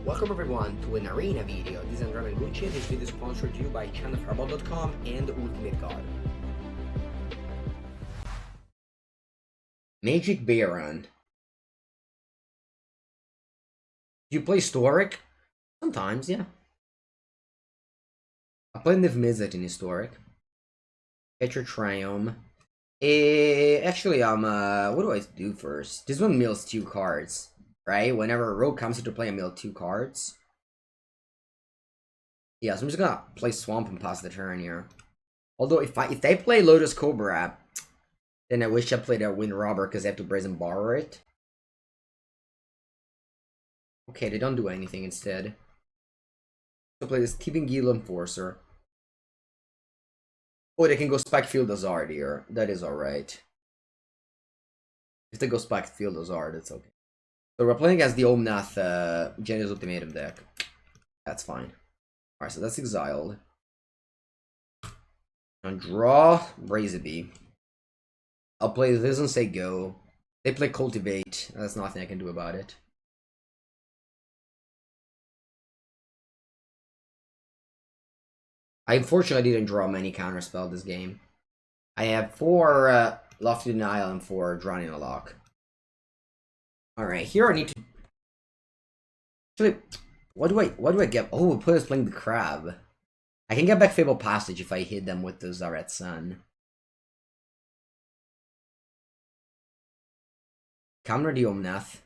Welcome everyone to an arena video. This is Andrea Mengucci and this video is sponsored to you by channelfireball.com and Ultimate God. Magic Baron. Do you play Historic? Sometimes, yeah. I play Niv-Mizzet in Historic. Get your Triumph. Actually, what do I do first? This one mills 2 cards, right? Whenever a rogue comes into play, I mill 2 cards. Yeah, so I'm just gonna play Swamp and pass the turn here. Although if they play Lotus Cobra, then I wish I played a Wind Robber because I have to Brazen Borrow it. Okay, they don't do anything instead. So play this Thieving Guild Enforcer. Oh, they can go Spike Field Azard here. That is alright. If they go Spike Field Azard, it's okay. So we're playing against the Omnath Genius Ultimatum deck. That's fine. Alright, so that's exiled. And draw Razorby. I'll play this and say go. They play Cultivate. There's nothing I can do about it. I unfortunately didn't draw many counterspell this game. I have 4 Lofty Denial and 4 Drawn in a Lock. Alright, here I need to... Actually, what do I get? Oh, player's playing the Crab. I can get back Fable Passage if I hit them with the Zaret Sun. Counter the Omnath.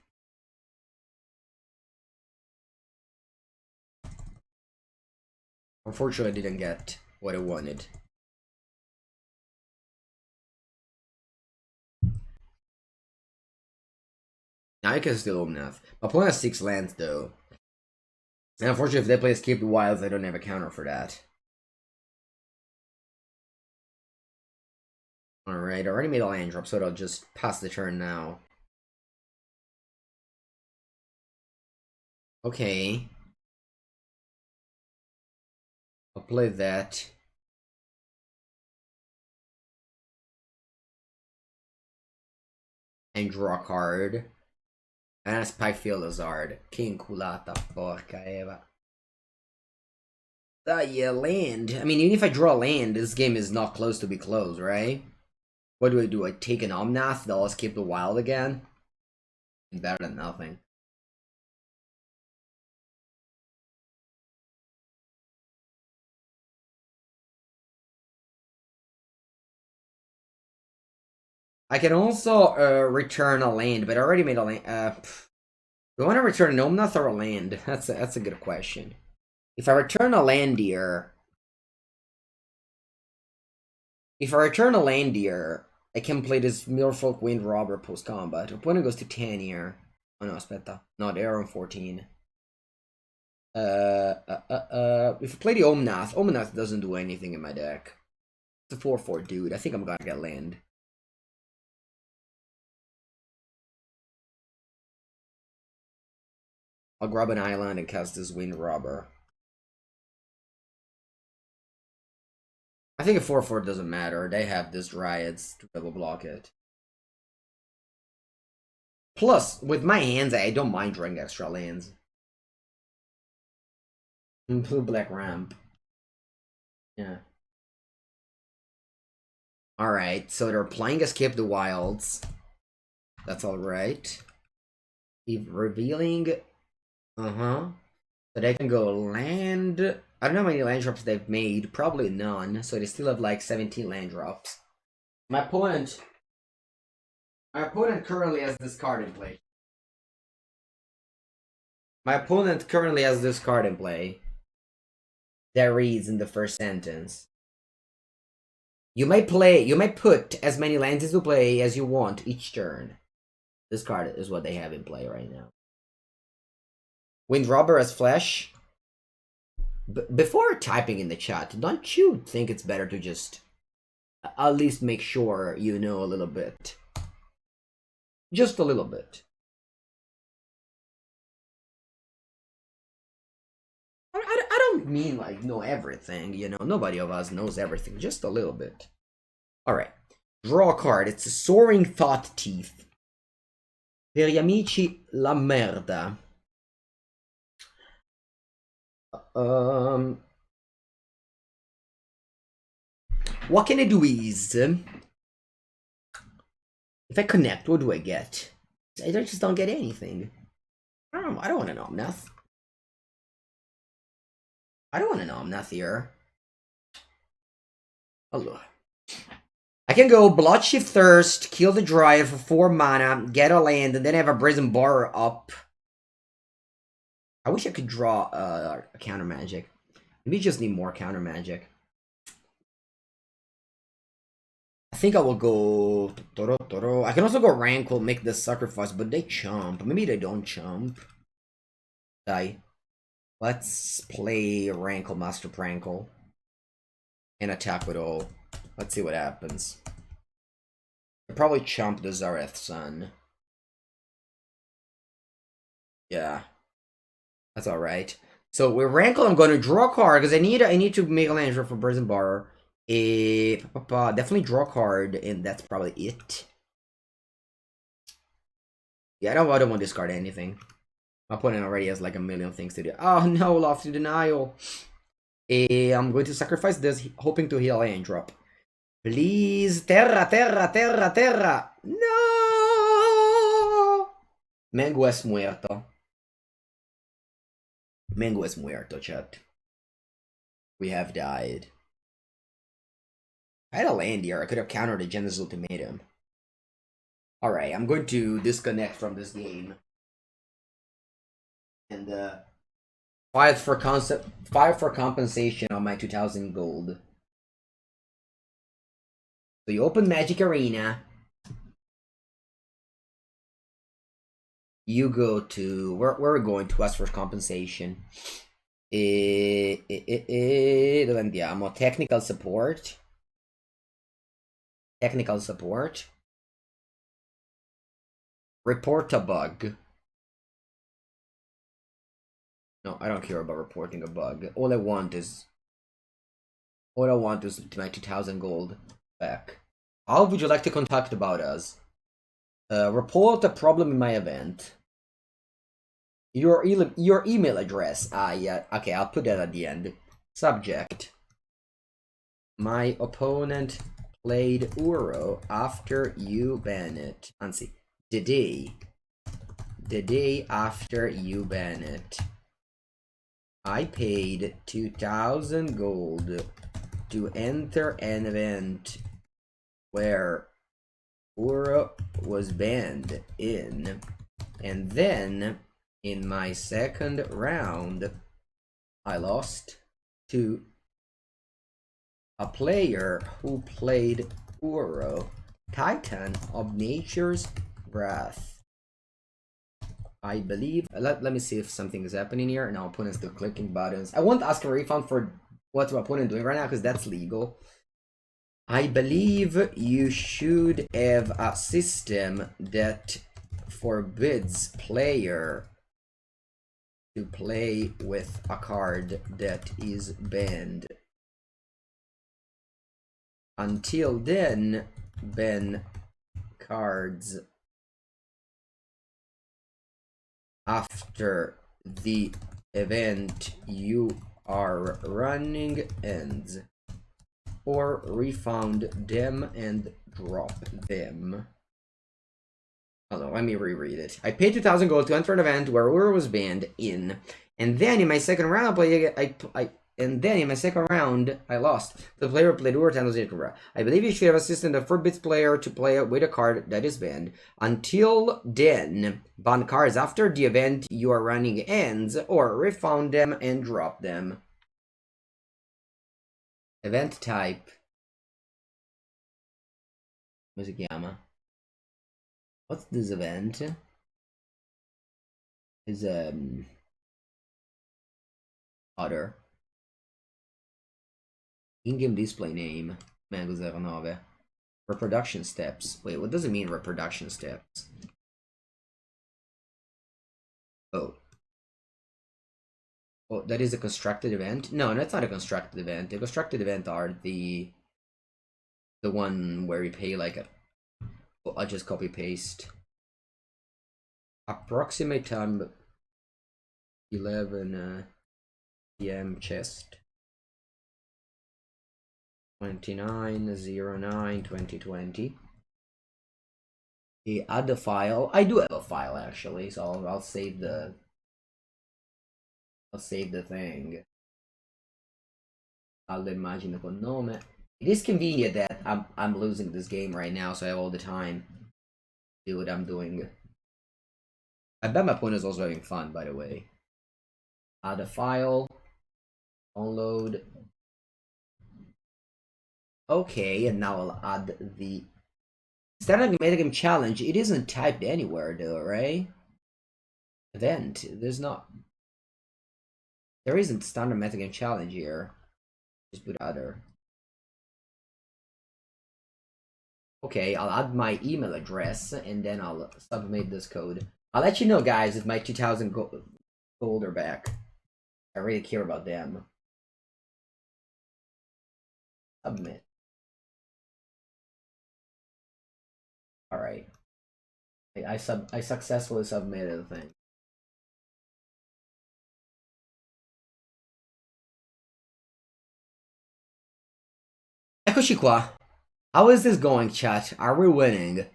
Unfortunately, I didn't get what I wanted. Now I can still Omnath. My opponent has 6 lands though. And unfortunately, if they play Escape the Wilds, I don't have a counter for that. Alright, I already made a land drop, so I'll just pass the turn now. Okay. I'll play that. And draw a card. And a Spike Field Azard. Que inculata porca Eva. Yeah, land. I mean, even if I draw land, this game is not close to be closed, right? What do? I take an Omnath, they'll escape the wild again? Better than nothing. I can also return a land, but I already made a land. Do I want to return an Omnath or a land? That's a good question. If I return a land here, I can play this Merfolk Wind Robber post combat. Opponent goes to 10 here. Oh no, aspetta. No, they're on 14. If I play the Omnath doesn't do anything in my deck. It's a 4/4 dude. I think I'm gonna get land. I'll grab an island and cast this Wind Robber. I think a 4/4 doesn't matter. They have this Dryads to double block it. Plus, with my hands, I don't mind drawing extra lands. Blue black ramp. Yeah. Alright, so they're playing Escape the Wilds. That's alright. Revealing. So they can go land. I don't know how many land drops they've made. Probably none. So they still have like 17 land drops. My opponent currently has this card in play. That reads in the first sentence. You may put as many lands into play as you want each turn. This card is what they have in play right now. Wind Robber as Flesh. Before typing in the chat, don't you think it's better to just at least make sure you know a little bit? Just a little bit. I don't mean like know everything, you know. Nobody of us knows everything, just a little bit. Alright. Draw a card. It's a Soaring Thought Teeth. Per gli amici la merda. What can I do is, if I connect, what do I get? I just don't get anything. I don't want to know enough. I don't want to know enough here. Hello. I can go Bloodshift Thirst, kill the Dryad for 4 mana, get a land, and then have a Brazen Bar up. I wish I could draw a counter magic. Maybe just need more counter magic. I think I will go Toro. I can also go Rankle, make the sacrifice, but they chump. Maybe they don't chump. Die. Let's play Rankle, Master Prankle. And attack with all. Let's see what happens. I'll probably chump the Zareth Sun. Yeah. That's alright. So with Rankle, I'm going to draw a card, because I need to make a land for Brazen Bar. Definitely draw a card, and that's probably it. Yeah, I don't want to discard anything. My opponent already has like a million things to do. Oh no, Lofty Denial. I'm going to sacrifice this, hoping to heal and drop. Please, Terra. No! Mengu es muerto. Mengu es muerto, chat. We have died. I had a land here. I could have countered a Genesis Ultimatum. Alright, I'm going to disconnect from this game. And fight for compensation on my 2000 gold. So you open Magic Arena. You go to where we're going to ask for compensation. Dove andiamo? Technical support. Technical support. Report a bug. No, I don't care about reporting a bug. All I want is my 2000 gold back. How would you like to contact about us? Report a problem in my event. Your email address. Yeah. Okay, I'll put that at the end. Subject. My opponent played Uro after you ban it. Anzi, the day after you ban it. I paid 2000 gold to enter an event where Uro was banned in, and then in my second round I lost to a player who played Uro, Titan of Nature's Wrath. I believe, let me see if something is happening here. Now opponent's still clicking buttons. I won't ask a refund for what's my opponent doing right now, because that's legal. I believe you should have a system that forbids player to play with a card that is banned. Until then, ban cards after the event you are running ends, or refund them and drop them. Hold on, let me reread it. I paid 2000 gold to enter an event where Uro was banned in, and then in my second round I lost. The player who played Uro. I believe you should have a system that forbids player to play with a card that is banned. Until then, ban cards after the event you are running ends, or refund them and drop them. Event type. Come si chiama? What's this event? Is other. In-game display name. Mango 09. Reproduction steps. Wait, what does it mean, reproduction steps? Oh. Oh, that is a constructed event? No, that's not a constructed event. The constructed event are the one where you pay like a... Oh, I'll just copy paste. Approximate time 11 PM chest. 29/09/2020. Add the file. I do have a file actually, so I'll save the. I'll save the thing. Immagine con nome. It is convenient that I'm losing this game right now, so I have all the time to do what I'm doing. I bet my opponent is also having fun, by the way. Add a file. Download. Okay, and now I'll add the standard metagame challenge. It isn't typed anywhere though, right? Event. There's not. There isn't standard metagame challenge here. Just put other. Okay, I'll add my email address and then I'll submit this code. I'll let you know, guys, if my 2,000 gold are back. I really care about them. Submit. All right. I successfully submitted the thing. Eccoci qua. How is this going, chat? Are we winning?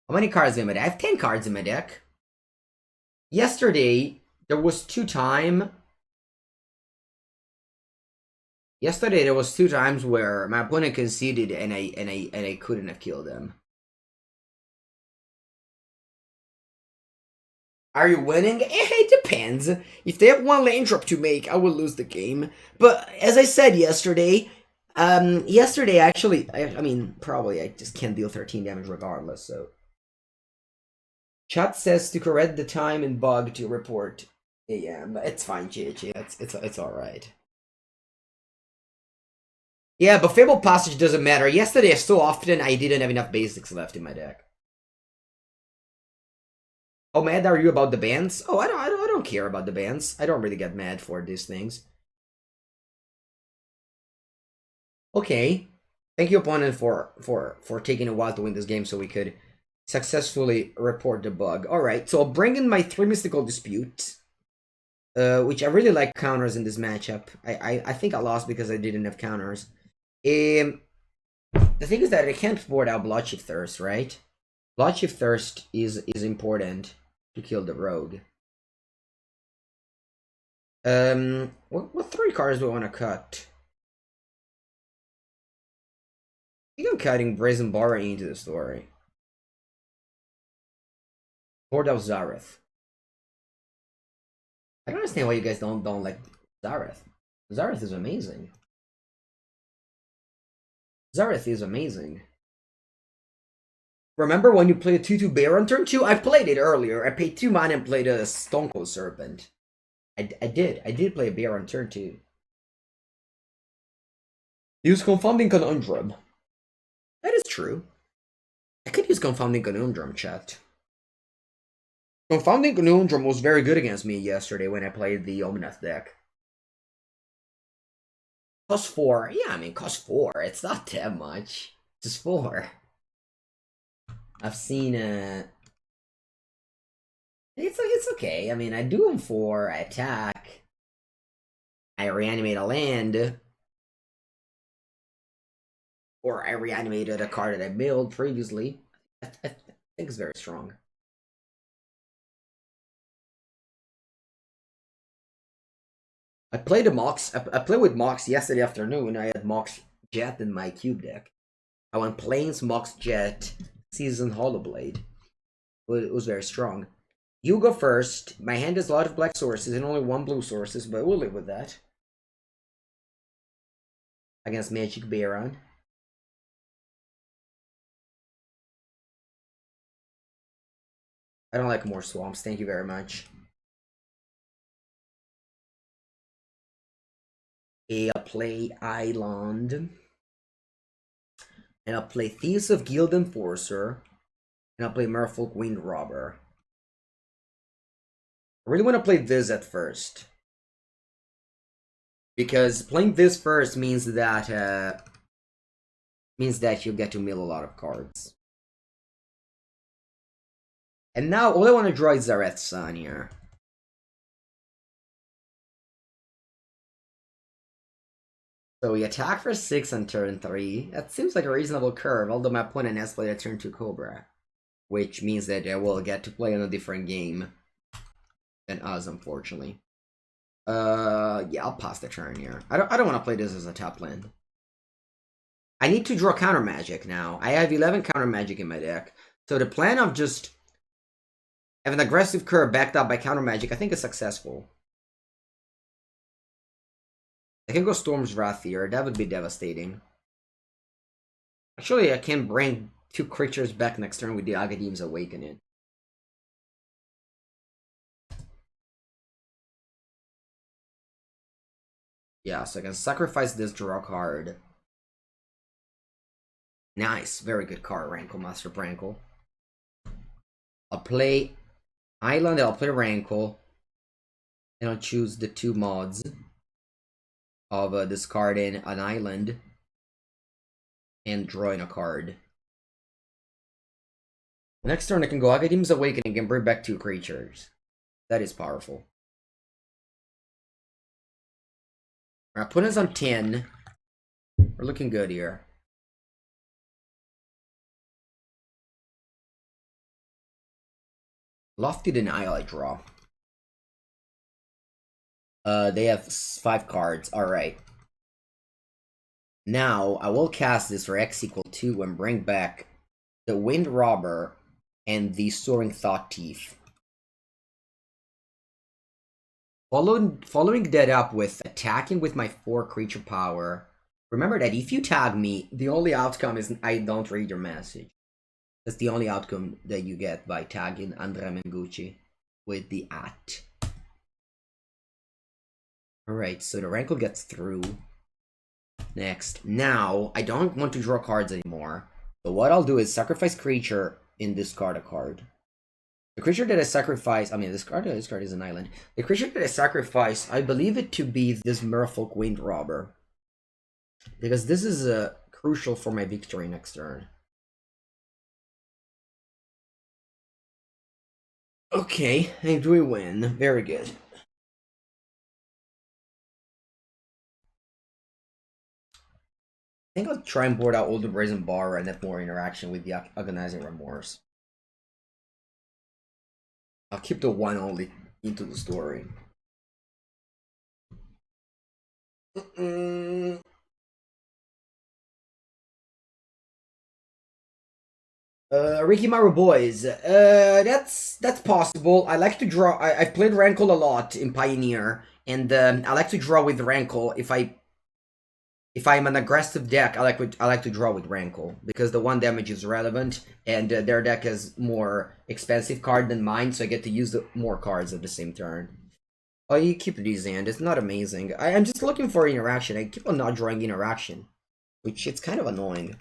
How many cards in my deck? I have 10 cards in my deck. Yesterday, there was two times where my opponent conceded and I couldn't have killed him. Are you winning? It depends. If they have one lane drop to make, I will lose the game. But as I said yesterday, actually, I mean, probably I just can't deal 13 damage regardless, so. Chat says to correct the time and bug to report AM. It's fine, GG. It's alright. Yeah, but Fable Passage doesn't matter. Yesterday, so often, I didn't have enough basics left in my deck. How mad are you about the bans? Oh, I don't care about the bans. I don't really get mad for these things. Okay. Thank you, opponent, for taking a while to win this game so we could successfully report the bug. Alright, so I'll bring in my 3 Mystical Dispute. Which I really like counters in this matchup. I think I lost because I didn't have counters. The thing is that I can't board out Bloodshift Thirst, right? Bloodshift Thirst is important to kill the rogue. What 3 cards do I want to cut? I think I'm cutting Brazen Borrow into the story. Board out Zareth. I don't understand why you guys don't like Zareth. Zareth is amazing. Zareth is amazing. Remember when you played a 2/2 bear on turn 2? I played it earlier. I paid 2 mana and played a Stone Cold Serpent. I did play a bear on turn 2. Use Confounding Conundrum. That is true. I could use Confounding Conundrum, chat. Confounding Conundrum was very good against me yesterday when I played the Omnath deck. Cost 4. Yeah, I mean, cost 4. It's not that much. It's just 4. I've seen it's okay. I mean, I do them 4. I attack. I reanimate a land. Or I reanimated a card that I milled previously. I think it's very strong. I played a Mox. I played with Mox yesterday afternoon. I had Mox Jet in my cube deck. I went Plains, Mox Jet, Season Hollowblade. It was very strong. You go first. My hand has a lot of black sources and only 1 blue sources, but we'll live with that. Against Magic Baron. I don't like more swamps. Thank you very much. I'll play Island. And I'll play Thieves of Guild Enforcer. And I'll play Merfolk Wind Robber. I really want to play this at first. Because playing this first means that you'll get to mill a lot of cards. And now all I want to draw is Zareth's Son here. So we attack for 6 on turn 3. That seems like a reasonable curve, although my opponent has played a turn 2 Cobra. Which means that they will get to play on a different game than us, unfortunately. Yeah, I'll pass the turn here. I don't want to play this as a top land. I need to draw counter magic now. I have 11 counter magic in my deck. So the plan of just having an aggressive curve backed up by counter magic, I think is successful. I can go Storm's Wrath here. That would be devastating. Actually, I can bring 2 creatures back next turn with the Aghadir's Awakening. Yeah, so I can sacrifice this, draw a card. Nice, very good card, Rankle, Master Rankle. I'll play Island, I'll play Rankle. And I'll choose the 2 mods of discarding an island and drawing a card. Next turn I can go Aghadir's Awakening and bring back 2 creatures. That is powerful. Our opponent's on 10. We're looking good here. Lofty Denial I draw. They have 5 cards. Alright. Now, I will cast this for X equal 2 and bring back the Wind Robber and the Soaring Thought Thief. Following that up with attacking with my 4 creature power. Remember that if you tag me, the only outcome is I don't read your message. That's the only outcome that you get by tagging Andrea Mengucci with the @ Alright, so the Rankle gets through. Next. Now, I don't want to draw cards anymore. So what I'll do is sacrifice creature and discard a card. The creature that I sacrifice, this card is an island. The creature that I sacrifice, I believe it to be this Merfolk Wind Robber. Because this is crucial for my victory next turn. Okay, and we win. Very good. I think I'll try and board out Older Brazen Bar and have more interaction with the Agonizing Remorse. I'll keep the 1 only into the story. Ricky Maru Boys. That's possible. I like to draw. I've played Rankle a lot in Pioneer, and I like to draw with Rankle. If I'm an aggressive deck, I like to draw with Rankle because the 1 damage is relevant, and their deck has more expensive card than mine, so I get to use more cards at the same turn. Oh, you keep these in. It's not amazing. I'm just looking for interaction. I keep on not drawing interaction, which it's kind of annoying.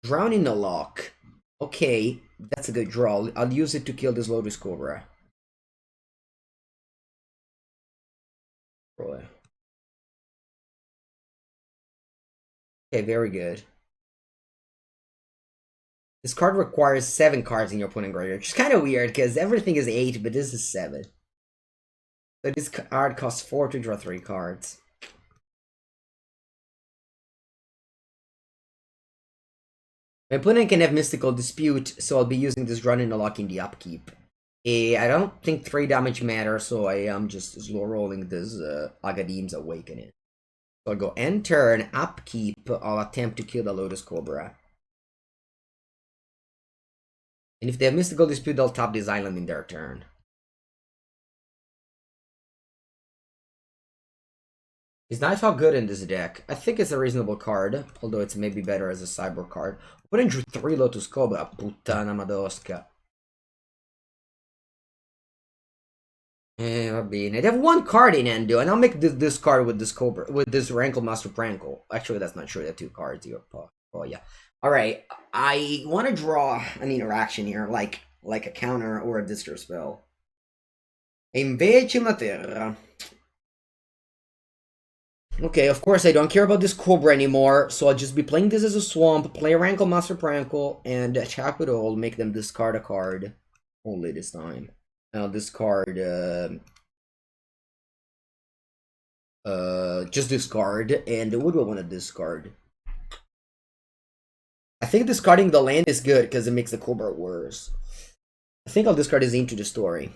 Drowning the Lock. Okay, that's a good draw. I'll use it to kill this Lotus Cobra. Boy. Okay, very good. This card requires 7 cards in your opponent graveyard, which is kind of weird because everything is 8, but this is 7. So this card costs 4 to draw 3 cards. My opponent can have Mystical Dispute, so I'll be using this Drowning the Lock in the upkeep. I don't think 3 damage matters, so I am just slow rolling this Aghadir's Awakening. So I'll go end turn, upkeep, I'll attempt to kill the Lotus Cobra. And if they have Mystical Dispute, they'll tap this island in their turn. Is Nightfall good in this deck? I think it's a reasonable card, although it's maybe better as a cyber card. Opponent drew 3 Lotus Cobra, puttana madosca. Va bene. They have 1 card in Endo, and I'll make this card with this Cobra, with this Rankle Master Prankle. Actually, that's not true. They have 2 cards here. Oh yeah. Alright, I want to draw an interaction here, like a counter or a disturb spell. E invece una terra. Okay, of course I don't care about this Cobra anymore, so I'll just be playing this as a Swamp, play Rankle, Master Prankle, and attack with all, make them discard a card. Only this time. I'll discard, just discard, and what do I want to discard? I think discarding the land is good, because it makes the Cobra worse. I think I'll discard his Into the Story.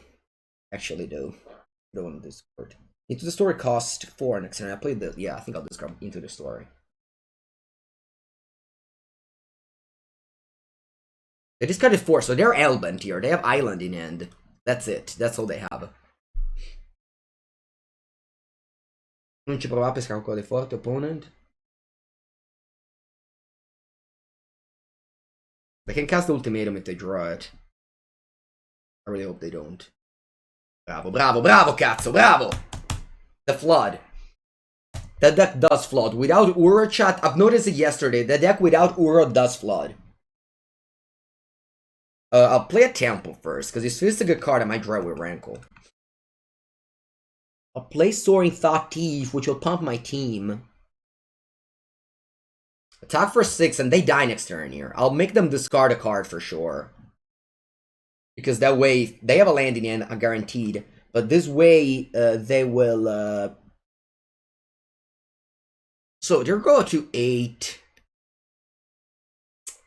Actually, though. I don't want to discard. Into the Story cost 4 next turn. I played the... Yeah, I think I'll discard Into the Story. They discarded 4, so they're Elbent here. They have Island in end. That's it. That's all they have. Non ci provava a pescare ancora di forte, opponent. They can cast the Ultimatum if they draw it. I really hope they don't. Bravo, bravo, bravo, cazzo, bravo! The Flood. That deck does Flood. Without Uro, chat, I've noticed it yesterday. The deck without Uro does Flood. I'll play a Temple first, because if it's a good card, I might draw with Rankle. I'll play Soaring Thought Thief, which will pump my team. Attack for 6, and they die next turn here. I'll make them discard a card for sure. Because that way, they have a land in the end, guaranteed. But this way, they will... So, they'll go to 8.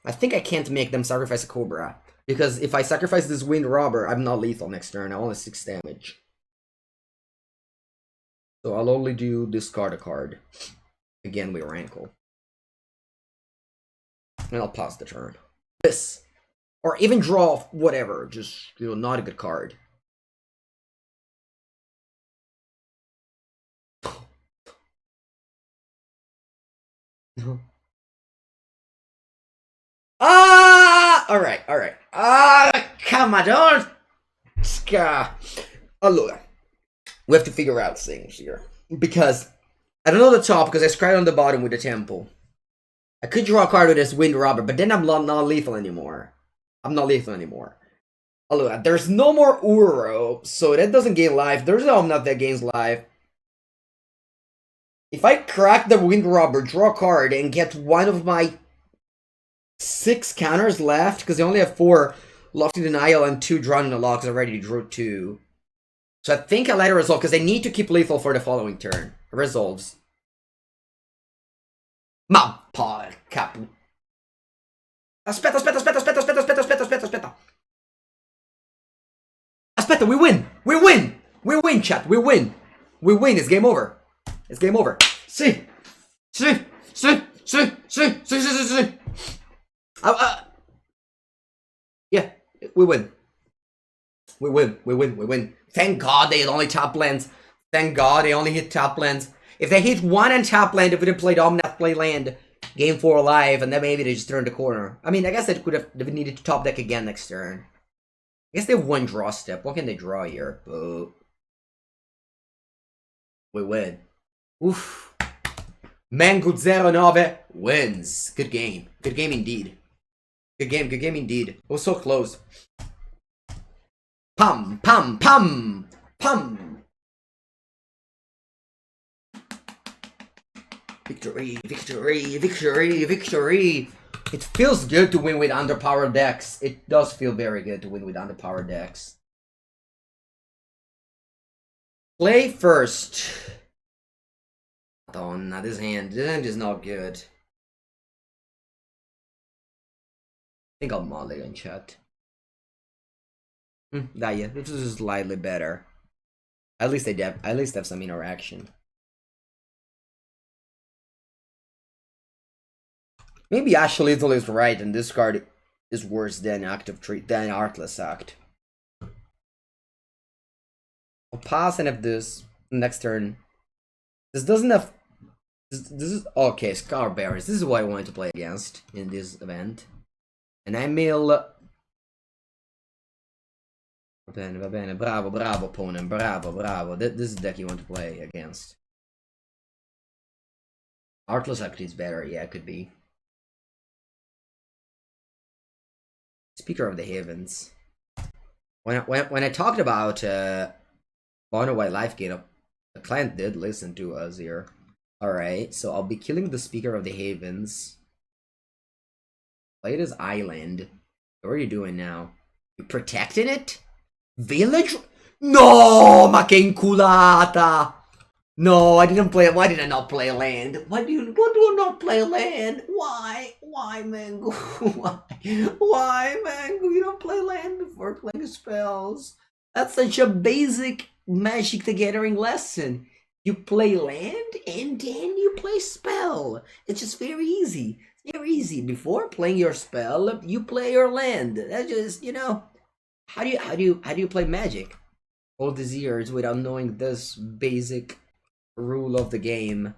I think I can't make them sacrifice a Cobra. Because if I sacrifice this Wind Robber, I'm not lethal next turn. I only 6 damage. So I'll only do discard a card. Again with Rankle. And I'll pass the turn. This. Or even draw whatever. Just, you know, not a good card. Alright, alright. Come on, don't. Allora. We have to figure out things here. Because I don't know the top, because I scryed on the bottom with the Temple. I could draw a card with this Wind Robber, but then I'm not lethal anymore. I'm not lethal anymore. Allora, there's no more Uro, so that doesn't gain life. There's no enough that gains life. If I crack the Wind Robber, draw a card, and get one of my 6 counters left, because I only have 4 Lofty Denial and 2 drawn in the lock, because I already drew 2. So I think I let it resolve, because I need to keep lethal for the following turn. It resolves. Ma porca. Aspetta, aspetta, aspetta, aspetta, aspetta, aspetta, aspetta, aspetta, aspetta. Aspetta, we win! We win! We win, chat, we win! We win, it's game over. It's game over. See! See! See! See! See! See! See! See! Yeah, we win. We win, we win, we win. Thank God they only top lands. Thank God they only hit top lands. If they hit 1 and top land, if we didn't play Dominant, play land, game 4 live, and then maybe they just turned the corner. I mean, I guess they could have needed to top deck again next turn. I guess they have 1 draw step. What can they draw here? Boo. We win. Oof. Mengucci 09 wins. Good game. Good game indeed. Good game indeed. It was so close. Pum, pum, pum, pum. Victory, victory, victory, victory. It feels good to win with underpowered decks. It does feel very good to win with underpowered decks. Play first. Madonna, this hand is not good. I think I'll molly in chat. Yeah, this is slightly better. At least they have some interaction. Maybe Ash Lethal is right, and this card is worse than Artless Act. I'll pass and have this next turn. This doesn't have. This is okay. Scar Bearers. This is what I wanted to play against in this event. And I mill. Va bene, bravo, bravo, opponent, bravo, bravo. This is the deck you want to play against. Artless Act is better, yeah, it could be. Speaker of the Heavens. When I talked about Bono White Life Gate, the client did listen to us here. Alright, so I'll be killing the Speaker of the Havens. Play this island. What are you doing now? You protecting it? Village? No! Ma che inculata! No, I didn't play. Why did I not play land? Why do you not play land? Why? Why, Mango? Why? Why, Mango? You don't play land before playing spells. That's such a basic Magic the Gathering lesson. You play land and then you play spell. It's just very easy. Very easy. Before playing your spell, you play your land. That's just, you know, how do you play Magic all these years without knowing this basic rule of the game?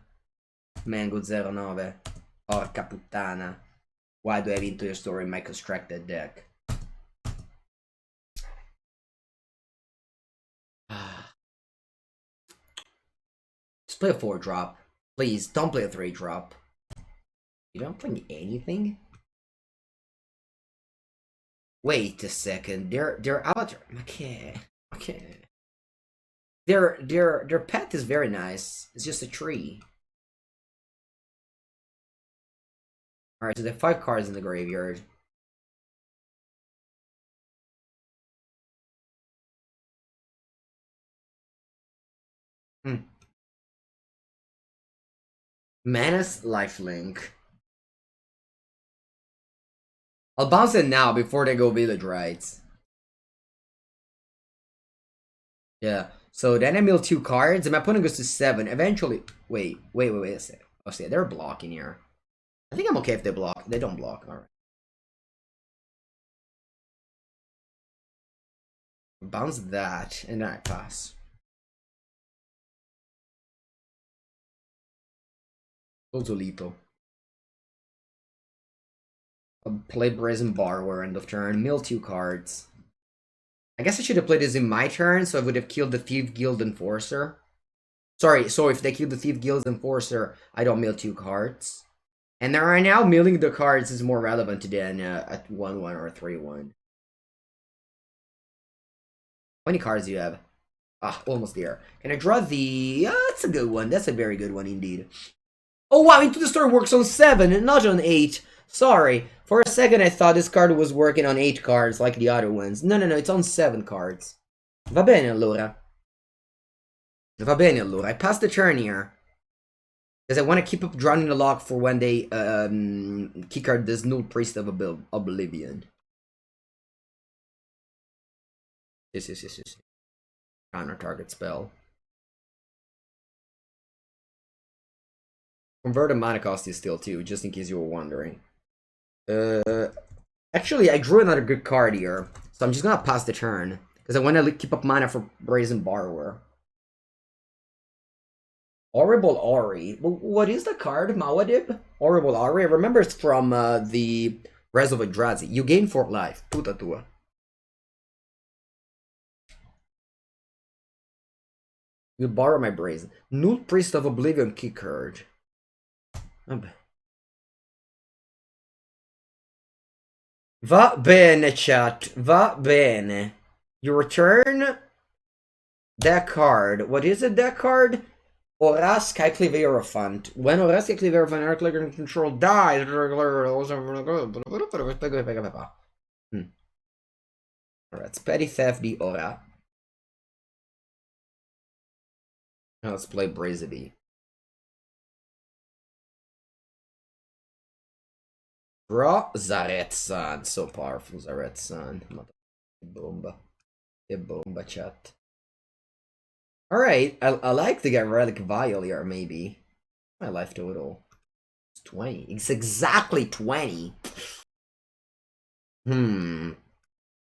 Mango09. Porca puttana. Why do I have into your story my constructed deck? Just play a 4-drop. Please, don't play a 3-drop. You don't play anything? Wait a second. They're out. Okay. Okay. Their pet is very nice. It's just a tree. Alright, so they have 5 cards in the graveyard. Mana's lifelink. I'll bounce it now before they go village rights. Yeah. So then I mill 2 cards, and my opponent goes to 7. Eventually, wait a second. Oh, see, they're blocking here. I think I'm okay if they block. They don't block. All right. Bounce that, and then I pass. Solito. I'll play Brazen Borrower end of turn. Mill 2 cards. I guess I should have played this in my turn, so I would have killed the Thief Guild Enforcer. Sorry, so if they kill the Thief Guild Enforcer, I don't mill 2 cards. And then right now, milling the cards is more relevant than at 1-1 or 3-1. How many cards do you have? Ah, almost there. Can I draw the... that's a good one. That's a very good one indeed. Oh wow, Into the Story works on 7 and not on 8. Sorry. For a second I thought this card was working on 8 cards like the other ones. No, it's on 7 cards. Va bene allora. Va bene allora. I passed the turn here. Because I want to keep up drawing the lock for when they kick out this Null Priest of Oblivion. Yes. Counter target spell. Convert a mana cost is still 2, just in case you were wondering. Actually, I drew another good card here, so I'm just gonna pass the turn. Because I want to keep up mana for Brazen Borrower. Horrible Ori. What is the card, Mawadib? Horrible Ori. I remember it's from the Res of Eldrazi. You gain 4 life. Puta tua. You borrow my Brazen. Null Priest of Oblivion key card. Va bene, chat. Va bene. You return that card. What is it, that card? Aura Skyclave Hierophant. When Aura Skyclave Hierophant Arclicker control dies. Alright, it's Petty Theft the Aura. Now let's play Braziby. Draw Zaret Sun. So powerful, Zaret Sun. Bomba. Que bomba, chat. Alright, I like to get Relic Vial here, maybe. My life total. It's 20. It's exactly 20.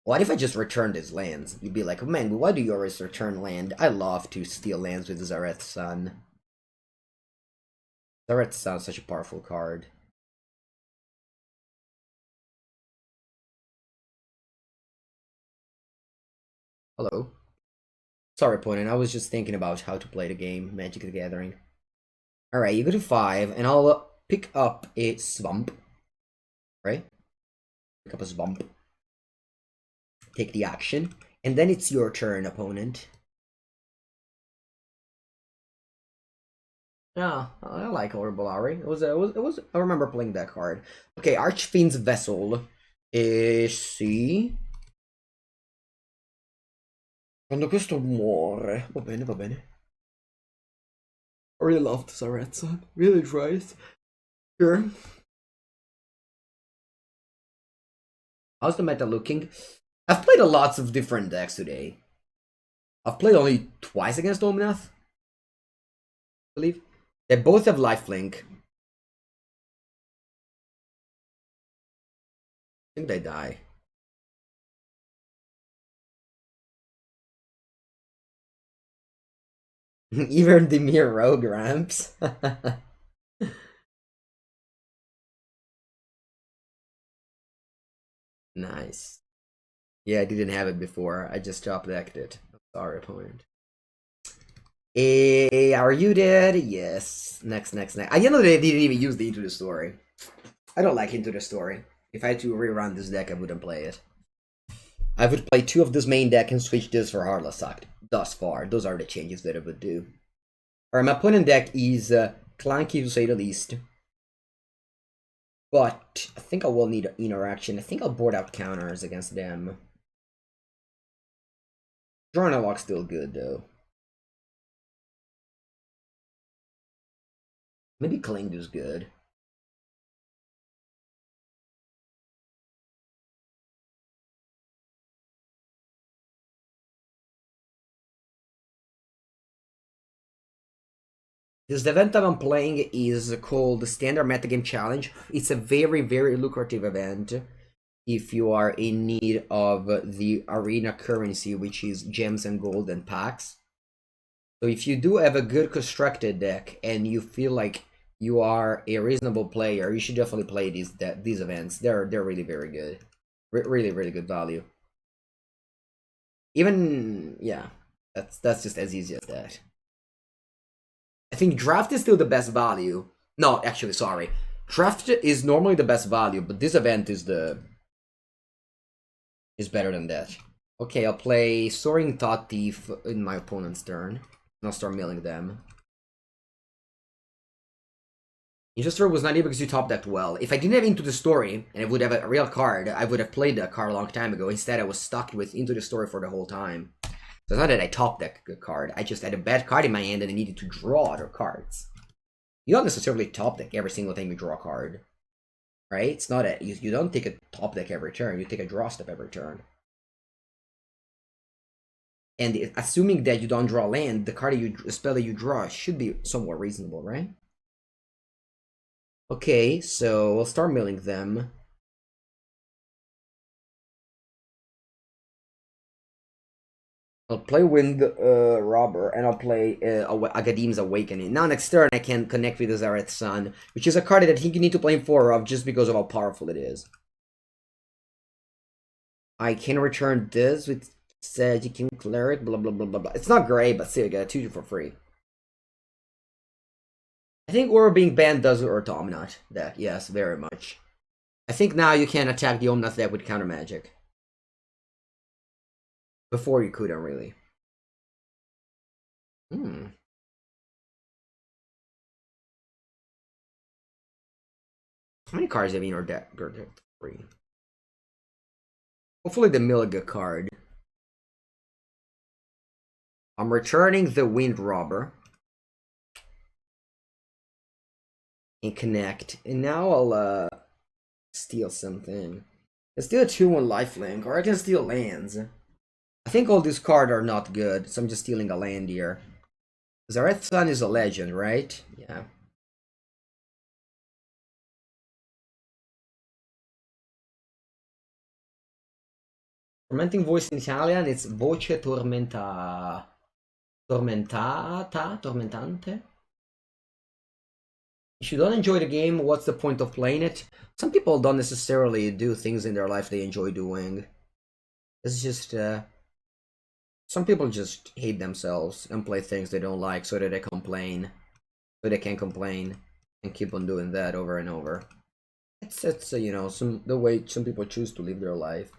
What if I just returned his lands? You'd be like, man, why do you always return land? I love to steal lands with Zareth Sun. Zareth Sun is such a powerful card. Hello. Sorry, opponent. I was just thinking about how to play the game, Magic the Gathering. Alright, you go to 5, and I'll pick up a Swamp. Right? Pick up a Swamp. Take the action. And then it's your turn, opponent. Yeah, I like Orbolari. It was. I remember playing that card. Okay, Archfiend's Vessel is C. Quando questo muore, va bene, va bene. I really loved Sarezza. Really tries. Sure. How's the meta looking? I've played a lots of different decks today. I've played only twice against Omnath, I believe. They both have lifelink. I think they die. Even Dimir Rogue ramps. Nice. Yeah, I didn't have it before. I just top decked it. Sorry, opponent. Are you dead? Yes. Next. I know they didn't even use the Into the Story. I don't like Into the Story. If I had to rerun this deck, I wouldn't play it. I would play 2 of this main deck and switch this for Heartless Act. Thus far, those are the changes that I would do. Alright, my opponent deck is clunky to say the least. But I think I will need interaction. I think I'll board out counters against them. Drawing a lock's still good though. Maybe Cling is good. This event that I'm playing is called the Standard Metagame Challenge. It's a very, very lucrative event if you are in need of the arena currency, which is gems and gold and packs. So if you do have a good constructed deck and you feel like you are a reasonable player, you should definitely play these events. They're really very good. Really, really good value. Even yeah, that's just as easy as that. I think draft is still the best value. No, actually, sorry. Draft is normally the best value, but this event is better than that. Okay, I'll play Soaring Thought Thief in my opponent's turn. And I'll start milling them. Into the Story was not able because you top decked well. If I didn't have Into the Story, and I would have a real card, I would have played that card a long time ago. Instead, I was stuck with Into the Story for the whole time. So it's not that I top decked a card, I just had a bad card in my hand and I needed to draw other cards. You don't necessarily top deck every single time you draw a card. Right? It's not a you don't take a top deck every turn, you take a draw step every turn. And assuming that you don't draw land, the spell that you draw should be somewhat reasonable, right? Okay, so we'll start milling them. I'll play Wind Robber, and I'll play Agadim's Awakening. Now next turn I can connect with the Zareth Sun, which is a card that I think you need to play 4 of just because of how powerful it is. I can return this with King Cleric, blah blah blah blah blah. It's not great, but still you get a 2 for free. I think Aura being banned does hurt Omnath deck, yes, very much. I think now you can attack the Omnath deck with counter magic. Before you couldn't really. How many cards have you in your deck? 3. Hopefully the Milliga card. I'm returning the Wind Robber. And connect. And now I'll steal something. I steal a 2/1 lifelink, or I can steal lands. I think all these cards are not good, so I'm just stealing a land here. Zareth Sun is a legend, right? Yeah. Tormenting voice in Italian, it's voce tormentata. Tormentante? If you don't enjoy the game, what's the point of playing it? Some people don't necessarily do things in their life they enjoy doing. It's just, some people just hate themselves and play things they don't like so that they complain. So they can complain and keep on doing that over and over. It's you know, the way some people choose to live their life.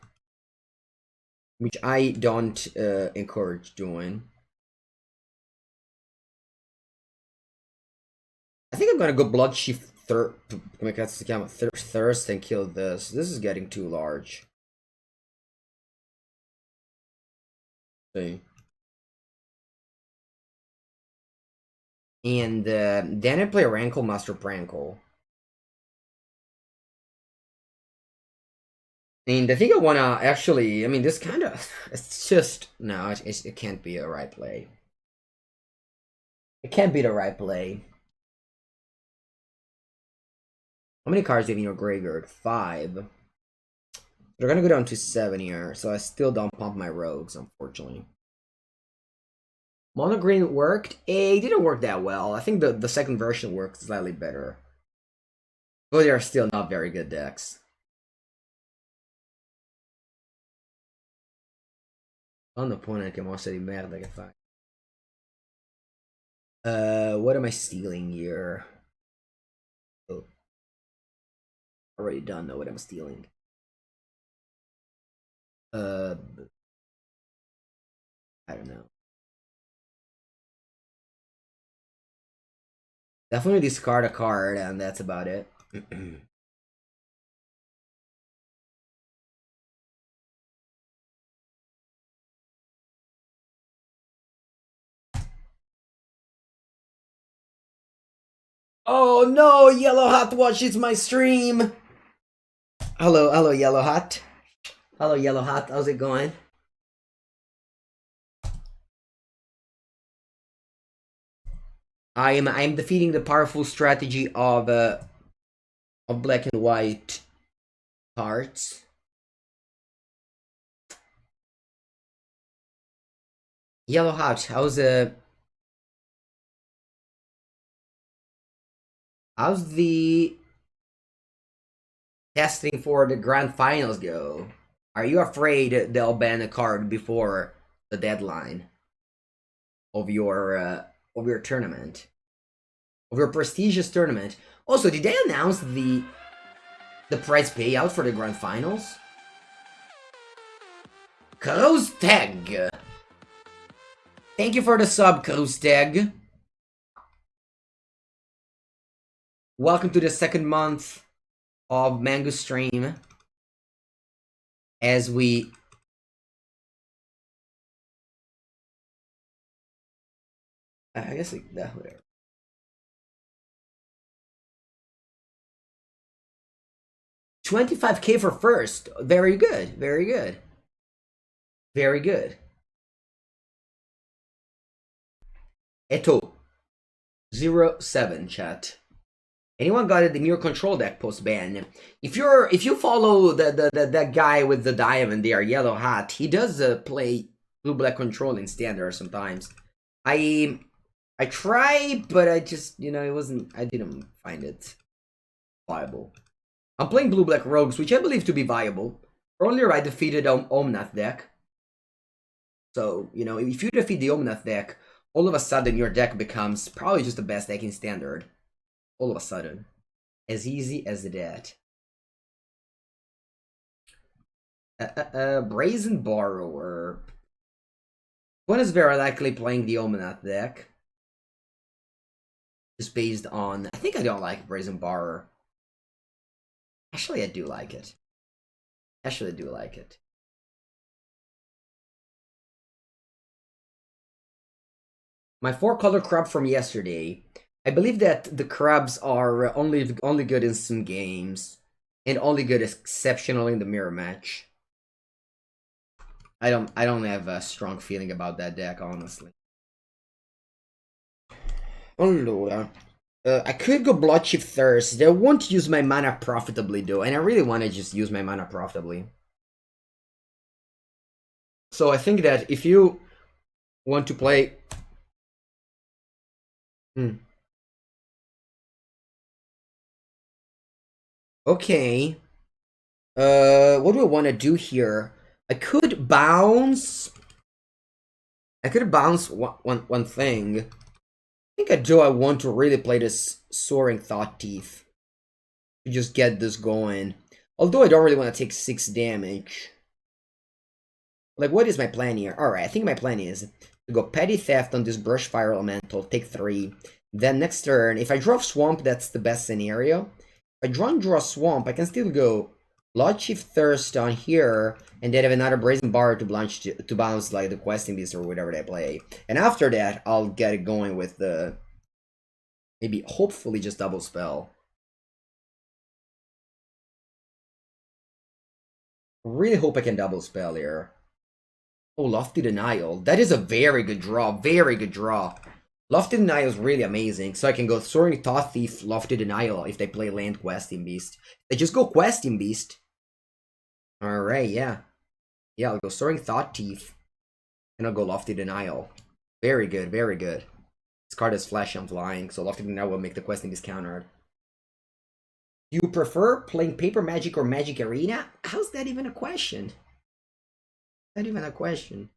Which I don't encourage doing. I think I'm gonna go Bloodchief Thirst and kill this. This is getting too large. See. And then I play Rankle Master Prankle. And I think I wanna actually, I mean, this kind of, it's just, no, it can't be a right play. It can't be the right play. How many cards do you have in your graveyard? 5. They're gonna go down to 7 here, so I still don't pump my rogues, unfortunately. Mono green worked? It didn't work that well. I think the second version worked slightly better. But they are still not very good decks. On the point, che mossa di merda che fai. What am I stealing here? Oh. Already done know what I'm stealing. I don't know. Definitely discard a card, and that's about it. Oh no, Yellow Hot watches my stream. Hello, Yellow Hot. Hello, Yellow Hot. How's it going? I'm defeating the powerful strategy of black and white cards. Yellow Hot, how's the testing for the grand finals go? Are you afraid they'll ban a card before the deadline of your tournament, of your prestigious tournament? Also, did they announce the prize payout for the grand finals? Krosteg! Thank you for the sub, Krosteg. Welcome to the second month of Mango stream. As we I guess like that, whatever. $25K for first. Very good. Very good. Very good. Eto 07 chat. Anyone got a Dimir control deck post ban? If you follow that guy with the diamond there, Yellow Hat, he does play blue black control in standard sometimes. I try, but I just I didn't find it viable. I'm playing blue black rogues, which I believe to be viable. Earlier I defeated Omnath deck. So, if you defeat the Omnath deck, all of a sudden your deck becomes probably just the best deck in standard. All of a sudden. As easy as that. Brazen Borrower. One is very likely playing the Omnath deck. Just based on... I think I don't like Brazen Borrower. Actually, I do like it. Actually, I do like it. My 4-color crab from yesterday. I believe that the crabs are only good in some games, and only good exceptionally in the mirror match. I don't have a strong feeling about that deck, honestly. Allora, I could go Bloodchief Thirst. I won't use my mana profitably though, and I really want to just use my mana profitably. So I think that if you want to play... Okay. What do I want to do here? I could bounce... I could bounce one thing. I think I want to really play this Soaring Thought Teeth. To just get this going. Although I don't really want to take 6 damage. Like, what is my plan here? Alright, I think my plan is to go Petty Theft on this Brushfire Elemental, take 3. Then next turn, if I draw Swamp, that's the best scenario. If I draw Swamp, I can still go Lordship Thirst on here, and then have another Brazen Bar to bounce like the Questing Beast or whatever they play. And after that, I'll get it going with the maybe hopefully just double spell. Really hope I can double spell here. Oh, Lofty Denial. That is a very good draw. Very good draw. Lofty Denial is really amazing. So I can go Soaring Thought Thief, Lofty Denial if they play land Questing Beast. They just go Questing Beast. Alright, yeah. Yeah, I'll go Soaring Thought Thief. And I'll go Lofty Denial. Very good, very good. This card is Flash and Flying, so Lofty Denial will make the Questing Beast countered. Do you prefer playing Paper Magic or Magic Arena? How's that even a question? Not even a question.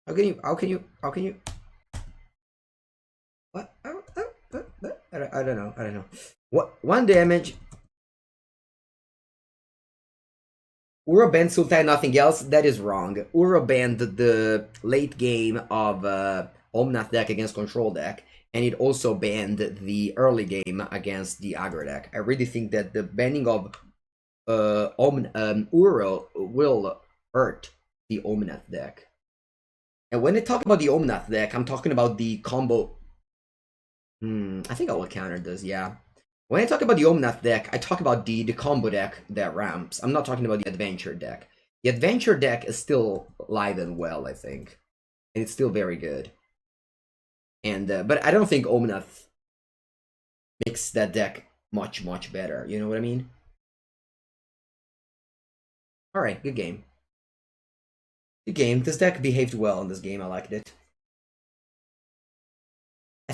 How can you what? I don't know. What? 1 damage. Uro banned Sultai, nothing else. That is wrong. Uro banned the late game of Omnath deck against Control deck, and it also banned the early game against the aggro deck. I really think that the banning of Uro will hurt the Omnath deck. And when I talk about the Omnath deck, I'm talking about the combo. I think I will counter this, yeah. When I talk about the Omnath deck, I talk about the combo deck that ramps. I'm not talking about the adventure deck. The adventure deck is still alive and well, I think. And it's still very good. And but I don't think Omnath makes that deck much better. You know what I mean? Alright, good game. Good game. This deck behaved well in this game. I liked it. I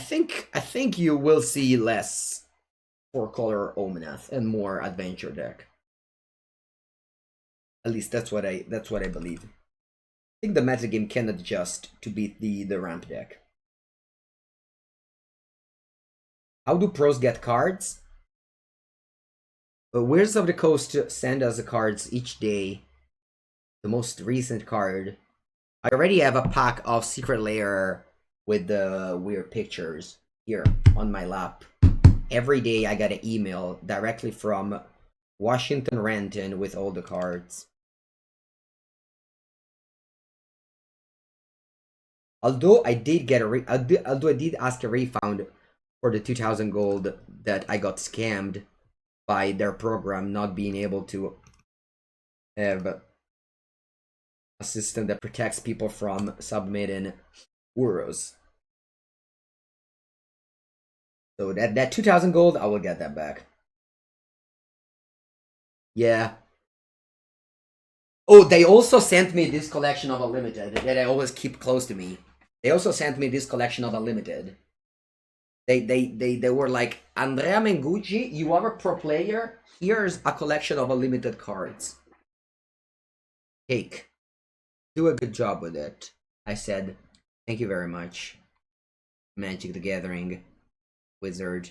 think you will see less 4-color Omnath and more adventure deck. At least that's what I believe. I think the metagame can adjust to beat the ramp deck. How do pros get cards? Wizards of the Coast send us the cards each day. The most recent card. I already have a pack of Secret Lair with the weird pictures here on my lap. Every day I got an email directly from Washington Renton with all the cards. Although I did get although I did ask a refund for the 2,000 gold that I got scammed by their program not being able to have a system that protects people from submitting euros. So that 2,000 gold, I will get that back. Yeah. Oh, they also sent me this collection of Unlimited that I always keep close to me. They also sent me this collection of Unlimited. They were like, Andrea Mengucci, you are a pro player. Here's a collection of Unlimited cards. Take. Do a good job with it. I said, thank you very much. Magic the Gathering, Wizard,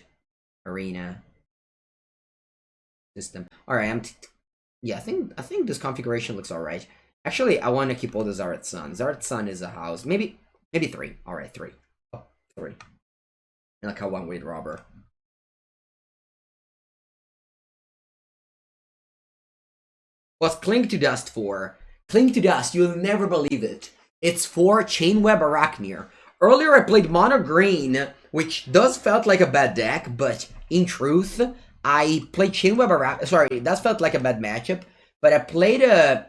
Arena, System. Alright, yeah, I think this configuration looks alright. Actually, I want to keep all the Zaret Sun. Zaret Sun is a house. Maybe 3. Alright, 3. Oh, 3. Like a one-way robber. What's Cling to Dust for? Cling to Dust, you'll never believe it. It's for Chainweb Arachneer. Earlier I played Mono Green, which does felt like a bad deck, but in truth, I played Chainweb Arachneer. Sorry, that felt like a bad matchup, but I played a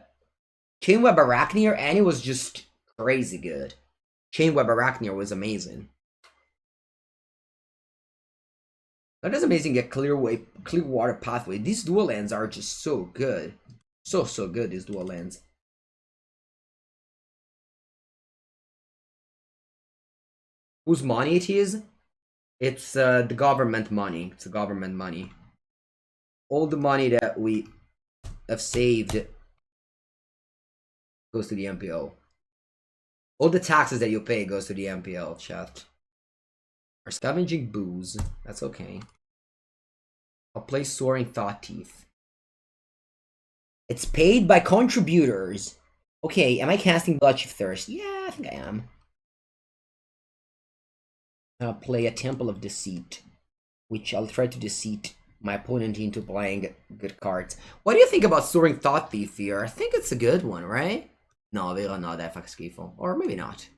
Chainweb Arachneer and it was just crazy good. Chainweb Arachneer was amazing. That is amazing. Get clear water pathway. These dual lands are just so good. So good, these dual lands. Whose money it is? It's the government money. It's the government money. All the money that we have saved goes to the MPO. All the taxes that you pay goes to the MPL, chat. Are scavenging booze. That's okay. I'll play Soaring Thought Teeth. It's paid by contributors. Okay, am I casting Bloodchief Thirst? Yeah, I think I am. play a Temple of Deceit, which I'll try to deceit my opponent into playing good cards. What do you think about Soaring Thought Thief here? I think it's a good one, right? No, vero no, dai, fa schifo. Or maybe not.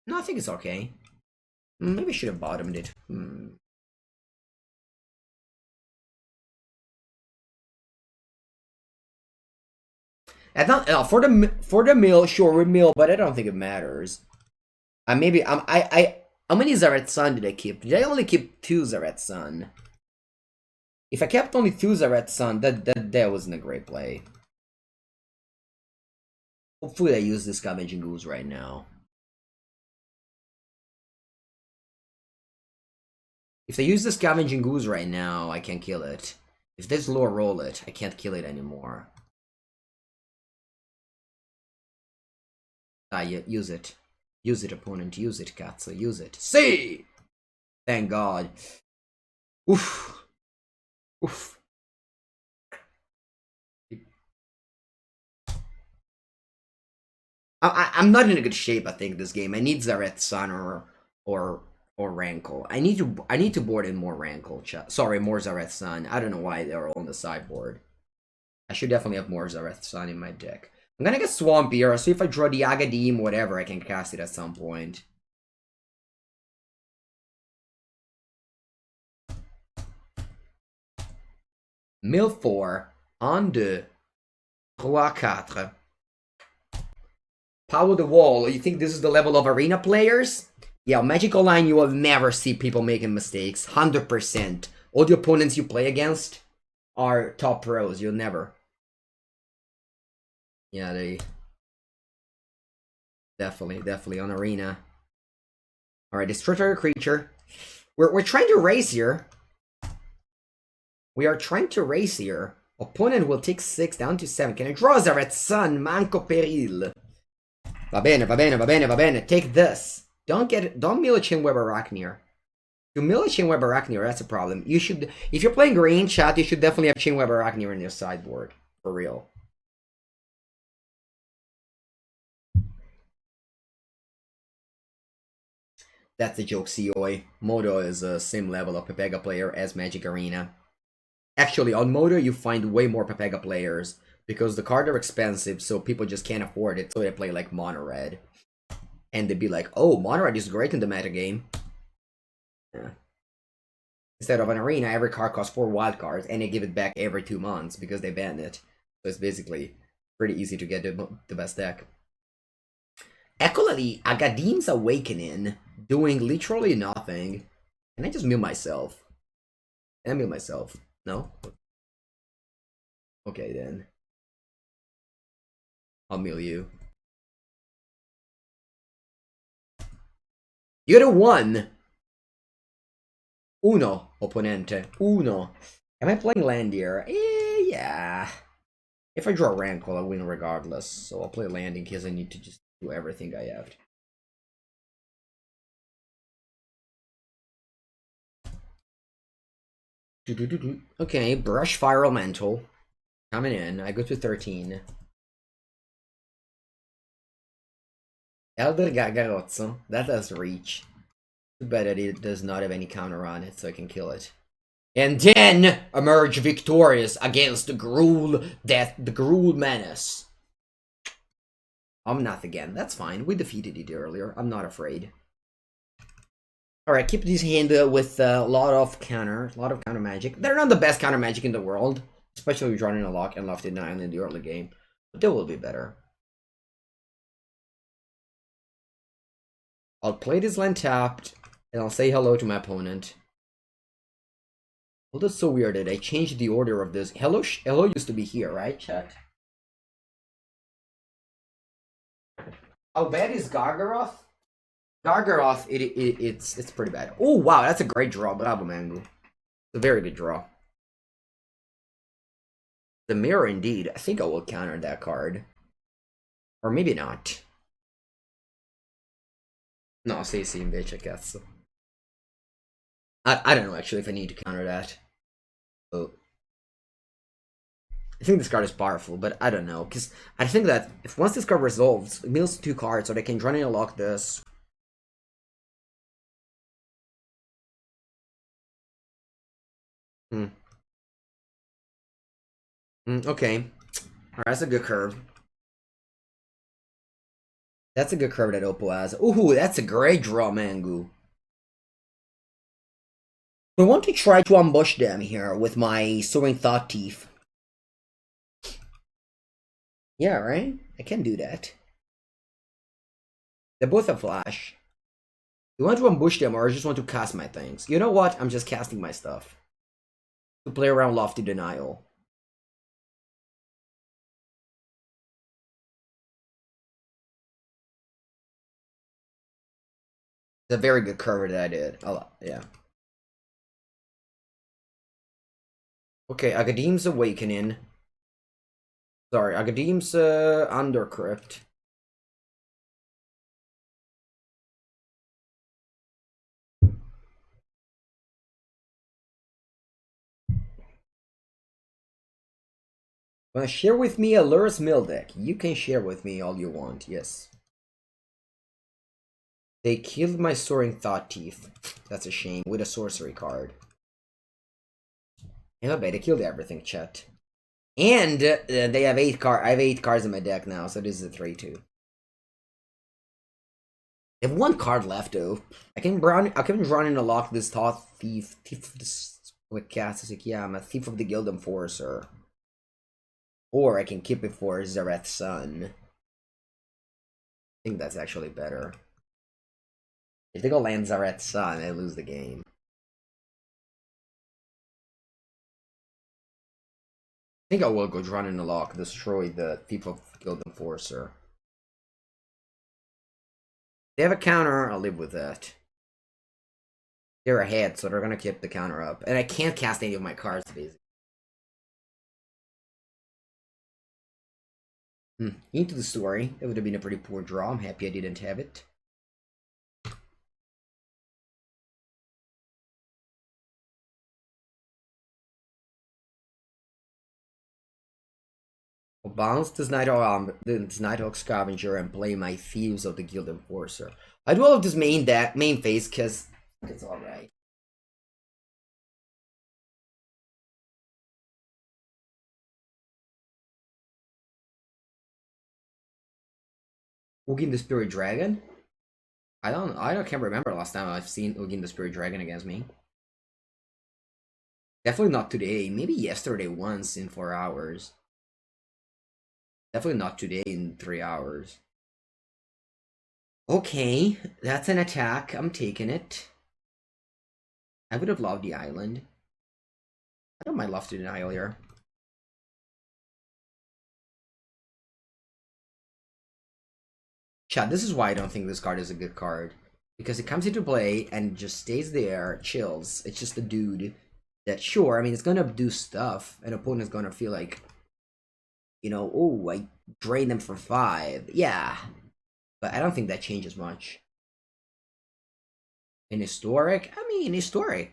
No, I think it's okay. Maybe I should have bottomed it. I don't, no, for the mill, sure, we mill, but I don't think it matters. Maybe how many Zaret Sun did I keep? Did I only keep 2 Zaret Sun? If I kept only 2 Zaret Sun, that wasn't a great play. Hopefully I use this Scavenging Ooze right now. If I use the Scavenging Ooze right now, I can't kill it. If this low roll it, I can't kill it anymore. Use it. Use it, opponent. Use it, Katsu. Use it. See! Thank God. Oof. Oof. I'm not in a good shape, I think, this game. I need Zaret Sun or Rankle. I need to board in more Rankle. Sorry, more Zaret Sun. I don't know why they're all on the sideboard. I should definitely have more Zaret Sun in my deck. I'm gonna get Swampier, so if I draw the Agadim, whatever, I can cast it at some point. Mill 4, 1, 2, 3, 4. Power the wall. You think this is the level of arena players? Yeah, Magic Online, you will never see people making mistakes. 100%. All the opponents you play against are top pros. You'll never. Yeah, they... Definitely on arena. Alright, destroy target creature. We're trying to race here. We are trying to race here. Opponent will take 6 down to 7. Can I draw Zaret Sun? Manco peril. Va bene, va bene, va bene, va bene. Take this. Don't mill a Chinweb Arachneer. To mill a Chinweb Arachneer, that's a problem. You should, if you're playing green, chat, you should definitely have Chinweb Arachneer in your sideboard. For real. That's a joke, COI. Modo is the same level of Pepega player as Magic Arena. Actually, on Modo, you find way more Pepega players because the cards are expensive, so people just can't afford it, so they play like Mono Red. And they'd be like, oh, Mono Red is great in the metagame. Yeah. Instead of an arena, every card costs 4 wild cards, and they give it back every 2 months because they banned it. So it's basically pretty easy to get the best deck. Equally, Agadim's Awakening, doing literally nothing. Can I just mill myself? Can I mill myself? No? Okay, then. I'll mill you. You're the 1! Uno, opponente. Uno. Am I playing land here? Yeah. If I draw Rankle, I win regardless. So I'll play land in case I need to just do everything I have. Okay, Brush Fire Elemental. Coming in. I go to 13. Elder Gargarozzo. That does reach. Too bad that it does not have any counter on it, so I can kill it. And then emerge victorious against the Gruul Menace. Omnath again. That's fine. We defeated it earlier. I'm not afraid. Alright, keep this hand with a lot of counter magic. They're not the best counter magic in the world, especially drawing a lock and left in 9 in the early game. But they will be better. I'll play this land tapped, and I'll say hello to my opponent. Well, that's so weird that I changed the order of this. Hello used to be here, right, chat? How bad is Gargaroth? Gargaroth, it's pretty bad. Oh, wow, that's a great draw. Bravo, Mangu. It's a very good draw. The mirror, indeed. I think I will counter that card. Or maybe not. No, sei sì, invece, cazzo. I don't know, actually, if I need to counter that. Oh. I think this card is powerful, but I don't know. Because I think that if once this card resolves, it mills 2 cards, so they can draw and lock this. Hmm. Okay. Alright, that's a good curve. That's a good curve that Oppo has. Ooh, that's a great draw, Mangu. I want to try to ambush them here with my Soaring Thought Teeth. Yeah, right? I can do that. They're both a flash. You want to ambush them or I just want to cast my things? You know what? I'm just casting my stuff. To play around Lofty Denial. It's a very good curve that I did. Yeah. Okay, Agadim's Awakening. Sorry, Agadim's Undercrypt. Wanna share with me a Lurus Mill deck? You can share with me all you want, yes. They killed my Soaring Thought Teeth. That's a shame, with a sorcery card. Yeah, I bet they killed everything, chat. And they have I have 8 cards in my deck now, so this is a 3-2. They have 1 card left though. I can run in a lock this Thought Thief of this with cast like, yeah, I'm a Thief of the Guild Enforcer. Or I can keep it for Zareth Sun. I think that's actually better. If they go land Zareth Sun, I lose the game. I think I will go run in the lock, destroy the Thief of Guild Enforcer. They have a counter, I'll live with that. They're ahead, so they're gonna keep the counter up. And I can't cast any of my cards, basically. Into the story. It would have been a pretty poor draw. I'm happy I didn't have it. I'll bounce this Nighthawk Scavenger and play my Thieves of the Guild Enforcer. I do all of this main phase because it's alright. Ugin the Spirit Dragon? I can't remember last time I've seen Ugin the Spirit Dragon against me. Definitely not today. Maybe yesterday once in 4 hours. Definitely not today in 3 hours. Okay, that's an attack. I'm taking it. I would have loved the island. I don't mind Lofty Denial here. Chat, this is why I don't think this card is a good card. Because it comes into play and just stays there, chills. It's just a dude that, sure, I mean, it's gonna do stuff. An opponent's gonna feel like, you know, oh, I drained them for 5. Yeah. But I don't think that changes much. In Historic? I mean, Historic.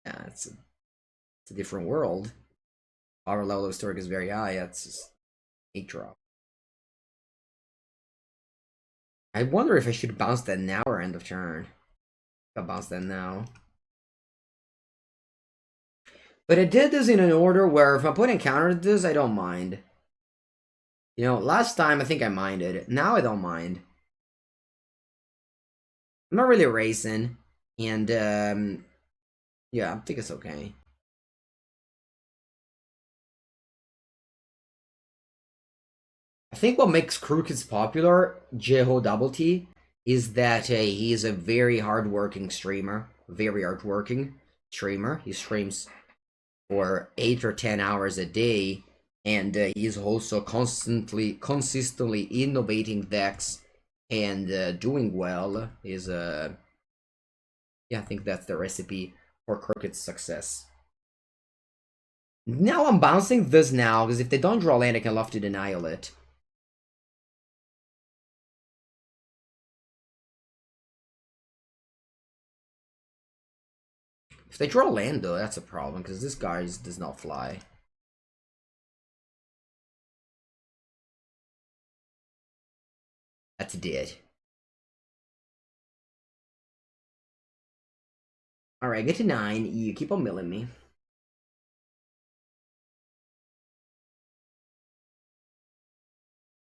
Yeah, it's a different world. Our level of Historic is very high. That's just 8 drop. I wonder if I should bounce that now or end of turn. I'll bounce that now. But I did this in an order where if my opponent countered this, I don't mind. You know, last time I think I minded. Now I don't mind. I'm not really racing. And, yeah, I think it's okay. I think what makes Crooked's popular, Jeho Double T, is that he is a very hardworking streamer. Very hardworking streamer. He streams for 8 or 10 hours a day. And he's also consistently innovating decks and doing well. Is yeah, I think that's the recipe for Crooked's success. Now I'm bouncing this now, because if they don't draw land, I can Lofty Denial it. If they draw land, though, that's a problem, because this guy does not fly. That's dead. Alright, get to 9. You keep on milling me.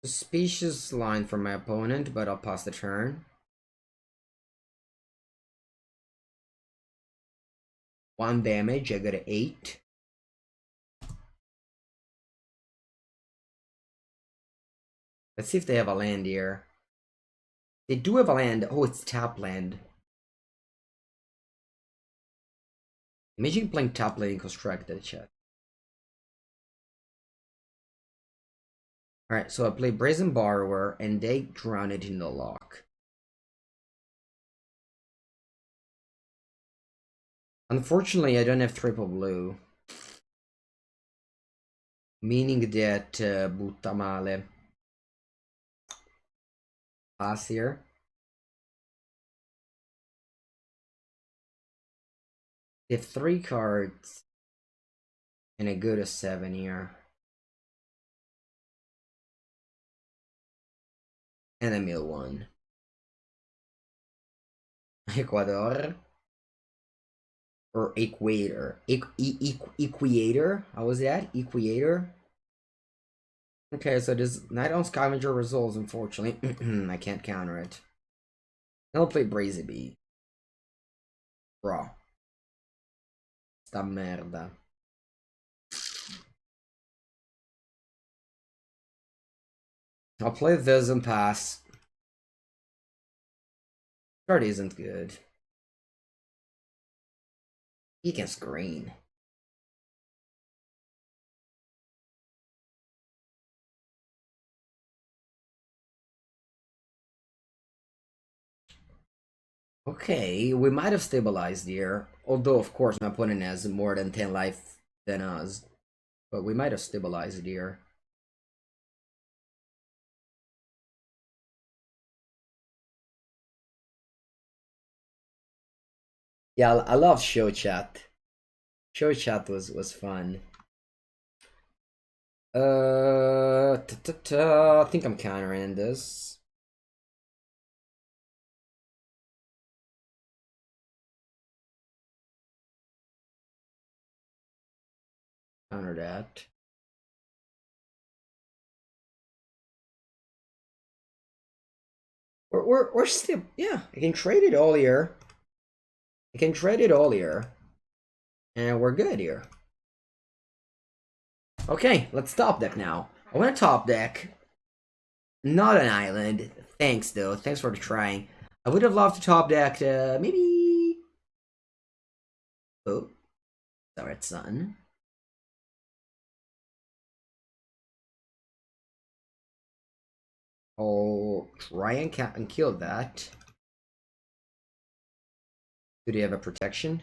Suspicious line from my opponent, but I'll pass the turn. 1 damage, I got an 8. Let's see if they have a land here. They do have a land. Oh, it's tap land. Imagine playing tap land in constructed chat. Alright, so I play Brazen Borrower, and they drown it in the lock. Unfortunately, I don't have triple blue. Meaning that butta male. Pass here. They have 3 cards. And I go to 7 here. And I mill 1. Ecuador. Or Equator. Equator? How was that? Equator? Okay, so this Knight on Scavenger results, unfortunately. I can't counter it. I'll play Brazy. Raw. Sta merda. I'll play this and pass. Card isn't good. He can screen. Okay, we might have stabilized here. Although, of course, my opponent has more than 10 life than us. But we might have stabilized here. Yeah, I love show chat. Show chat was fun. I think I'm countering this. Counter that. We're still, yeah. I can trade it all here. I can trade it all here. And we're good here. Okay, let's top deck now. I want to top deck. Not an island. Thanks, though. Thanks for trying. I would have loved to top deck, maybe... Oh. Sorry, son. I'll try and kill that. Do they have a protection?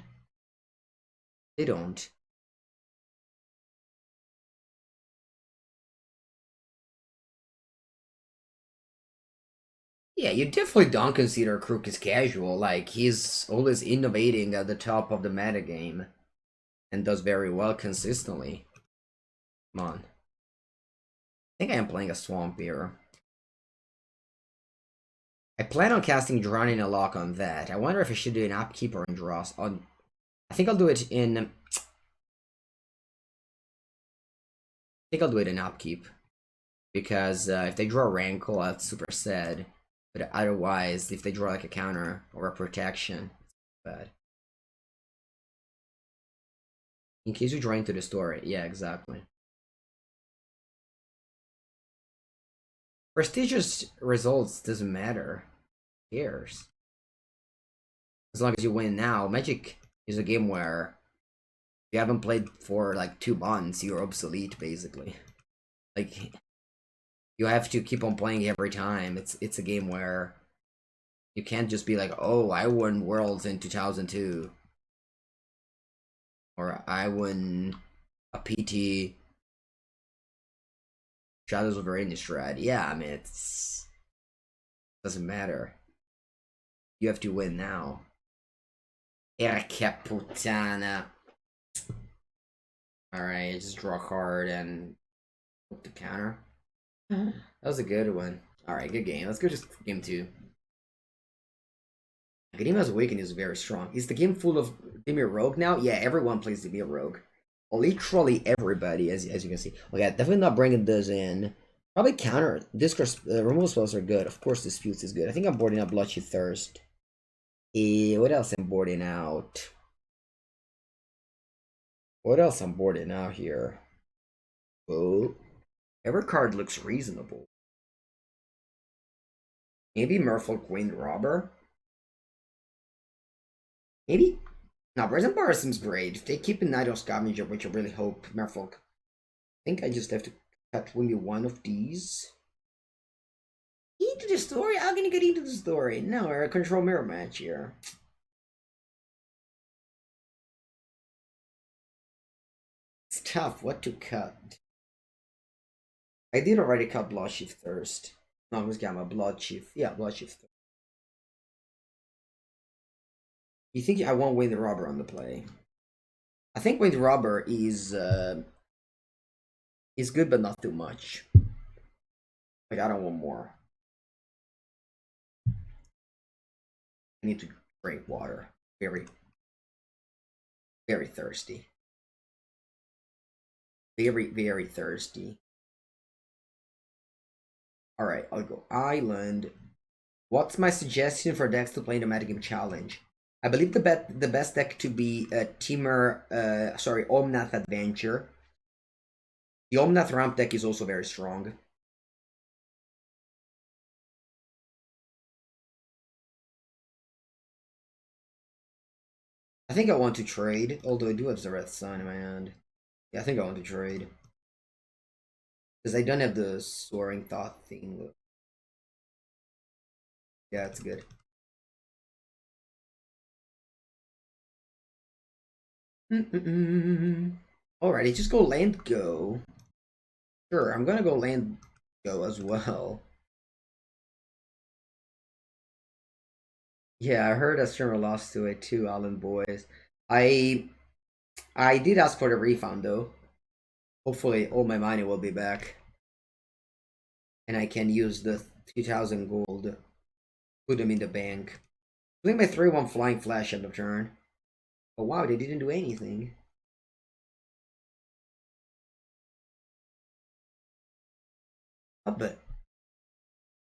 They don't. Yeah, you definitely don't consider Crook as casual. Like, he's always innovating at the top of the metagame. And does very well consistently. Come on. I think I am playing a Swamp here. I plan on casting Drowning a Lock on that. I wonder if I should do an upkeep or in draws. I think I'll do it in... I think I'll do it in upkeep. Because if they draw Rankle, that's super sad. But otherwise, if they draw like a counter or a protection, it's bad. In case you draw into the story. Yeah, exactly. Prestigious results doesn't matter. Who cares? As long as you win now. Magic is a game where if you haven't played for like 2 months, you're obsolete basically. Like, you have to keep on playing every time. It's a game where you can't just be like, oh, I won Worlds in 2002. Or I won a PT Shadows of Innistrad. Yeah, I mean, doesn't matter. You have to win now. Erca puttana. Alright, just draw a card and hope to counter. That was a good one. Alright, good game. Let's go to game 2. Akademia's Awakening is very strong. Is the game full of Dimir Rogue now? Yeah, everyone plays Dimir Rogue. Literally everybody, as you can see. Okay, definitely not bringing this in. Probably counter. Discourse removal spells are good. Of course, disputes is good. I think I'm boarding out Bloodshy Thirst. What else I'm boarding out? What else I'm boarding out here? Oh, every card looks reasonable. Maybe Merfolk Wind Robber. Maybe. No, Brazen Bar seems great. If they keep a Night Scavenger, which I really hope, Merfolk. I think I just have to cut maybe one of these. Into the story? How can you get into the story? No, we're a control mirror match here. It's tough. What to cut? I did already cut Bloodshift Thirst. No, I was Gamma Bloodshift. Yeah, Bloodshift. You think I won't win the Robber on the play? I think Wind Robber is good, but not too much. Like I don't want more. I need to drink water. Very, very thirsty. Very, very thirsty. All right, I'll go Island. What's my suggestion for decks to play in the Metagame Challenge? I believe the best deck to be Dimir, Omnath Adventure. The Omnath Ramp deck is also very strong. I think I want to trade, although I do have the Red Sun in my hand. Yeah, I think I want to trade. Because I don't have the Soaring Thought thing. Yeah, it's good. Alrighty, just go land go. Sure, I'm gonna go land go as well. Yeah, I heard a streamer lost to it too, Alan Boys. I did ask for the refund though. Hopefully all my money will be back. And I can use the 2000 gold. Put them in the bank. Play my 3-1 Flying Flash end of turn. Oh wow, they didn't do anything. Vabbè.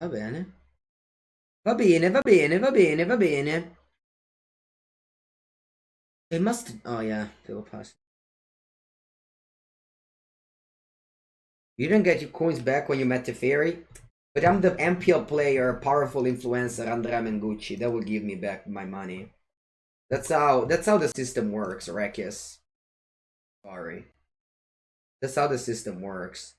Va bene. Va bene, va bene, va bene, va bene. It must... Oh yeah, they will pass. You didn't get your coins back when you met the fairy? But I'm the MPL player, powerful influencer, Andrea Mengucci. That will give me back my money. That's how the system works, Rekis. Sorry. That's how the system works.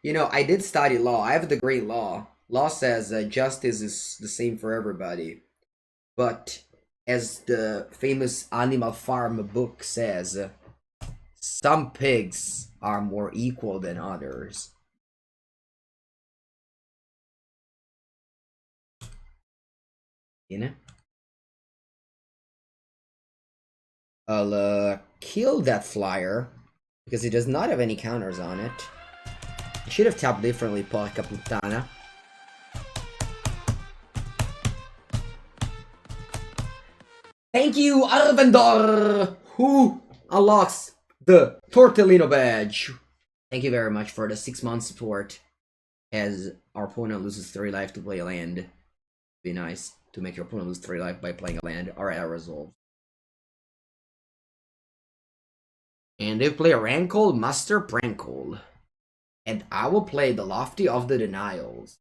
You know, I did study law. I have a degree in law. Law says justice is the same for everybody. But as the famous Animal Farm book says, some pigs are more equal than others. You know? I'll kill that flyer because it does not have any counters on it. I should have tapped differently, Porca Puttana. Thank you, Arvendor, who unlocks the Tortellino badge. Thank you very much for the 6-month support. As our opponent loses 3 life to play a land. Be nice to make your opponent lose 3 life by playing a land. Alright, I resolve. And they play a Rankle, Master Prankle. And I will play the Lofty of the Denials.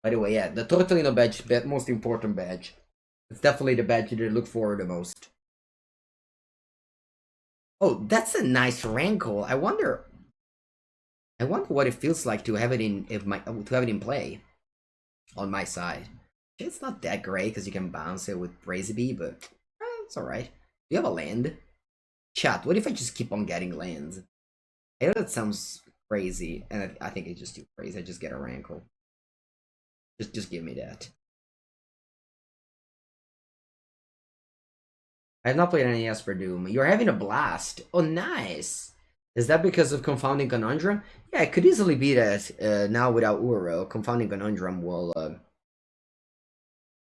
By the way, yeah, the Tortellino badge, the most important badge. It's definitely the badge that I look forward the most. Oh, that's a nice Rankle. I wonder what it feels like to have it in play on my side. It's not that great because you can bounce it with Brazy, but it's alright. Do you have a land? Chat, what if I just keep on getting lands? I know that sounds crazy, and I think it's just too crazy. I just get a Rankle. Just give me that. I have not played any Esper Doom. You're having a blast. Oh, nice. Is that because of Confounding Conundrum? Yeah, it could easily be that now without Uro, Confounding Conundrum will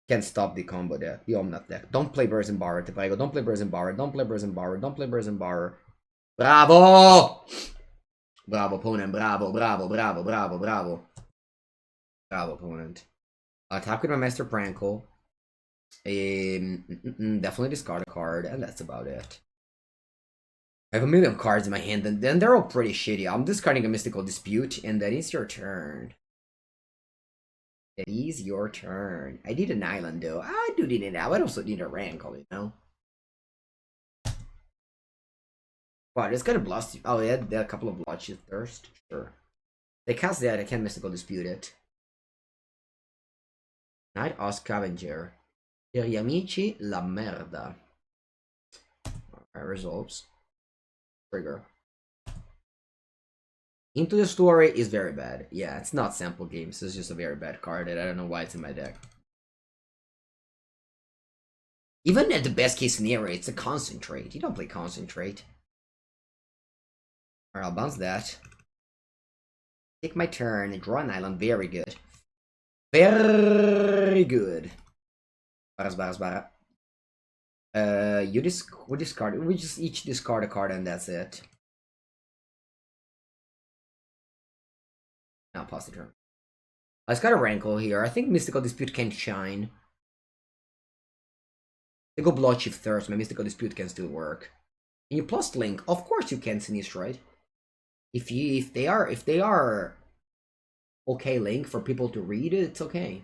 can stop the combo there. The Omnath deck. Don't play Burst and Borrow, Tepago. Don't play Burst and Borrow. Don't play Burst and Borrow. Don't play Burst and Borrow. Bravo! Bravo, opponent. Bravo, bravo, bravo, bravo, bravo. Bravo, opponent. Attack with my Master Prankle. Definitely discard a card, and that's about it. I have a million cards in my hand, and then they're all pretty shitty. I'm discarding a Mystical Dispute, and that is your turn. That is your turn. I need an island, though. I do need an island. I also need a Rankle, you know? Wow, it's gonna blast you. Oh, yeah, a couple of Bloodshed Thirst. Sure. They cast that, I can't Mystical Dispute it. Night of Scavenger. Per gli amici, la merda. Alright, resolves. Trigger. Into the Story is very bad. Yeah, it's not sample games. It's just a very bad card, and I don't know why it's in my deck. Even at the best case scenario, it's a concentrate. You don't play concentrate. Alright, I'll bounce that. Take my turn. Draw an island. Very good. Very good. Bara. We discard. We just each discard a card, and that's it. Now pause the turn. I just got a Rankle here. I think Mystical Dispute can shine. They go Bloodshed Thirst. My Mystical Dispute can still work. And you plus Link. Of course you can, Sinistro, right? If they are okay Link for people to read it, it's okay.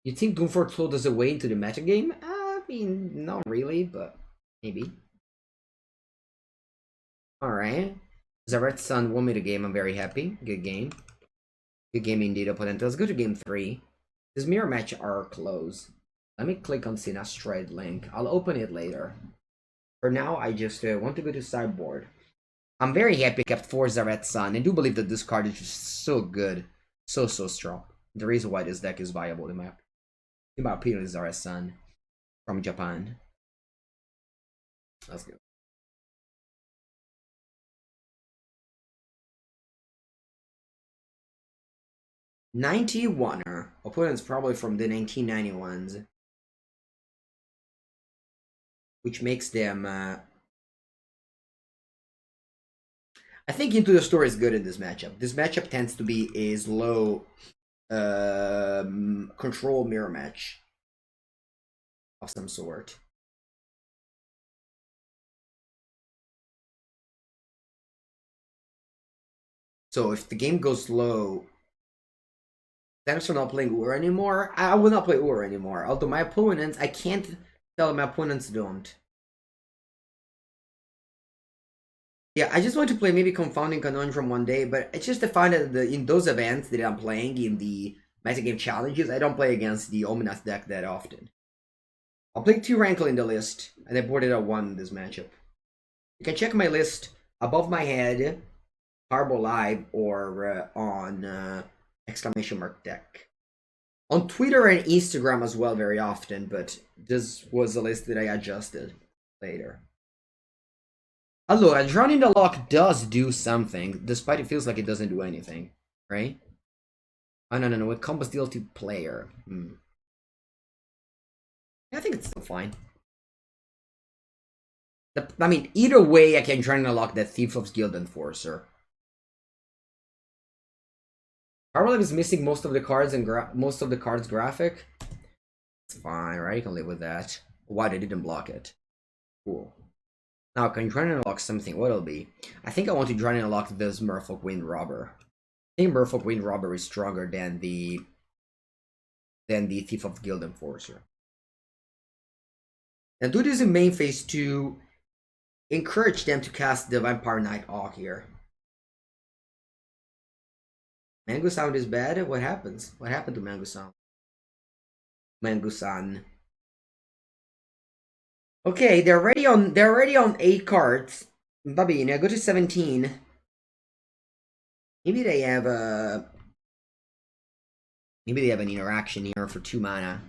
You think Doomfort Flow does a way into the metagame? I mean, not really, but maybe. Alright. Zaret Sun won me the game. I'm very happy. Good game. Good game indeed, opponent. Let's go to game 3. This mirror match are close. Let me click on Sinistro link. I'll open it later. For now, I just want to go to sideboard. I'm very happy I kept 4 Zaret Sun. I do believe that this card is just so good. So strong. The reason why this deck is viable in my opinion is Zaret Sun from Japan. Let's go. '91er. Opponents probably from the 1991s. Which makes them I think Into the Story is good in this matchup. This matchup tends to be a slow control mirror match of some sort. So if the game goes slow, thanks for not playing Ur anymore. I will not play Ur anymore. Although my opponents, I can't tell my opponents don't. Yeah, I just want to play maybe Confounding Conundrum one day, but it's just to find that in those events that I'm playing in the metagame challenges, I don't play against the Ominous deck that often. I'll play 2 Rankle in the list, and I boarded a 1 in this matchup. You can check my list above my head, Harbo Live, or on exclamation mark deck. On Twitter and Instagram as well very often, but this was a list that I adjusted later. Allora, Drawn in the Lock does do something, despite it feels like it doesn't do anything, right? Oh, no, it combos deal to player. I think it's still fine. I mean, either way, I can Drawn in the Lock that Thief of Guild Enforcer. Powerlife is missing most of the cards and most of the cards graphic. It's fine, right? You can live with that. Why they didn't block it? Cool. Now, can you try and unlock something? What it'll be? I think I want to try and unlock this Merfolk Wind Robber. I think Merfolk Wind Robber is stronger than the Thief of Guild Enforcer. And do this in main phase to encourage them to cast the Vampire Knight Hawk here. Mango Sound is bad. What happens? What happened to Mango Sound? Mango-san. Okay, they're already on 8 cards. Va bene, go to 17. Maybe they have an interaction here for 2 mana.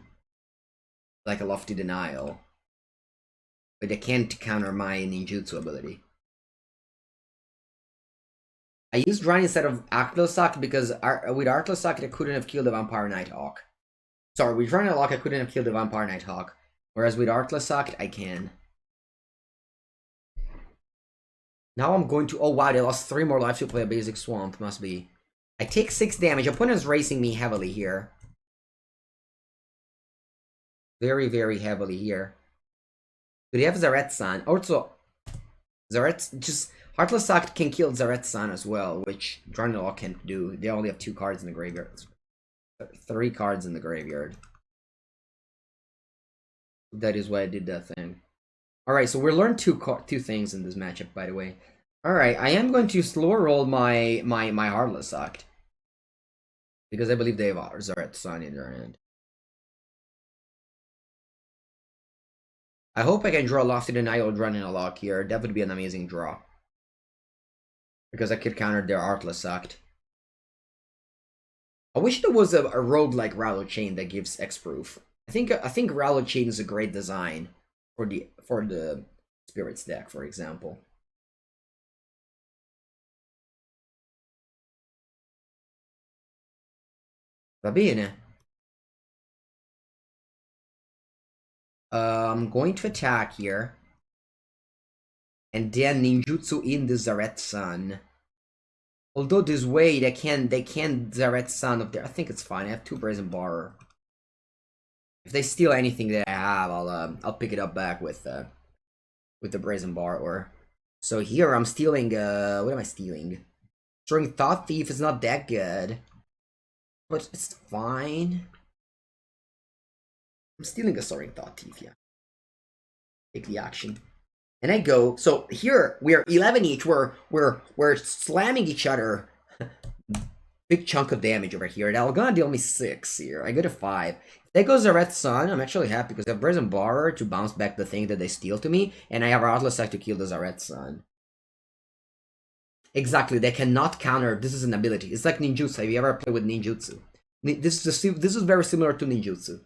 Like a Lofty Denial. But they can't counter my ninjutsu ability. I used Run instead of Arclosock because with Arclosock I couldn't have killed the Vampire Nighthawk. Sorry, with Run and Lock I couldn't have killed the Vampire Nighthawk. Whereas with Arclosock I can. Now I'm going to... Oh, wow, they lost 3 more lives to play a basic swamp. Must be... I take 6 damage. Opponent's racing me heavily here. Very, very heavily here. Do they have Zaret-san? Also, Zaret... Just... Heartless Act can kill Zaret-san as well, which Drunilok can't do. They only have 2 cards in the graveyard. 3 cards in the graveyard. That is why I did that thing. Alright, so we learned two things in this matchup, by the way. Alright, I am going to slow roll my Heartless Act. Because I believe they have Zaret-san in their hand. I hope I can draw Lofty Denial running a lock here. That would be an amazing draw. Because I could counter their Heartless Act. I wish there was a rogue like Rallo Chain that gives X-Proof. I think Rallo Chain is a great design for the Spirits deck, for example. Va bene. I'm going to attack here. And then ninjutsu in the Zaret-san. Although this way they can Zaret-san up there. I think it's fine. I have 2 Brazen Borrower. If they steal anything that I have, I'll pick it up back with the Brazen Borrower. So here I'm stealing what am I stealing? Soaring Thought Thief is not that good. But it's fine. I'm stealing a Soaring Thought Thief, yeah. Take the action. And I go, so here we are 11 each, we're slamming each other. Big chunk of damage over here. They're gonna deal me 6 here. I go to 5. If that goes Zaret-san, I'm actually happy because I have Brazen Borrower to bounce back the thing that they steal to me, and I have Heartless Act to kill the Zaret-san. Exactly, they cannot counter. This is an ability. It's like ninjutsu. Have you ever played with ninjutsu? This is very similar to ninjutsu.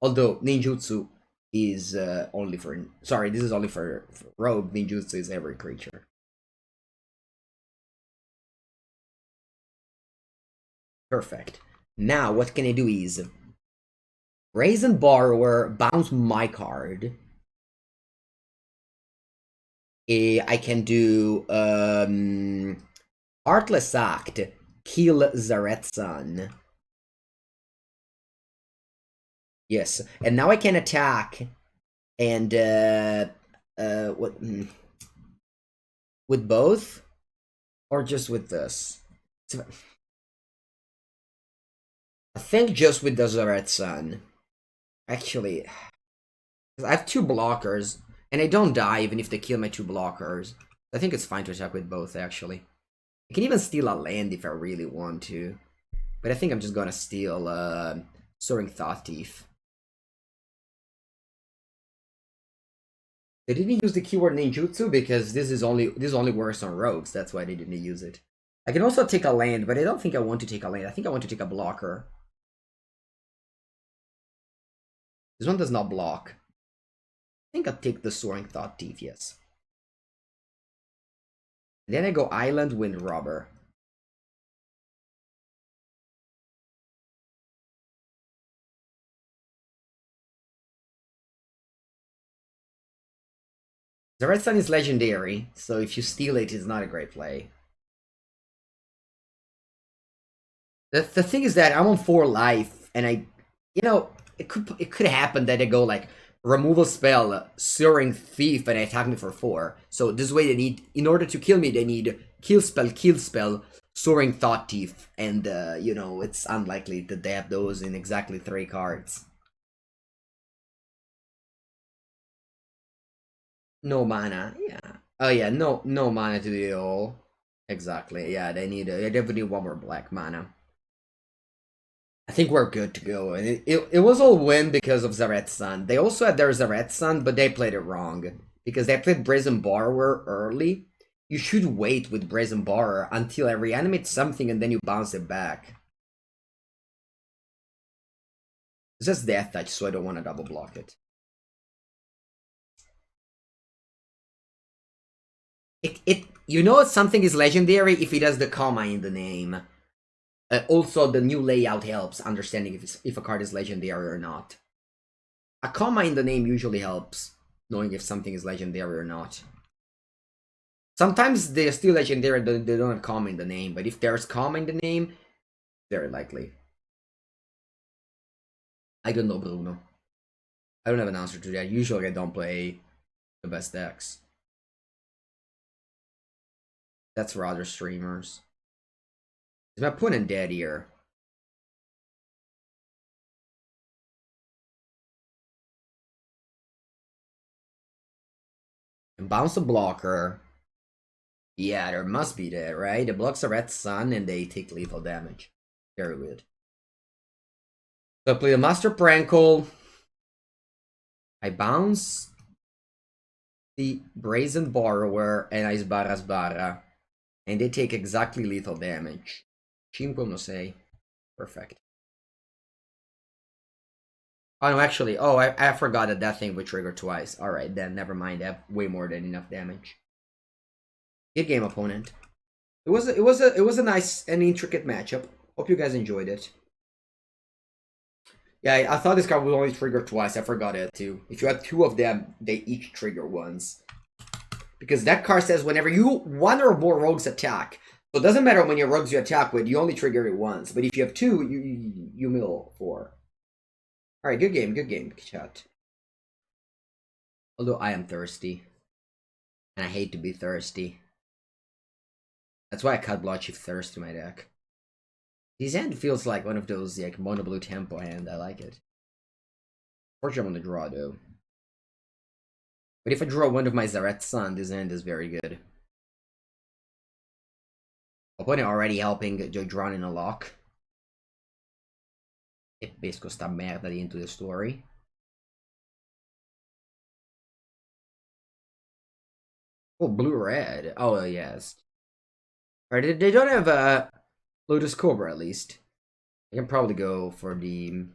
Although ninjutsu is only for... Sorry, this is only for rogue. Ninjutsu is every creature. Perfect. Now, what can I do is... Brazen Borrower, bounce my card. I can do... Heartless Act, kill Zaret-san. Yes, and now I can attack, and what? With both, or just with this? I think just with the Zaret-san. Actually, I have 2 blockers, and I don't die even if they kill my 2 blockers. I think it's fine to attack with both. Actually, I can even steal a land if I really want to, but I think I'm just gonna steal Soaring Thought Thief. They didn't use the keyword ninjutsu because this only works on rogues. That's why they didn't use it. I can also take a land, but I don't think I want to take a land. I think I want to take a blocker. This one does not block. I think I'll take the Soaring Thought Thief, yes. Then I go Island Wind Robber. The Red Sun is legendary, so if you steal it, it's not a great play. The thing is that I'm on 4 life, and it could happen that they go like removal spell, Soaring Thief, and they attack me for 4. So this way they need, in order to kill me, they need kill spell, Soaring Thought Thief, and it's unlikely that they have those in exactly 3 cards. No mana, yeah. Oh yeah, no mana to do it all. Exactly, yeah, they definitely need 1 more black mana. I think we're good to go. And it was all win because of Zaret-san. They also had their Zaret-san, but they played it wrong. Because they played Brazen Borrower early. You should wait with Brazen Borrower until I reanimate something and then you bounce it back. It says Death Touch, so I don't want to double block it. Something is legendary if it has the comma in the name. Also, the new layout helps understanding if a card is legendary or not. A comma in the name usually helps knowing if something is legendary or not. Sometimes they're still legendary, they don't have common in the name, but if there's common in the name, very likely. I don't know, Bruno. I don't have an answer to that. Usually I don't play the best decks. That's for other streamers. Is my opponent dead here? And bounce a blocker. Yeah, there must be that, right? The blocks are red sun and they take lethal damage. Very weird. So I play the Master Prankle. I bounce the Brazen Borrower and I Sbarra. And they take exactly lethal damage. 5 no 6. Perfect. Oh no, actually, I forgot that thing would trigger twice. Alright, then never mind. I have way more than enough damage. Good game, opponent. It was a nice and intricate matchup. Hope you guys enjoyed it. Yeah, I thought this card would only trigger twice. I forgot it too. If you had 2 of them, they each trigger once. Because that card says whenever one or more rogues attack. So it doesn't matter how many rogues you attack with, you only trigger it once. But if you have 2, you mill 4. Alright, good game, chat. Although I am thirsty. And I hate to be thirsty. That's why I cut Bloodshift Thirst to my deck. This hand feels like one of those like mono blue tempo hand. I like it. Fortunately, I'm on the draw though. But if I draw one of my Zaret Sun, this hand is very good. Opponent already helping Joe drawn in a lock. E pesco sta merda into the story. Oh, blue-red. Oh, yes. Alright, they don't have a Lotus Cobra, at least. I can probably go for the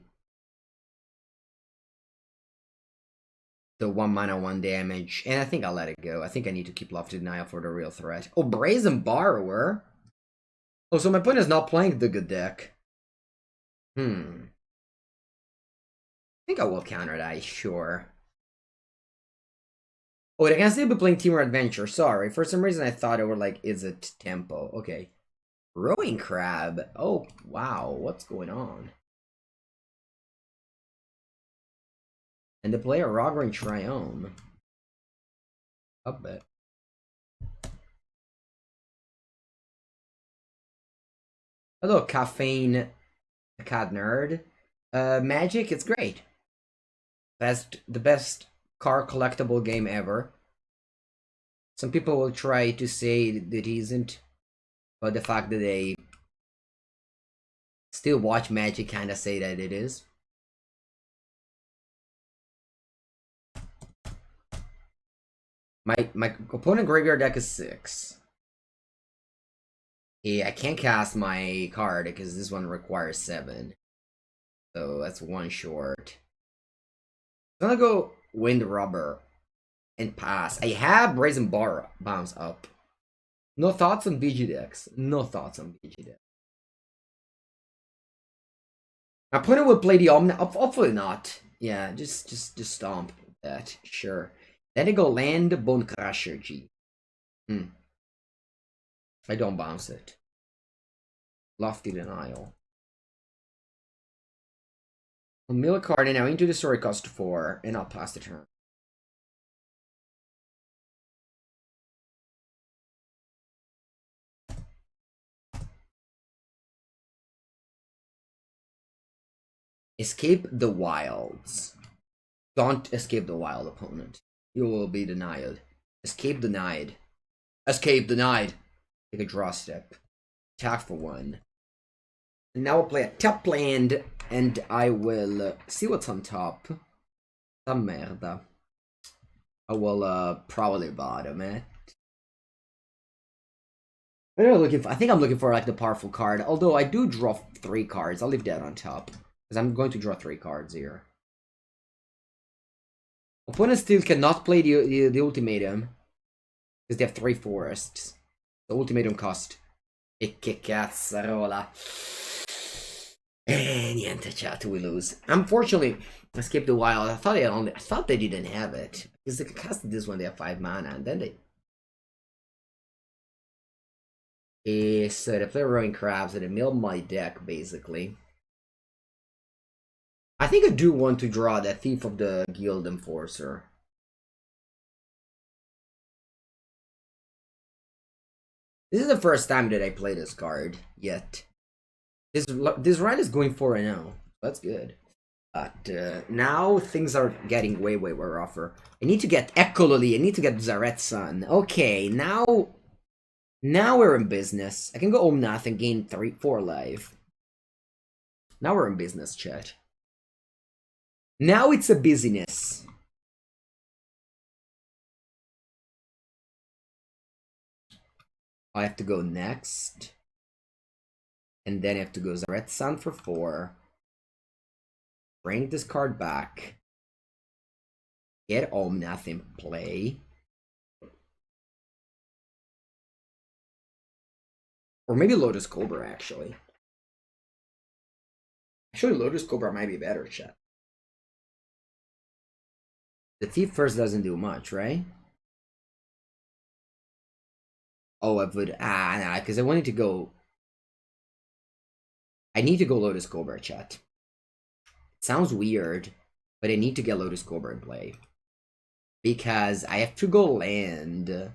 1 mana 1 damage. And I think I'll let it go. I think I need to keep Lofty Denial for the real threat. Oh, Brazen Borrower? Oh, so my opponent is not playing the good deck. I think I will counter that, sure. Oh, they can still be playing Team Adventure. Sorry, for some reason I thought it were like, is it tempo? Okay. Rowing Crab. Oh, wow. What's going on? And they play a Rogrin Triome. I'll bet. Hello, Caffeine Cat Nerd. Magic, it's great. The best car collectible game ever. Some people will try to say that it isn't, but the fact that they still watch Magic kinda say that it is. My opponent graveyard deck is 6. Yeah, I can't cast my card because this one requires 7. So that's 1 short. I'm gonna go Wind Rubber and pass. I have Brazen Bar bounce up. No thoughts on BG decks. No thoughts on BG decks. My opponent will play the Omni. Hopefully not. Yeah, just stomp that. Sure. Then they go land Bone Crusher G. I don't bounce it. Lofty Denial. I'll mill a card and now into the story cost 4, and I'll pass the turn. Escape the wilds. Don't escape the wild, opponent. You will be denied. Escape denied. Escape denied. Take a draw step. Attack for 1. And now I'll play a tap land, and I will see what's on top. Sta merda. I will probably bottom it. What am I looking for? I think I'm looking for like the powerful card. Although I do draw 3 cards. I'll leave that on top. Because I'm going to draw 3 cards here. Opponent still cannot play the ultimatum. Because they have 3 forests. The ultimatum cost. E che cazzarola. Niente, chat, we lose. Unfortunately, Escape the Wild. I thought they didn't have it. Because they casted this when they have 5 mana, and then they So to play Rowing Crabs and mill my deck, basically. I think I do want to draw the Thief of the Guild Enforcer. This is the first time that I play this card, yet. This run is going 4-0. That's good. But now things are getting way rougher. I need to get Ekololi. I need to get Zaret's Son. Okay, now we're in business. I can go Omnath and gain 4 life. Now we're in business, chat. Now it's a busyness. I have to go next. And then I have to go Zaret's Son for 4. Bring this card back. Get Omnath in play. Or maybe Lotus Cobra, actually. Actually, Lotus Cobra might be better, chat. The Thief first doesn't do much, right? Oh, I would... nah, because I wanted to go... I need to go Lotus Cobra, chat. It sounds weird, but I need to get Lotus Cobra in play. Because I have to go land...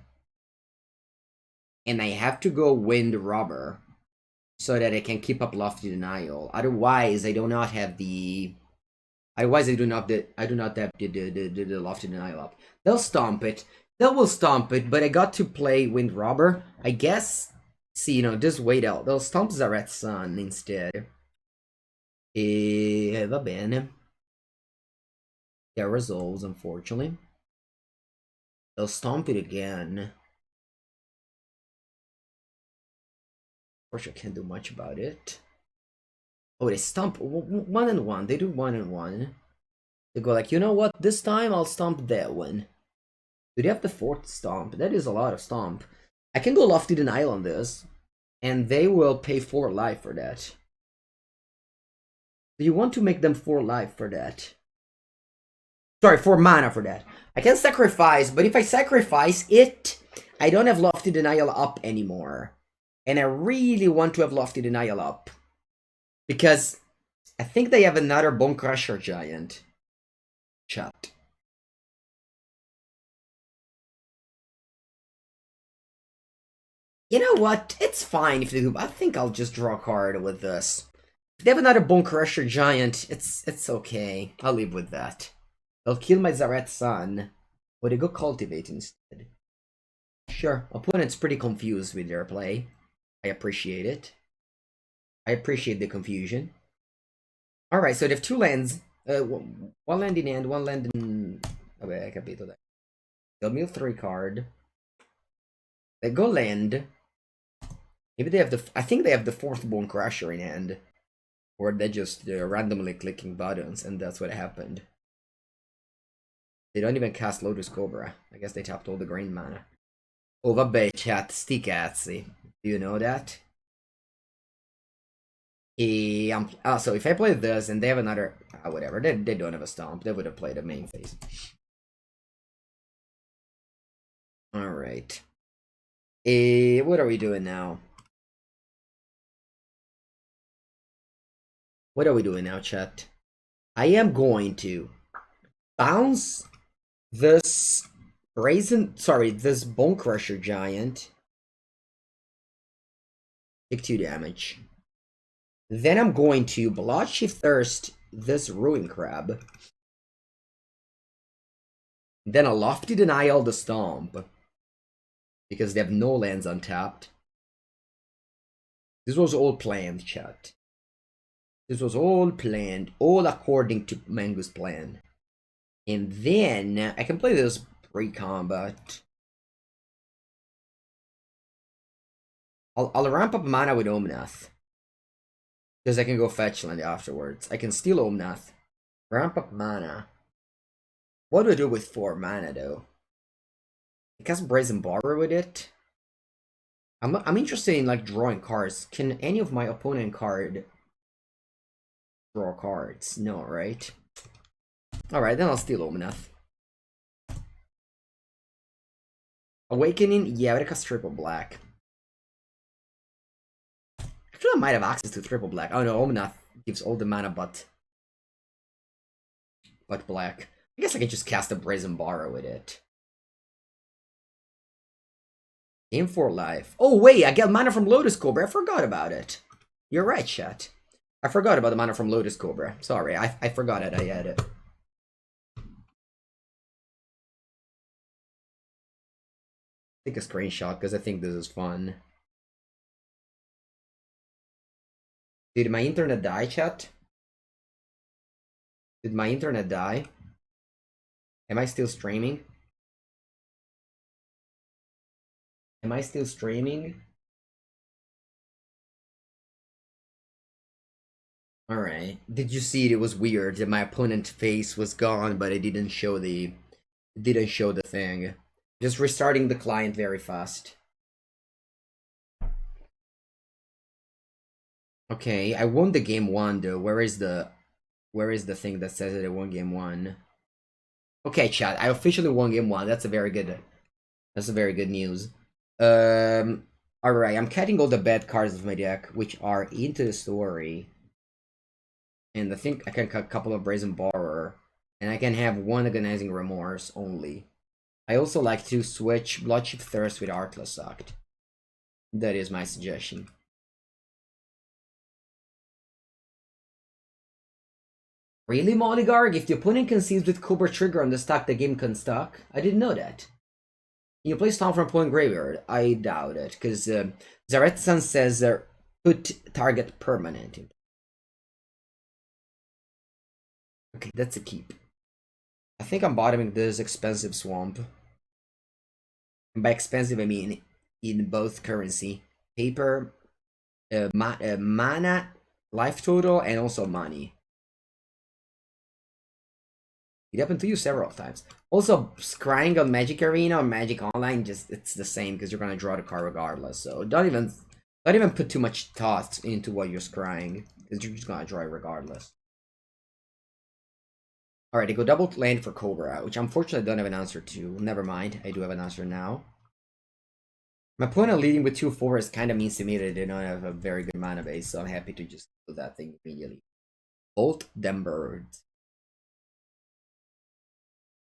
And I have to go Wind Robber. So that I can keep up Lofty Denial. Otherwise, I do not have the... Otherwise, I do not have the Lofty Denial up. They'll stomp it. They will stomp it, but I got to play Wind Robber. I guess... See, you know, just wait out. They'll stomp Zaret's Son instead. Va bene. That resolves, unfortunately. They'll stomp it again. Of course, I can't do much about it. Oh, they stomp 1 and 1. They do 1 and 1. They go like, you know what? This time I'll stomp that one. Do they have the 4th stomp? That is a lot of stomp. I can go Lofty Denial on this. And they will pay 4 life for that. Do you want to make them 4 life for that? Sorry, 4 mana for that. I can sacrifice, but if I sacrifice it, I don't have Lofty Denial up anymore. And I really want to have Lofty Denial up. Because I think they have another Bone Crusher Giant. Chat. You know what? It's fine if they do. I think I'll just draw a card with this. If they have another Bone Crusher Giant, it's okay. I'll live with that. They'll kill my Zaret's Son. Or they go Cultivate instead. Sure, opponent's pretty confused with their play. I appreciate it. I appreciate the confusion. Alright, so they have 2 lands. 1 land in hand, 1 land in... Okay, I can beat that. They'll mill 3 card. They go land. Maybe they have the... I think they have the 4th Bone Crusher in hand. Or they're just randomly clicking buttons, and that's what happened. They don't even cast Lotus Cobra. I guess they tapped all the green mana. Oh, vabbè, chat, sti cazzi. Do you know that? So if I play this and they have another... whatever, they don't have a stomp. They would have played a main phase. Alright. What are we doing now? What are we doing now, chat? I am going to bounce this this Bone Crusher Giant. Take 2 damage. Then I'm going to Bloodchief Thirst this Ruin Crab. Then a Lofty Denial the Stomp. Because they have no lands untapped. This was all planned, chat. This was all planned. All according to Mango's plan. And then I can play this pre-combat. I'll ramp up mana with Omnath. Because I can go fetch land afterwards. I can steal Omnath. Ramp up mana. What do I do with 4 mana though? I cast Brazen Borrow with it. I'm interested in like drawing cards. Can any of my opponent card draw cards? No, right? Alright, then I'll steal Omnath. Awakening? Yeah, but I cast triple black. Actually, I might have access to triple black. Oh no, Omnath gives all the mana but black. I guess I can just cast a Brazen Borrow with it. Game 4 life. Oh wait, I get mana from Lotus Cobra. I forgot about it. You're right, chat. I forgot about the mana from Lotus Cobra. Sorry, I forgot it. I had it. Take a screenshot because I think this is fun. Did my internet die, chat? Did my internet die? Am I still streaming? Am I still streaming? Alright. Did you see it? It was weird that my opponent's face was gone, but it didn't show the thing. Just restarting the client very fast. Okay, I won the game 1 though. Where is the thing that says that I won game 1? Okay, chat. I officially won game 1. That's a very good news. Alright, I'm cutting all the bad cards of my deck, which are into the story. And I think I can cut a couple of Brazen Borrower. And I can have one Agonizing Remorse only. I also like to switch Bloodship Thirst with Artless Act. That is my suggestion. Really, Moligarg? If the opponent concedes with Cobra Trigger on the stack, the game can stack? I didn't know that. Can you play Stomp from opponent graveyard? I doubt it, because Zaretsan says put target permanent. Okay, that's a keep. I think I'm bottoming this expensive swamp. And by expensive, I mean in both currency. Paper, mana, life total, and also money. It happened to you several times. Also, scrying on Magic Arena or Magic Online, just it's the same because you're gonna draw the card regardless. So don't even put too much thought into what you're scrying, because you're just gonna draw it regardless. Alright, they go double land for Cobra, which unfortunately I don't have an answer to. Never mind, I do have an answer now. My opponent leading with 2 forests kind of means to me that they don't have a very good mana base, so I'm happy to just do that thing immediately. Bolt them birds.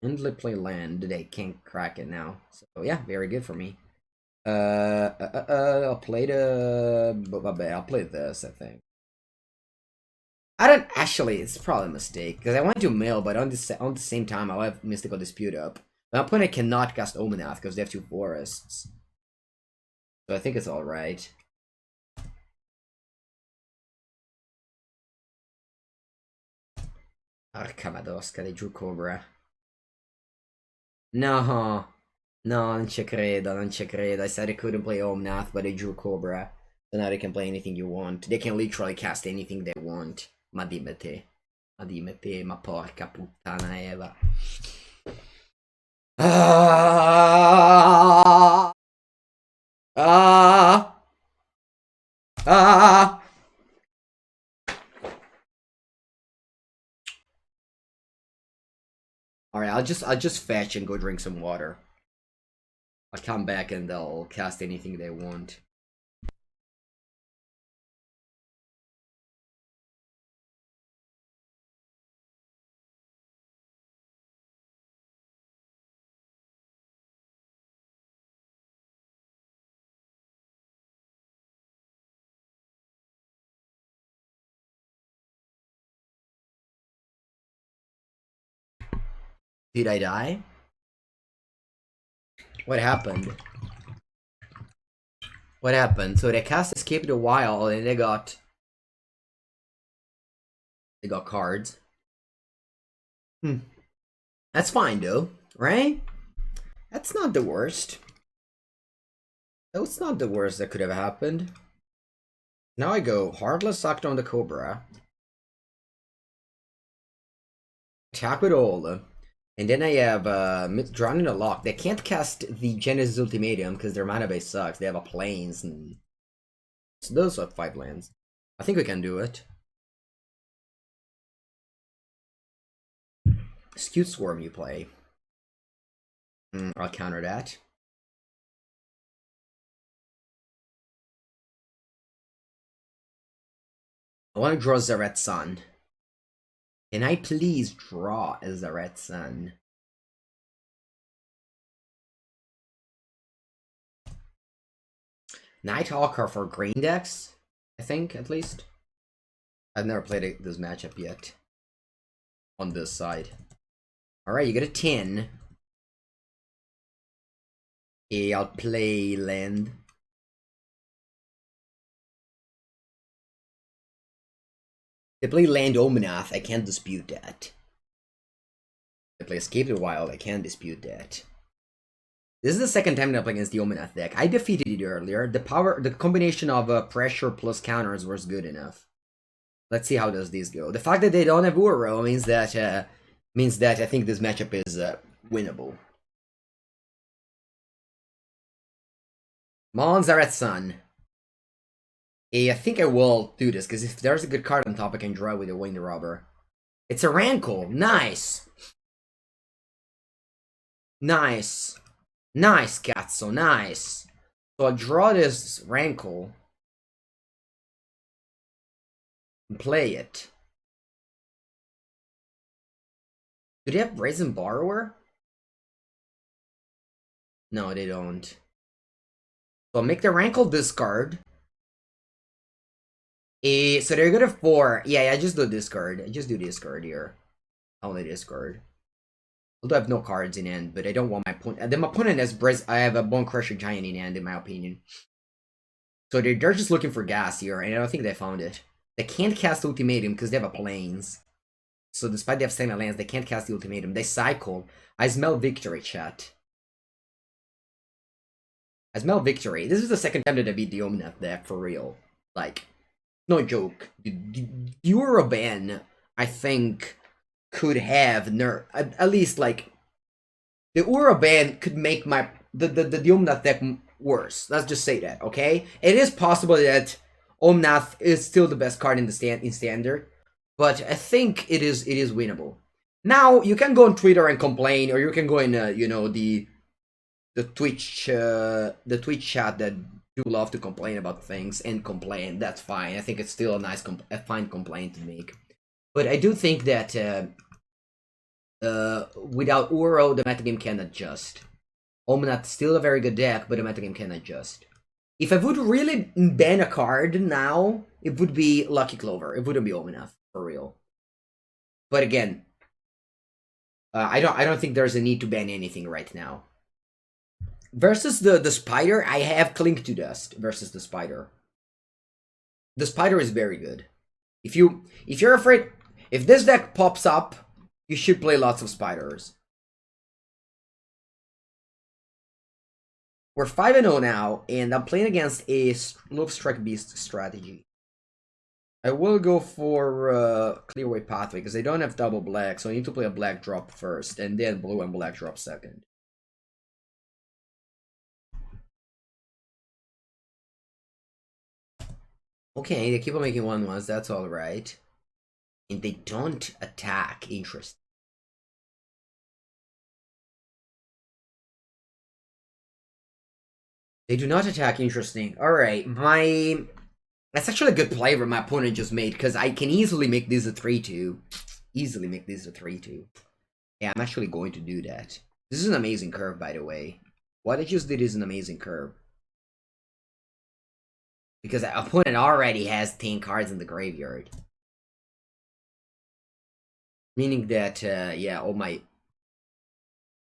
Endless play land. They can't crack it now. So yeah, very good for me. I'll play I'll play this, I think. I don't actually. It's probably a mistake because I want to mill, but on the same time, I'll have Mystical Dispute up. My opponent cannot cast Omenath because they have 2 forests. So I think it's all right. Arcamadosca, they drew Cobra. No, non ci credo, non ci credo. I said I couldn't play Omnath, but they drew Cobra. So now they can play anything you want. They can literally cast anything they want. Ma dimmi te. Ma dimmi te, ma porca puttana Eva. Ah! Ah! Ah! Alright, I'll just fetch and go drink some water. I'll come back and they'll cast anything they want. Did I die? What happened? What happened? So they cast Escape the Wild and they got cards. That's fine though, right? That's not the worst. That's not the worst that could have happened. Now I go Heartless Act on the Cobra. Attack with all. And then I have Drawn in a Lock. They can't cast the Genesis Ultimatum because their mana base sucks. They have a Plains and so those are 5 lands. I think we can do it. Skewed Swarm you play. I'll counter that. I want to draw Zaret Sun. Can I please draw a Zaret Sun? Nighthawker for green decks, I think, at least. I've never played this matchup yet. On this side. Alright, you get a 10. Okay, I'll play land. They play land Omenath, I can't dispute that. They play Escape the Wild, I can't dispute that. This is the second time that I play against the Omenath deck. I defeated it earlier. The combination of pressure plus counters was good enough. Let's see how does this go. The fact that they don't have Uro means that I think this matchup is winnable. Mon Zaret Sun. I think I will do this, because if there's a good card on top, I can draw with a Wind Robber. It's a Rankle. Nice. Nice. Nice, Katso. Nice. So I'll draw this Rankle. And play it. Do they have Brazen Borrower? No, they don't. So I'll make the Rankle discard. So they're good at 4. Yeah, I just do discard. I just do discard here. Only discard. Although I have no cards in hand, but I don't want my opponent. Then my opponent has I have a Bone Crusher Giant in hand, in my opinion. So they're just looking for gas here, and I don't think they found it. They can't cast Ultimatum because they have a Plains. So despite they have Stamina lands, they can't cast the Ultimatum. They cycle. I smell victory, chat. I smell victory. This is the second time that I beat the Omnath deck, for real. Like, no joke. The Euroban, I think, could have nerf. At least, like, the Uraban could make the Omnath deck worse. Let's just say that, okay? It is possible that Omnath is still the best card in standard, but I think it is winnable. Now you can go on Twitter and complain, or you can go in you know, the Twitch chat that do love to complain about things and complain. That's fine. I think it's still a fine complaint to make. But I do think that without Uro, the metagame can adjust. Omnath still a very good deck, but the metagame can adjust. If I would really ban a card now, it would be Lucky Clover. It wouldn't be Omnath, for real. But again, I don't think there's a need to ban anything right now. Versus the Spider, I have Clink to Dust versus the Spider. The Spider is very good. If you're afraid, if this deck pops up, you should play lots of Spiders. We're 5-0 now, and I'm playing against a Love Strike Beast strategy. I will go for Clearway Pathway, because they don't have double black, so I need to play a black drop first, and then blue and black drop second. Okay, they keep on making 1/1s, that's alright. And they don't attack, interesting. They do not attack, interesting. Alright, that's actually a good play that my opponent just made, because I can easily make this a 3-2. Easily make this a 3-2. Yeah, I'm actually going to do that. This is an amazing curve, by the way. What I just did is an amazing curve. Because the opponent already has 10 cards in the graveyard. Meaning that, yeah, all my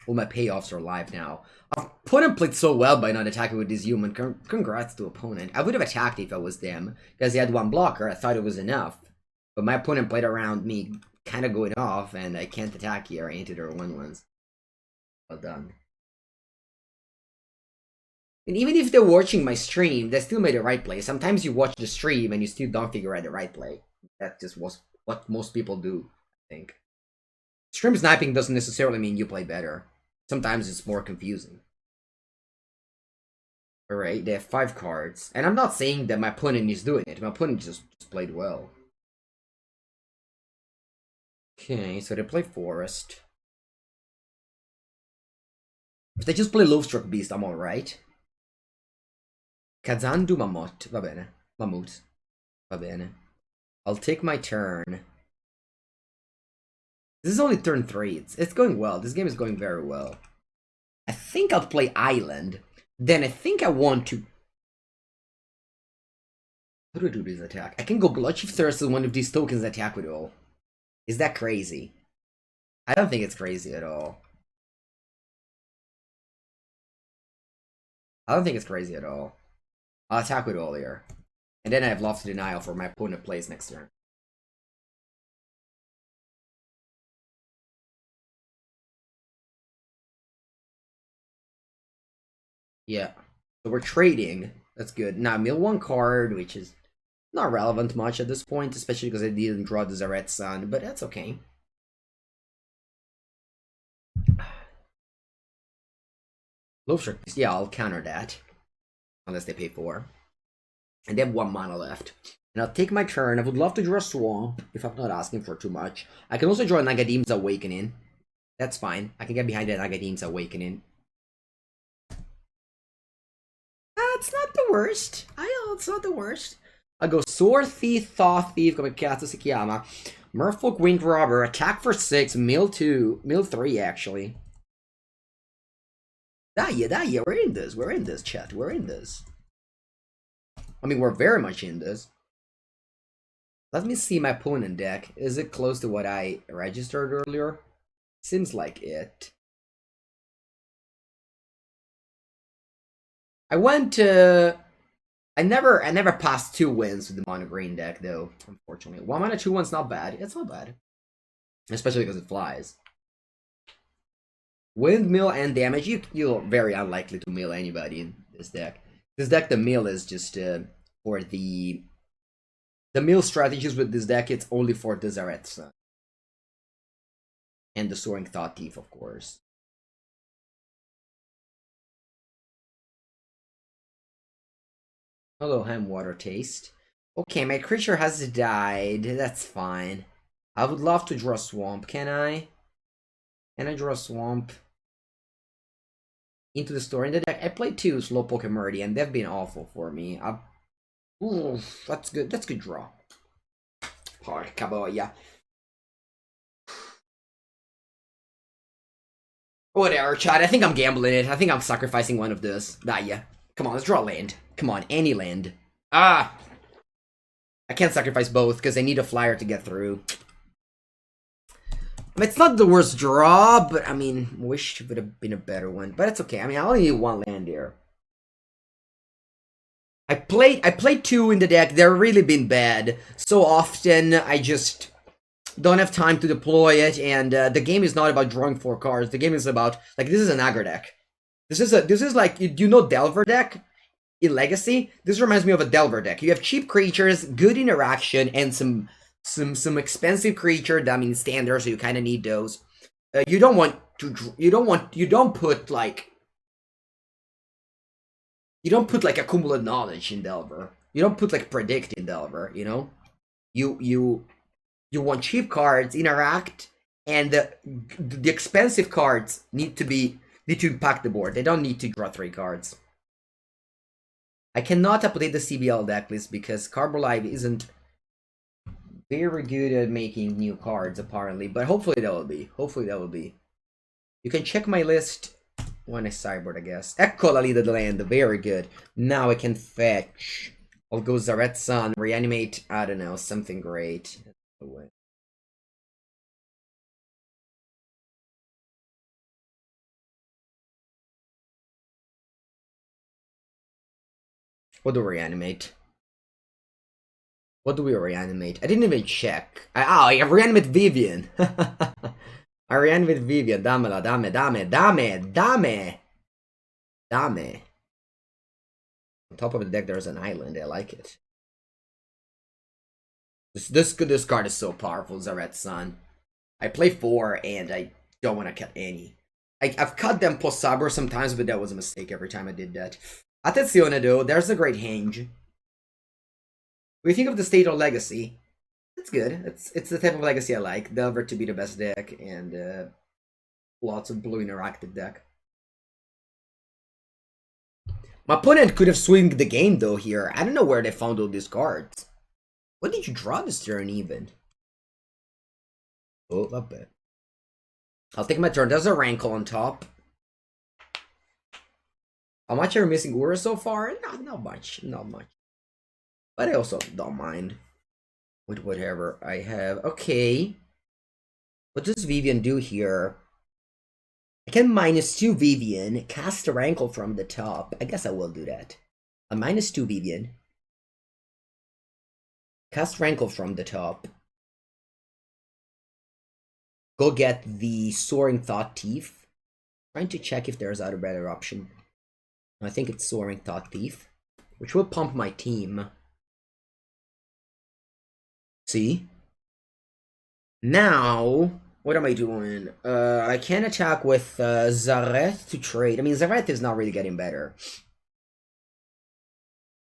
payoffs are live now. Opponent played so well by not attacking with this human. Congrats to opponent. I would have attacked if I was them, because he had one blocker. I thought it was enough. But my opponent played around me kind of going off, and I can't attack here. I entered their 1/1s. Well done. And even if they're watching my stream, they still made the right play. Sometimes you watch the stream and you still don't figure out the right play. That just was what most people do, I think. Stream sniping doesn't necessarily mean you play better. Sometimes it's more confusing. Alright, they have 5 cards. And I'm not saying that my opponent is doing it. My opponent just played well. Okay, so they play Forest. If they just play Lovestruck Beast, I'm alright. Kazandu Mammoth, va bene. Mammoth, va bene. I'll take my turn. This is only turn 3. It's going well. This game is going very well. I think I'll play Island. Then I think I want to... How do I do this attack? I can go Bloodshift Thirst as one of these tokens attack with all. Is that crazy? I don't think it's crazy at all. I don't think it's crazy at all. I'll attack with all here. And then I have Lofty Denial for my opponent plays next turn. Yeah. So we're trading. That's good. Now, mill one card, which is not relevant much at this point, especially because I didn't draw the Zaret Sun, but that's okay. Gloomshot, yeah, I'll counter that. Unless they pay 4. And they have 1 mana left. And I'll take my turn. I would love to draw a Swamp, if I'm not asking for too much. I can also draw a Nagadim's Awakening. That's fine. I can get behind the Nagadim's Awakening. It's not the worst. It's not the worst. I'll go Sword Thief, Thought Thief, come cazzo si chiama. Merfolk Wind Robber, attack for 6, mill 2, mill 3 actually. Dai, we're in this, chat, we're in this. I mean, we're very much in this. Let me see my opponent deck. Is it close to what I registered earlier? Seems like it. I went to... I never passed 2 wins with the mono green deck though, unfortunately. 1 mana 2/1's not bad. It's not bad. Especially because it flies. Windmill and damage. You're very unlikely to mill anybody in this deck. This deck, the mill is just for the mill strategies with this deck. It's only for the Zaret Sun and the Soaring Thought Thief, of course. Hello, Ham Water Taste. Okay, my creature has died. That's fine. I would love to draw Swamp. Can I? Can I draw Swamp? Into the store in the deck. I played 2 Slowpoke and Meridian. They've been awful for me. Ooh, that's good. That's good draw. Porca boia. Whatever, Chad. I think I'm gambling it. I think I'm sacrificing one of this. Yeah. Come on, let's draw land. Come on, any land. I can't sacrifice both because I need a flyer to get through. I mean, it's not the worst draw, but I mean, wish it would have been a better one. But it's okay. I mean, I only need 1 land here. I played 2 in the deck. They're really been bad. So often, I just don't have time to deploy it. And the game is not about drawing 4 cards. The game is about, like, this is an aggro deck. This is like, you know Delver deck? In Legacy, this reminds me of a Delver deck. You have cheap creatures, good interaction, and some expensive creature. That means standard, so you kind of need those. You don't put like accumulate knowledge in Delver. You don't put like predict in Delver. You know, you want cheap cards, interact, and the expensive cards need to impact the board. They don't need to draw 3 cards. I cannot update the CBL deck list because Carbolive isn't very good at making new cards, apparently. But hopefully that will be. Hopefully that will be. You can check my list when I sideboard, I guess. Ecco la Lida del Land. Very good. Now I can fetch. I'll go Zaret Sun, reanimate, I don't know, something great. What do we reanimate? What do we reanimate? I didn't even check. I reanimate Vivian. I reanimate Vivian. Damela, dame. On top of the deck, there's an island. I like it. This card is so powerful, Zaret Sun. I play 4 and I don't want to cut any. I've cut them post Saber sometimes, but that was a mistake every time I did that. Attenzione though, there's a great Hange. We think of the State of Legacy. That's good. It's the type of Legacy I like. Delver to be the best deck, and lots of blue interactive deck. My opponent could have swinged the game though here. I don't know where they found all these cards. What did you draw this turn even? Oh, not bad. I'll take my turn. There's a Rankle on top. How much are we missing Ura so far? Not much. Not much. But I also don't mind with whatever I have. Okay. What does Vivian do here? I can -2 Vivian, cast a Rankle from the top. I guess I will do that. A -2 Vivian. Cast Rankle from the top. Go get the Soaring Thought Thief. Trying to check if there's a better option. I think it's Soaring Thought Thief, which will pump my team. See? Now, what am I doing? I can attack with Zareth to trade. I mean, Zareth is not really getting better.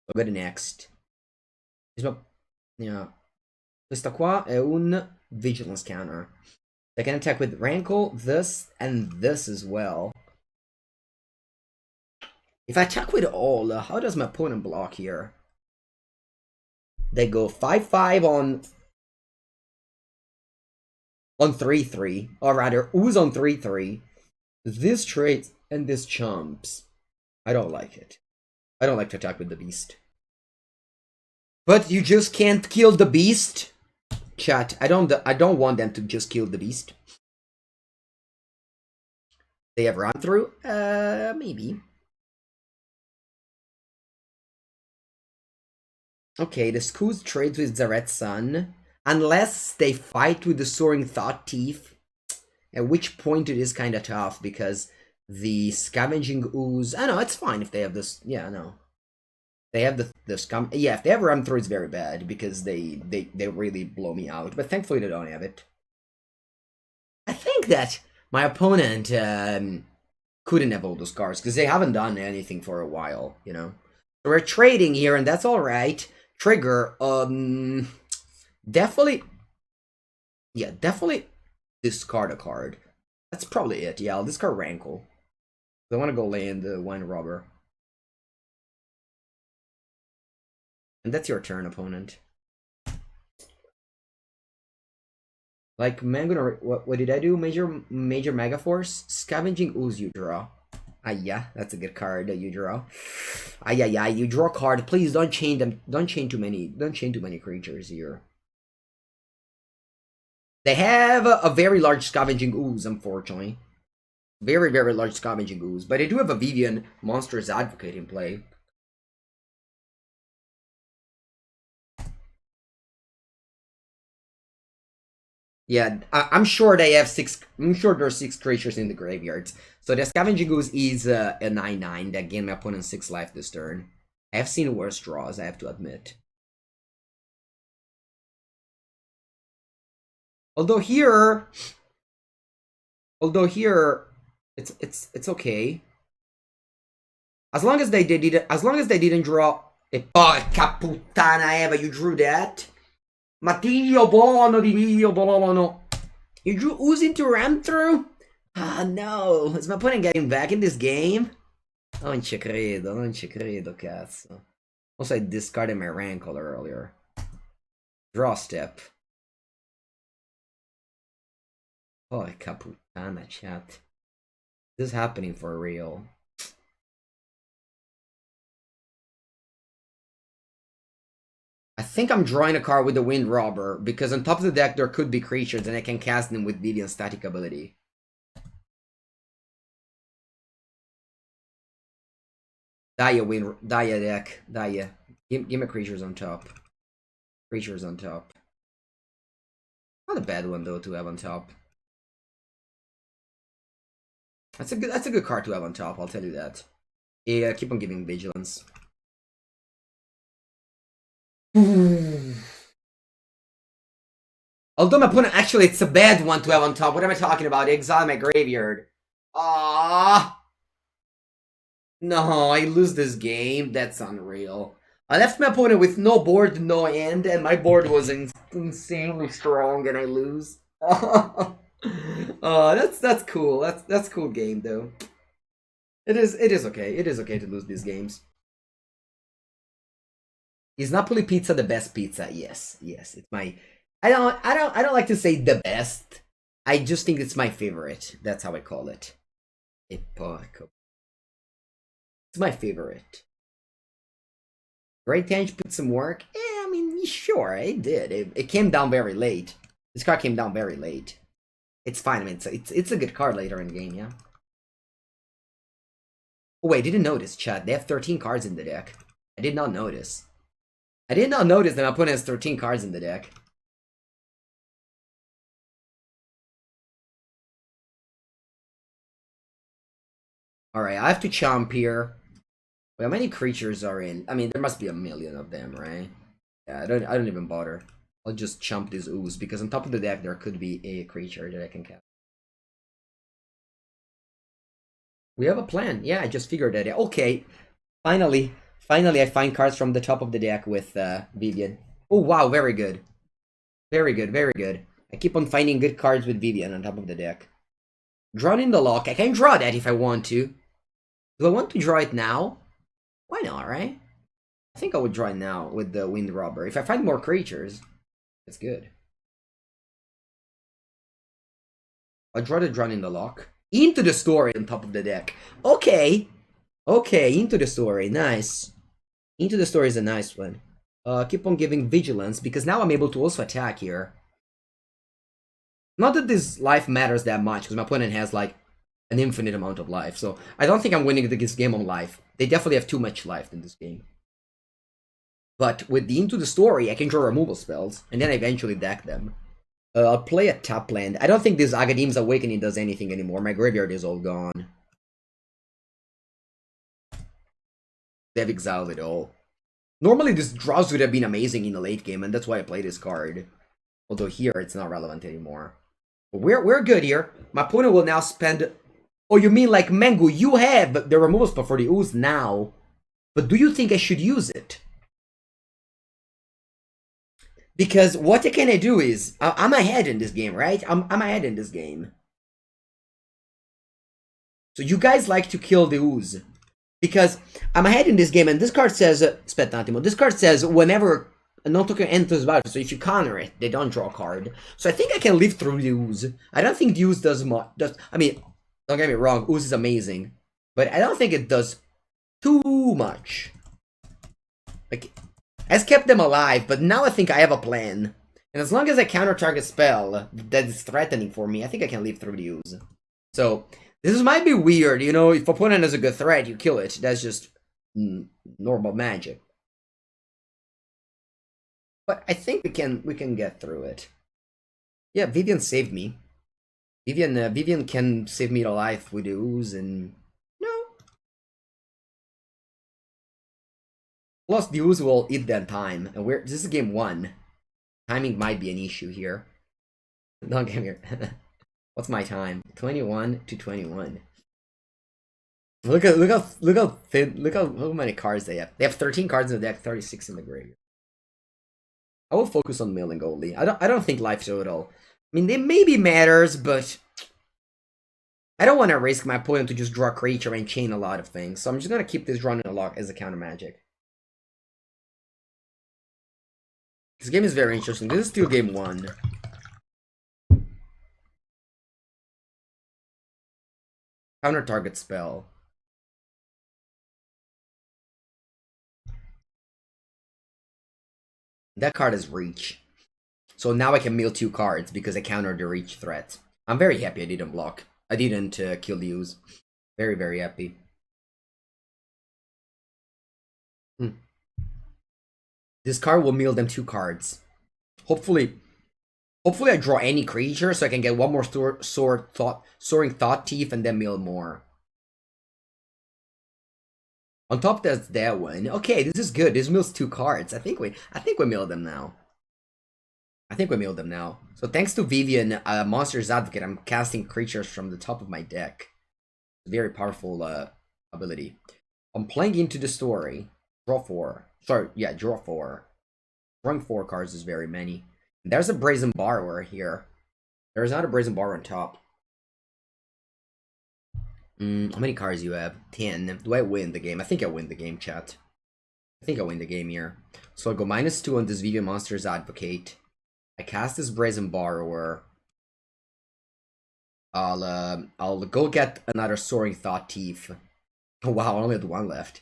I'll go to next. Yeah. Questa qua è un Vigilance counter. I can attack with Rankle, this, and this as well. If I attack with all, how does my opponent block here? They go 5-5 on 3-3, or rather, Ooze on 3-3. This trades and this chumps. I don't like it. I don't like to attack with the beast. But you just can't kill the beast? Chat, I don't want them to just kill the beast. They have run through? Maybe. Okay, the Skooz trades with Zareth's son. Unless they fight with the Soaring Thought Thief. At which point it is kind of tough, because the Scavenging Ooze... I know, it's fine if they have this... Yeah, no. They have the scum... Yeah, if they have run through, it's very bad, because they really blow me out. But thankfully they don't have it. I think that my opponent couldn't have all those cards, because they haven't done anything for a while, you know? So we're trading here, and that's alright. Trigger, definitely... Yeah, definitely discard a card. That's probably it. Yeah, I'll discard Rankle. I want to go land the Wine Robber. And that's your turn, opponent. Like, what did I do? Major Megaforce? Scavenging Ooze you draw. Ah, yeah, that's a good card that you draw. Ah, yeah, you draw a card. Please don't chain them. Don't chain too many creatures here. They have a very large Scavenging Ooze, unfortunately. Very, very large Scavenging Ooze. But they do have a Vivian Monstrous Advocate in play. Yeah, I'm sure they have 6. I'm sure there are 6 creatures in the graveyard. So the Scavenging Ooze is a 9/9 that gained my opponent 6 life this turn. I have seen worse draws, I have to admit. Although here, it's okay. As long as they didn't draw. E porca puttana Eva, you drew that. Ma Dio buono di Dio buono. You drew Ooze into Ram through? Ah no, is my opponent getting back in this game? Non ci credo, cazzo. Also, I discarded my Rankle earlier. Draw step. Porca puttana, chat. This is happening for real. I think I'm drawing a card with the Wind Robber, because on top of the deck there could be creatures and I can cast them with Vivian's static ability. Dia deck. Dia. Give me creatures on top. Creatures on top. Not a bad one though to have on top. That's a good card to have on top, I'll tell you that. Yeah, keep on giving vigilance. Although my opponent, actually, it's a bad one to have on top. What am I talking about? Exile my graveyard. Ah, no, I lose this game. That's unreal. I left my opponent with no board, no end, and my board was insanely strong, and I lose. Oh, that's cool. That's cool game though. It is okay. It is okay to lose these games. Is Napoli pizza the best pizza? Yes, yes. It's my. I don't like to say the best. I just think it's my favorite. That's how I call it. It's my favorite. Great Tange put some work. Yeah, I mean, sure, it did. It came down very late. This card came down very late. It's fine. I mean, it's a good card later in the game, yeah. Oh wait, I didn't notice, chat. They have 13 cards in the deck. I did not notice. I did not notice that my opponent has 13 cards in the deck. Alright, I have to chomp here. Wait, how many creatures are in? I mean, there must be a million of them, right? Yeah, I don't even bother. I'll just chomp this ooze, because on top of the deck there could be a creature that I can cast. We have a plan. Yeah, I just figured that out. Okay, finally I find cards from the top of the deck with Vivian. Oh wow, very good. Very good, very good. I keep on finding good cards with Vivian on top of the deck. Drawn in the lock. I can draw that if I want to. Do I want to draw it now? Why not, right? I think I would draw it now with the Wind Robber. If I find more creatures, that's good. I'll draw the Drawn in the lock. Into the Story on top of the deck. Okay. Okay, Into the Story. Nice. Into the Story is a nice one. Keep on giving Vigilance, because now I'm able to also attack here. Not that this life matters that much, because my opponent has, like, an infinite amount of life. So I don't think I'm winning this game on life. They definitely have too much life in this game. But with the Into the Story, I can draw removal spells, and then I eventually deck them. I'll play a top land. I don't think this Agadim's Awakening does anything anymore. My graveyard is all gone. They've exiled it all. Normally this draws would have been amazing in the late game, and that's why I play this card. Although here, it's not relevant anymore. But we're good here. My opponent will now spend... Oh, you mean like Mengu, you have the removal spell for the ooze now. But do you think I should use it? Because what can I do is... I'm ahead in this game, right? I'm ahead in this game. So you guys like to kill the ooze. Because I'm ahead in this game, and this card says... Spettantimo. This card says whenever a non-token enters battle, so if you counter it, they don't draw a card. So I think I can live through the ooze. I don't think the ooze does much... I mean, don't get me wrong, ooze is amazing. But I don't think it does too much. Like, has kept them alive, but now I think I have a plan. And as long as I counter target spell that is threatening for me, I think I can live through the ooze. So, this might be weird, you know, if opponent has a good threat, you kill it. That's just normal magic. But I think we can get through it. Yeah, Vivian saved me. Vivian can save me alive with the ooze and... No. Plus, the ooze will eat that time. And this is game 1. Timing might be an issue here. Don't get me... What's my time? 21 to 21. Look how many cards they have. They have 13 cards in the deck, 36 in the graveyard. I will focus on milling only. I don't think life total. I mean, it maybe matters, but I don't want to risk my opponent to just draw a creature and chain a lot of things. So I'm just gonna keep this drawn in a lock as a counter magic. This game is very interesting. This is still game 1. Counter target spell. That card is reach. So now I can mill 2 cards because I countered the reach threat. I'm very happy I didn't block. I didn't kill the ooze. Very, very happy. This card will mill them 2 cards. Hopefully I draw any creature so I can get one more Soaring Thought Thief and then mill more. On top there's that one. Okay, this is good. This mills 2 cards. I think we mill them now. I think we milled them now. So thanks to Vivian, Monster's Advocate, I'm casting creatures from the top of my deck. Very powerful ability. I'm playing Into the Story. Draw 4. Sorry, yeah, draw 4. Drawing 4 cards is very many. There's a Brazen Borrower here. There's not a Brazen Borrower on top. How many cards do you have? 10. Do I win the game? I think I win the game, chat. I think I win the game here. So I'll go -2 on this Vivian Monster's Advocate. I cast this Brazen Borrower. I'll go get another Soaring Thought Thief. Oh wow, I only had one left.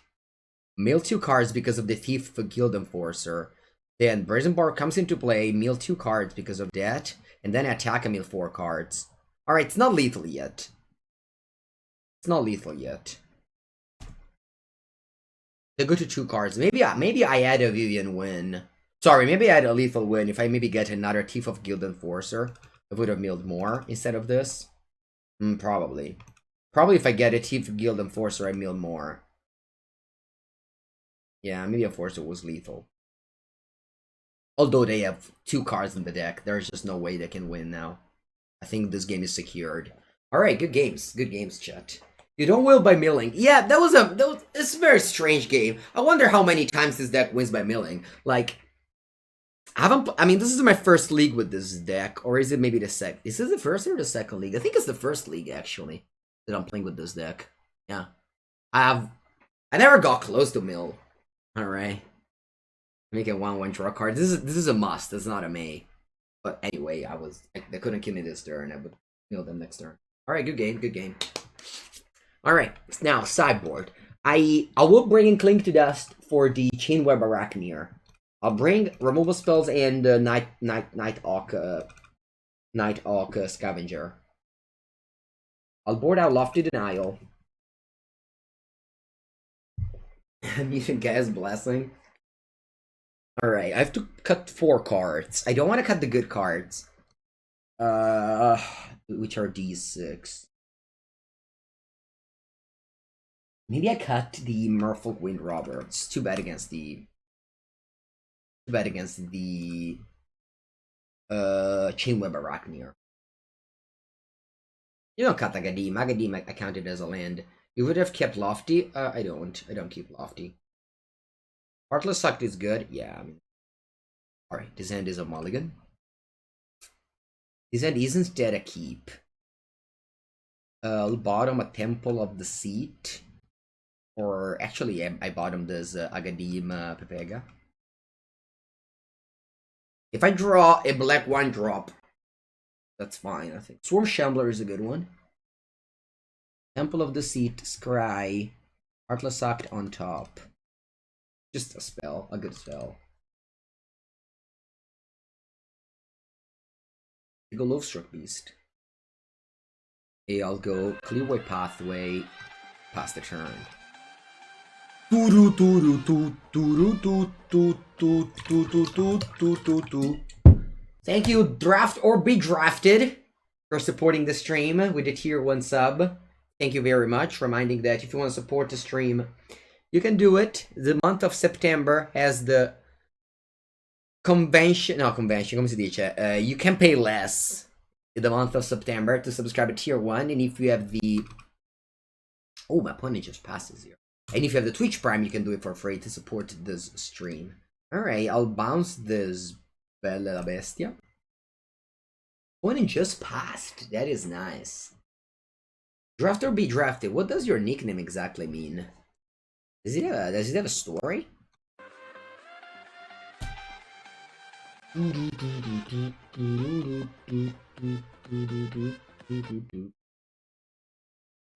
Mill 2 cards because of the Thief for Guild Enforcer. Then Brazen Borrower comes into play, mill 2 cards because of that, and then attack and mill 4 cards. Alright, it's not lethal yet. It's not lethal yet. They go to 2 cards. Maybe I add a Vivian win. Sorry, maybe I add a lethal win if I maybe get another Thief of Guild Enforcer. I would have milled more instead of this. Probably. Probably if I get a Thief of Guild Enforcer, I mill more. Yeah, maybe Enforcer was lethal. Although they have 2 cards in the deck, there's just no way they can win now. I think this game is secured. Alright, good games. Good games, chat. You don't will by milling. Yeah, it's a very strange game. I wonder how many times this deck wins by milling. Like, I mean, this is my first league with this deck, or is it maybe the second? Is this the first or the second league? I think it's the first league, actually, that I'm playing with this deck. Yeah. I never got close to mill. Alright. Make a 1/1 draw card. This is a must. It's not a may. But anyway, they couldn't kill me this turn. I would mill them next turn. Alright, good game, good game. Alright, now sideboard. I will bring in Cling to Dust for the Chainweb Arachneer. I'll bring removal spells and Night Hawk Scavenger. I'll board out Lofty Denial. Mutant Gaia's Blessing. Alright, I have to cut 4 cards. I don't want to cut the good cards. Which are these 6? Maybe I cut the Merfolk Wind Robber. It's too bad against the Chainweb Arachneer. You don't cut Agadim. Agadim I counted as a land. You would have kept Lofty. I don't keep Lofty. Heartless Sucked is good. Yeah, I mean. Alright, this hand is a mulligan. This hand isn't dead a keep. Bottom a Temple of the Seat. Or actually, I bottom this Agadim Pepega. If I draw a black 1-drop, that's fine, I think. Swarm Shambler is a good one. Temple of the Seat, Scry, Heartless Sucked on top. Just a spell, a good spell. I go Lovestruck Beast. Okay, I'll go Clearway Pathway, pass the turn. Thank you, Draft or Be Drafted, for supporting the stream with a tier 1 sub. Thank you very much. Reminding that if you want to support the stream, you can do it. The month of September has the convention, come si dice, you can pay less in the month of September to subscribe to tier 1, and if you have the, oh, my opponent just passes here. And if you have the Twitch Prime, you can do it for free to support this stream. Alright, I'll bounce this Bella Bestia. Opponent just passed. That is nice. Draft or be drafted. What does your nickname exactly mean? Does it have a story?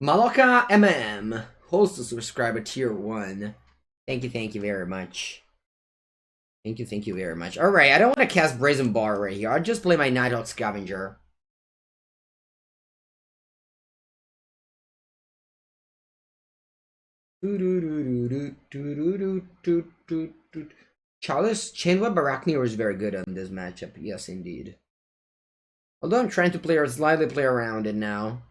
Maloka MM holds the subscriber tier 1. Thank you very much. Thank you very much. Alright, I don't want to cast Brazen Bar right here. I'll just play my Nighthawk Scavenger. Chalice Chainweb Arachneer is very good on this matchup. Yes, indeed. Although I'm trying to slightly play around it now.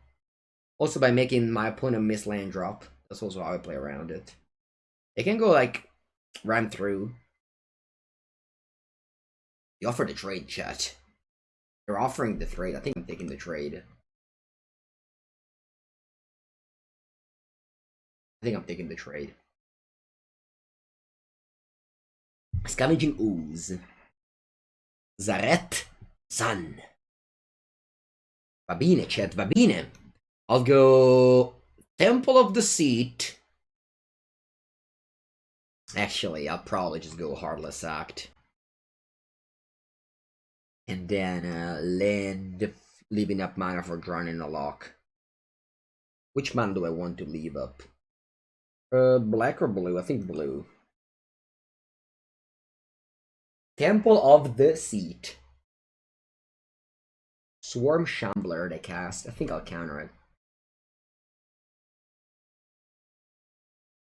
Also by making my opponent miss land drop. That's also how I play around it. It can go like run through. You offer the trade, chat. They're offering the trade. I think I'm taking the trade. I think I'm taking the trade. Scavenging Ooze. Zaret Sun. Va bene, chat, va bene. I'll go Temple of the Seat. Actually, I'll probably just go Heartless Act. And then land, leaving up mana for Drowning a Lock. Which mana do I want to leave up? Black or blue? I think blue. Temple of the Seat. Swarm Shambler to cast. I think I'll counter it.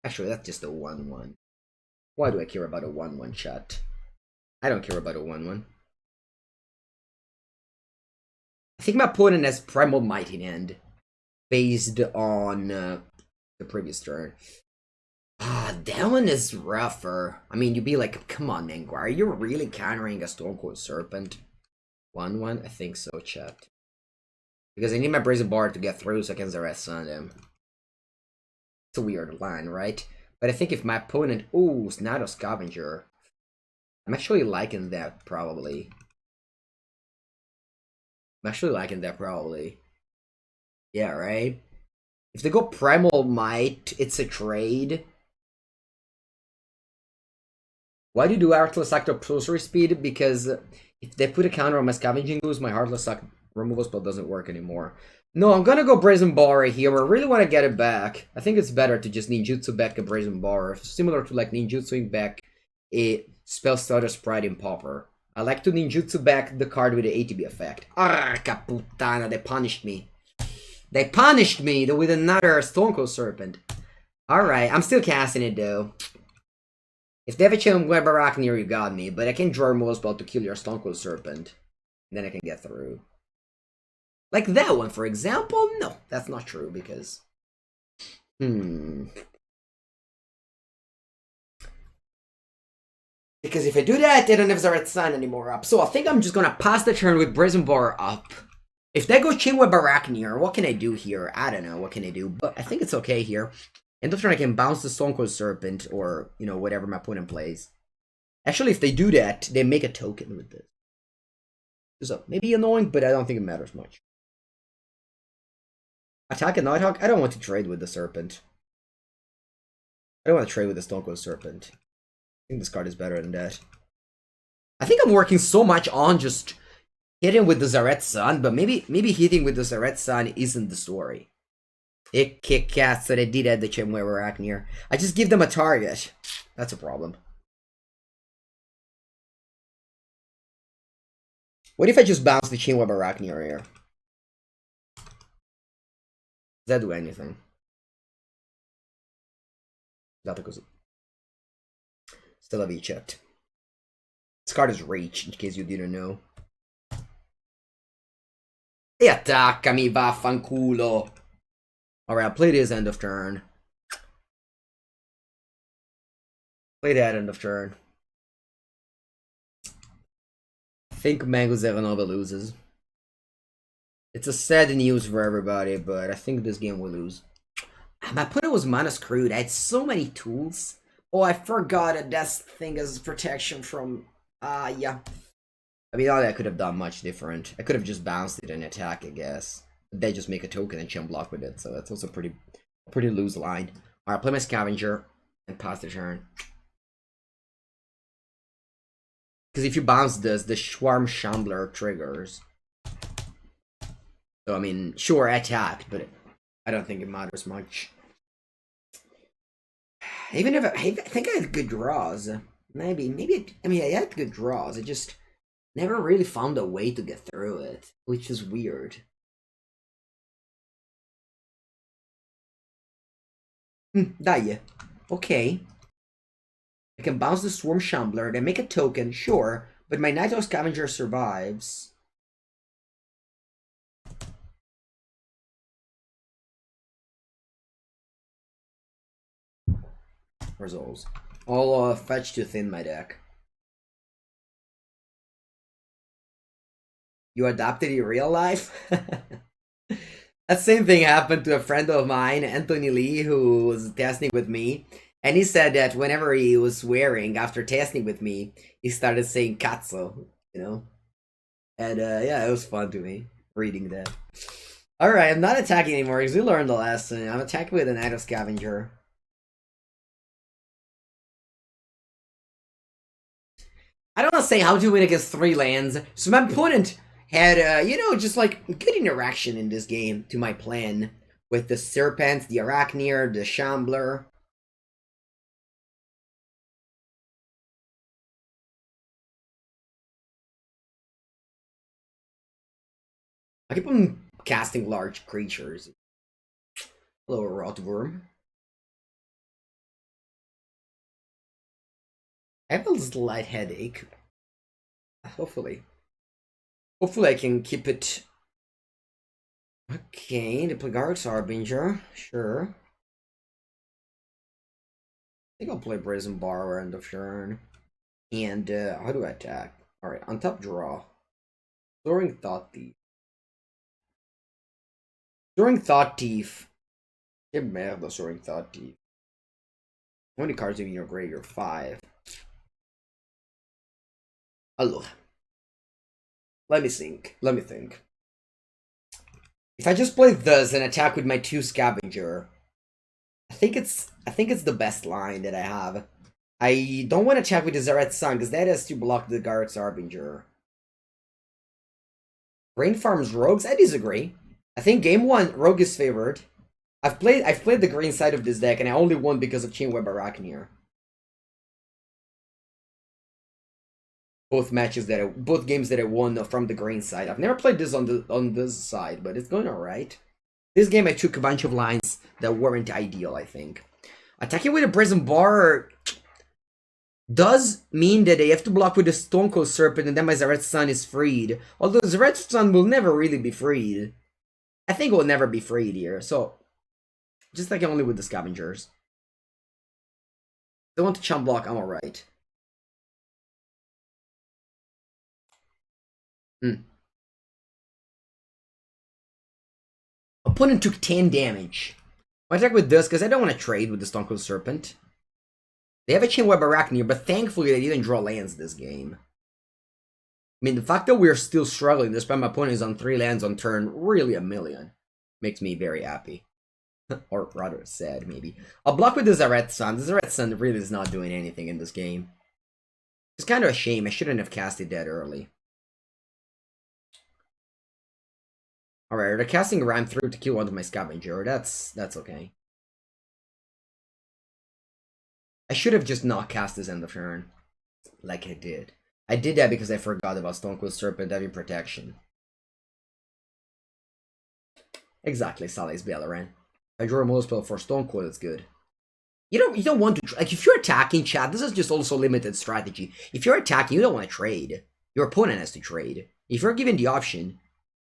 Actually, that's just a 1-1. Why do I care about a 1-1 shot? I don't care about a 1-1. I think my opponent has Primal Might in hand. Based on the previous turn. That one is rougher. I mean, you'd be like, come on, man, are you really countering a Stone Cold Serpent? 1-1? I think so, chat. Because I need my Brazen Bar to get through so I can Zareth Sun him. It's a weird line, right? But I think if my opponent... Ooh, Snato Scavenger. I'm actually liking that, probably. Yeah, right? If they go Primal Might, it's a trade. Why do you do Heartless Act of Sorcery Speed? Because if they put a counter on my Scavenging Ooze, my Heartless Act removal spell doesn't work anymore. No, I'm gonna go Brazen Bar right here. I really want to get it back. I think it's better to just ninjutsu back a Brazen Bar. Similar to like ninjutsuing back a Spell Starter Sprite in Pauper. I like to ninjutsu back the card with the ATB effect. Arca putana, they punished me. They punished me with another Stone Cold Serpent. Alright, I'm still casting it though. If they have a Chain Web Arachneer, you got me, but I can draw a spell to kill your Stone Cold Serpent. And then I can get through. Like that one, for example? No, that's not true, because... Because if I do that, they don't have Zareth Sun anymore up. So I think I'm just gonna pass the turn with Brazen Bar up. If they go Chainweb Arachneer, what can I do here? I don't know, what can I do? But I think it's okay here. End of turn, I can bounce the Stone Cold Serpent, or, you know, whatever my opponent plays. Actually, if they do that, they make a token with this. So, maybe annoying, but I don't think it matters much. Attack a Nighthawk? I don't want to trade with the Serpent. I don't want to trade with the Stone Cold Serpent. I think this card is better than that. I think I'm working so much on just hitting with the Zareth Sun, but maybe hitting with the Zareth Sun isn't the story. It kick cast, so they did add the Chainweb Arachneer. I just give them a target. That's a problem. What if I just bounce the Chainweb Arachneer here? Does that do anything? Not così. Still have checked. This card is Reach, in case you didn't know. E attaccami, vaffanculo! Alright, I'll play this end of turn. Play that end of turn. I think Mango Zeranova loses. It's a sad news for everybody, but I think this game will lose. My opponent was mana screwed. I had so many tools. Oh, I forgot that that thing is protection from... yeah. I mean, I could have done much different. I could have just bounced it and attack, I guess. They just make a token and chum block with it, so that's also pretty loose line. Alright, play my Scavenger and pass the turn. Because if you bounce this, the Swarm Shambler triggers. So, I mean, sure, I attacked, but I don't think it matters much. Even if I think I had good draws. Maybe, I mean, I had good draws. I just never really found a way to get through it, which is weird. Dai. Okay. I can bounce the Swarm Shambler, then make a token, sure, but my Nighthawk Scavenger survives. Resolves. I'll fetch to thin my deck. You adopted in real life? That same thing happened to a friend of mine, Anthony Lee, who was testing with me. And he said that whenever he was swearing after testing with me, he started saying Katsu, you know? And yeah, it was fun to me, reading that. Alright, I'm not attacking anymore because we learned the lesson. I'm attacking with a Nighthawk Scavenger. I don't want to say how to win against 3 lands. So my opponent had, you know, just like good interaction in this game to my plan with the Serpent, the Arachneer, the Shambler. I keep on casting large creatures. Hello, Rotworm. I have a slight headache. Hopefully. Hopefully I can keep it. Okay, the Plagark's Harbinger. Sure. I think I'll play Brazen Borrower end of turn. And how do I attack? Alright, on top draw. Soaring Thought Thief. Soaring Thought Thief. Que merda, Soaring Thought Thief. How many cards in your graveyard? 5. Hello. Let me think. Let me think. If I just play this and attack with my 2 Scavenger, I think it's the best line that I have. I don't want to attack with the Zaret Sun, because that has to block the Garrett's Harbinger. Rain Farms Rogues? I disagree. I think game 1, Rogue is favored. I've played the green side of this deck, and I only won because of Chainweb Arachneer. Both games that I won from the green side. I've never played this on this side, but it's going alright. This game I took a bunch of lines that weren't ideal, I think. Attacking with a Brazen Bar does mean that they have to block with the Stonecold Serpent, and then my Zaret Sun is freed. Although Zaret Sun will never really be freed. I think it will never be freed here, so just like only with the Scavengers. If they want to chump block, I'm alright. Opponent took 10 damage. I attack with this because I don't want to trade with the Stonecold Serpent. They have a Chainweb Arachneer, but thankfully they didn't draw lands this game. I mean, the fact that we're still struggling despite my opponent is on 3 lands on turn, really a million. Makes me very happy. Or rather sad, maybe. I'll block with the Zaret Sun. The Zaret Sun really is not doing anything in this game. It's kind of a shame. I shouldn't have casted that early. Alright, they're casting Ram through to kill one of my Scavenger. That's okay. I should have just not cast this end of turn. Like I did. I did that because I forgot about Stonecold Serpent having protection. Exactly, Sally's Belleran. I draw a Mold Spell for Stonecold, that's good. You don't want to, like, if you're attacking, chat, this is just also limited strategy. If you're attacking, you don't want to trade. Your opponent has to trade. If you're given the option,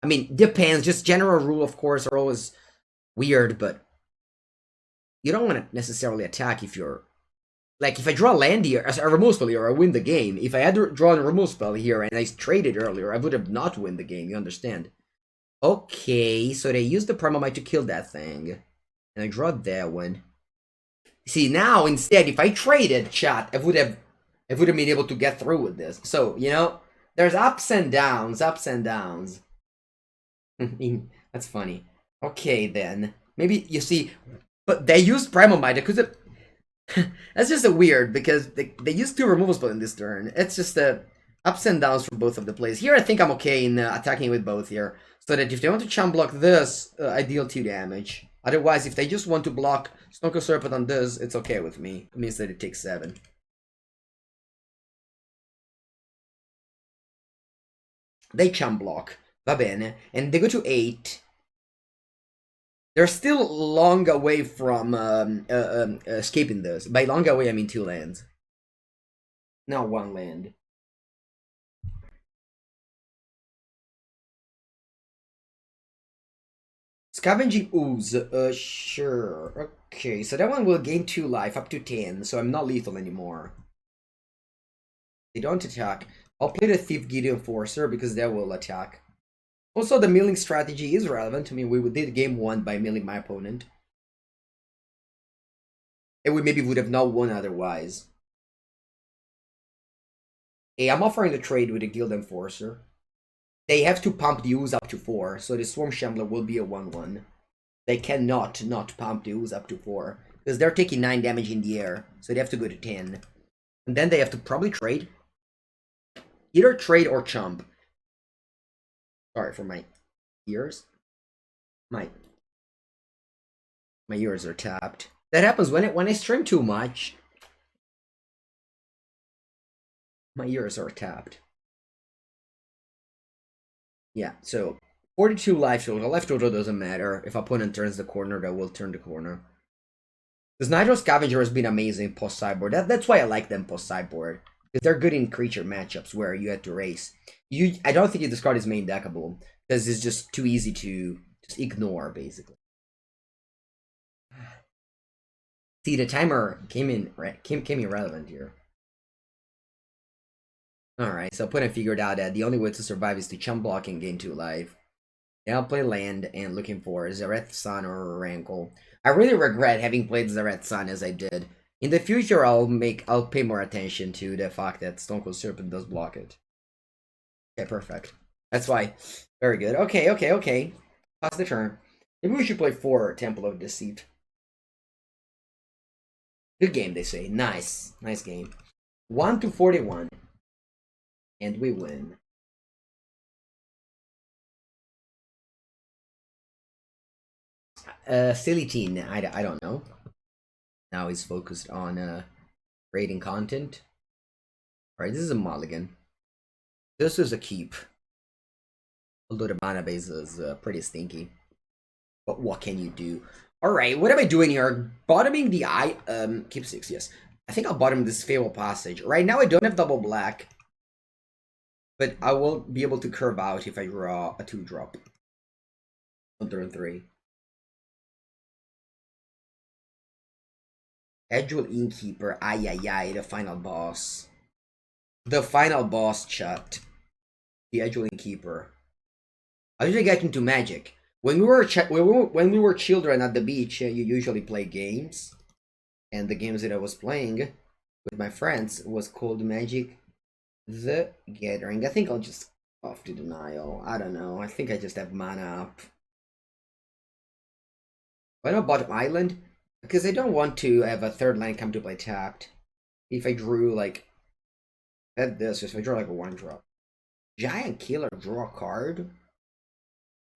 I mean, depends, just general rule, of course, are always weird, but you don't want to necessarily attack if you're, like, if I draw a land here, a removal spell here, I win the game. If I had drawn a removal spell here and I traded earlier, I would have not win the game, you understand? Okay, so they used the Permamite to kill that thing. And I draw that one. See, now, instead, if I traded, chat, I would have been able to get through with this. So, you know, there's ups and downs, ups and downs. That's funny. Okay, then. Maybe, you see, but they used Permamite, because it... That's just a weird, because they used 2 removal spells in this turn. It's just ups and downs from both of the plays. Here, I think I'm okay in attacking with both here. So that if they want to chump block this, I deal 2 damage. Otherwise, if they just want to block Stonecold Serpent on this, it's okay with me. It means that it takes 7. They chump block. Va bene. And they go to 8. They're still long away from escaping this. By long away, I mean 2 lands. Not 1 land. Scavenging Ooze, sure. Okay, so that one will gain 2 life, up to 10, so I'm not lethal anymore. They don't attack. I'll play the Thief Gideon Enforcer, because that will attack. Also, the milling strategy is relevant. I mean, we did game 1 by milling my opponent. And we maybe would have not won otherwise. Hey, I'm offering the trade with the Guild Enforcer. They have to pump the ooze up to 4, so the Swarm Shambler will be a 1-1. They cannot not pump the ooze up to 4, because they're taking 9 damage in the air, so they have to go to 10. And then they have to probably trade. Either trade or chump. Sorry for my ears. My ears are tapped. That happens when I stream too much. My ears are tapped. Yeah, so 42 life total. Life total doesn't matter. If opponent turns the corner, that will turn the corner. This Nitro Scavenger has been amazing post sideboard. That's why I like them post sideboard. Because they're good in creature matchups where you have to race. I don't think this card is main deckable. Because it's just too easy to just ignore, basically. See, the timer came irrelevant here. Alright, so opponent figured out that the only way to survive is to chump block and gain 2 life. Now play land and looking for Zareth Sun or Rankle. I really regret having played Zareth Sun as I did. In the future, I'll pay more attention to the fact that Stone Cold Serpent does block it. Okay, perfect. That's why. Very good. Okay. Pass the turn. Maybe we should play 4 Temple of Deceit. Good game, they say. Nice game. 1-41. And we win. Silly teen, I don't know. Now he's focused on rating content. Alright, this is a mulligan. This is a keep. Although the mana base is pretty stinky. But what can you do? Alright, what am I doing here? Bottoming the keep 6, yes. I think I'll bottom this Fable Passage. Right now I don't have double black. But I will be able to curve out if I draw a 2-drop. On turn 3. Edgewell Innkeeper, the final boss. The final boss, chat. The Edgewell Innkeeper. I usually get into Magic. When we were children at the beach, you usually play games. And the games that I was playing with my friends was called Magic the Gathering. I think I'll just off to Denial. I don't know. I think I just have mana up. Why not bottom Island? Because I don't want to have a 3rd land come to play tapped. If I drew like this, if I draw like a 1-drop. Giant Killer, draw a card?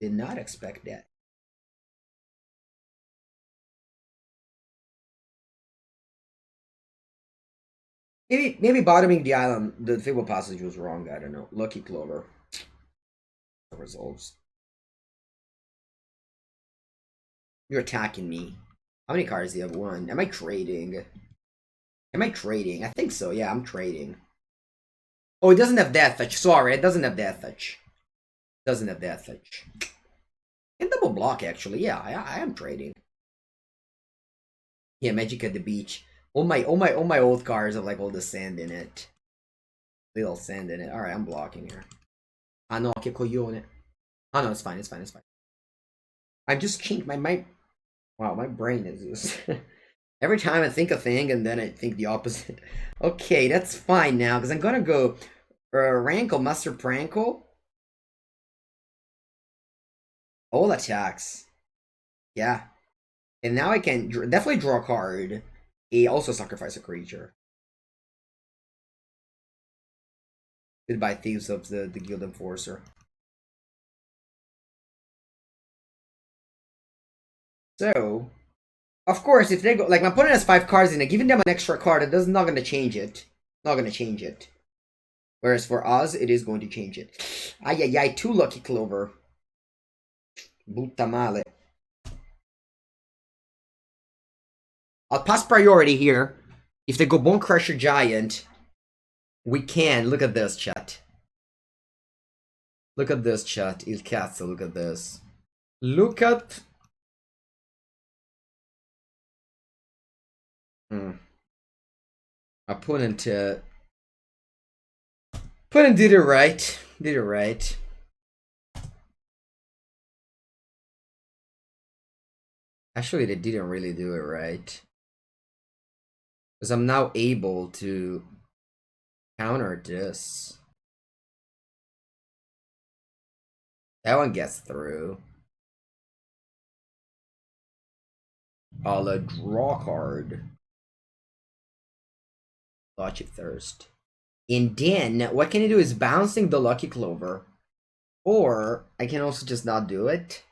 Did not expect that. Maybe bottoming the island, the Fable Passage was wrong, I don't know. Lucky Clover. Resolves. You're attacking me. How many cards do you have? 1. Am I trading? I think so, yeah, I'm trading. Oh, it doesn't have Death Touch. Sorry, it doesn't have Death Touch. And double block, actually. Yeah, I am trading. Yeah, Magic at the Beach. All my old cards have like all the sand in it. Little sand in it. Alright, I'm blocking here. Ah no, che coglione. Oh no, it's fine. I'm just chink my wow, my brain is just every time I think a thing and then I think the opposite. Okay, that's fine now, because I'm gonna go Rankle, Master Prankle. All attacks. Yeah. And now I can definitely draw a card. He also sacrifice a creature. Goodbye, Thieves of the Guild Enforcer. So, of course, if they go like my opponent has 5 cards in it, giving them an extra card, it does not gonna change it. Not gonna change it. Whereas for us, it is going to change it. Ay, 2 Lucky Clover. Butta male. I'll pass priority here. If they go Bone Crusher Giant, we can. Look at this, chat. Look at this, chat. Il cazzo, look at this. Look at... Opponent did it right. Actually, they didn't really do it right. Because I'm now able to counter this. That one gets through. I'll draw card. Logic Thirst. And then what can I do is bouncing the Lucky Clover. Or I can also just not do it.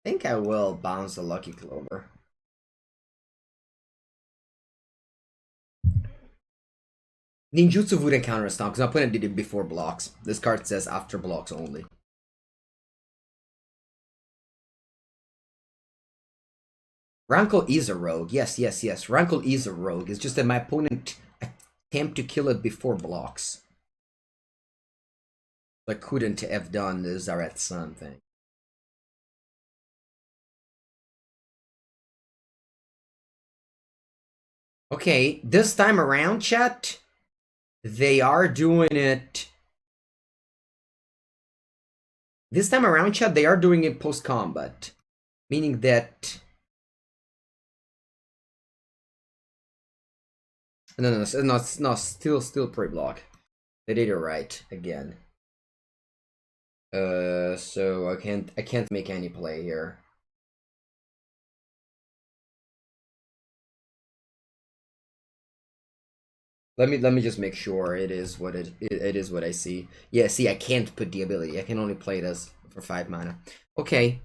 I think I will bounce the Lucky Clover. Ninjutsu wouldn't counter stomp because my opponent did it before blocks. This card says after blocks only. Rankle is a rogue. Yes. Rankle is a rogue. It's just that my opponent attempt to kill it before blocks. I couldn't have done the Zaret Sun thing. Okay, this time around, chat, they are doing it. This time around, chat, they are doing it post-combat. Meaning that... No, still pre-block. They did it right, again. So I can't make any play here. Let me just make sure it is what it is what I see. Yeah, see, I can't put the ability. I can only play this for 5 mana. Okay,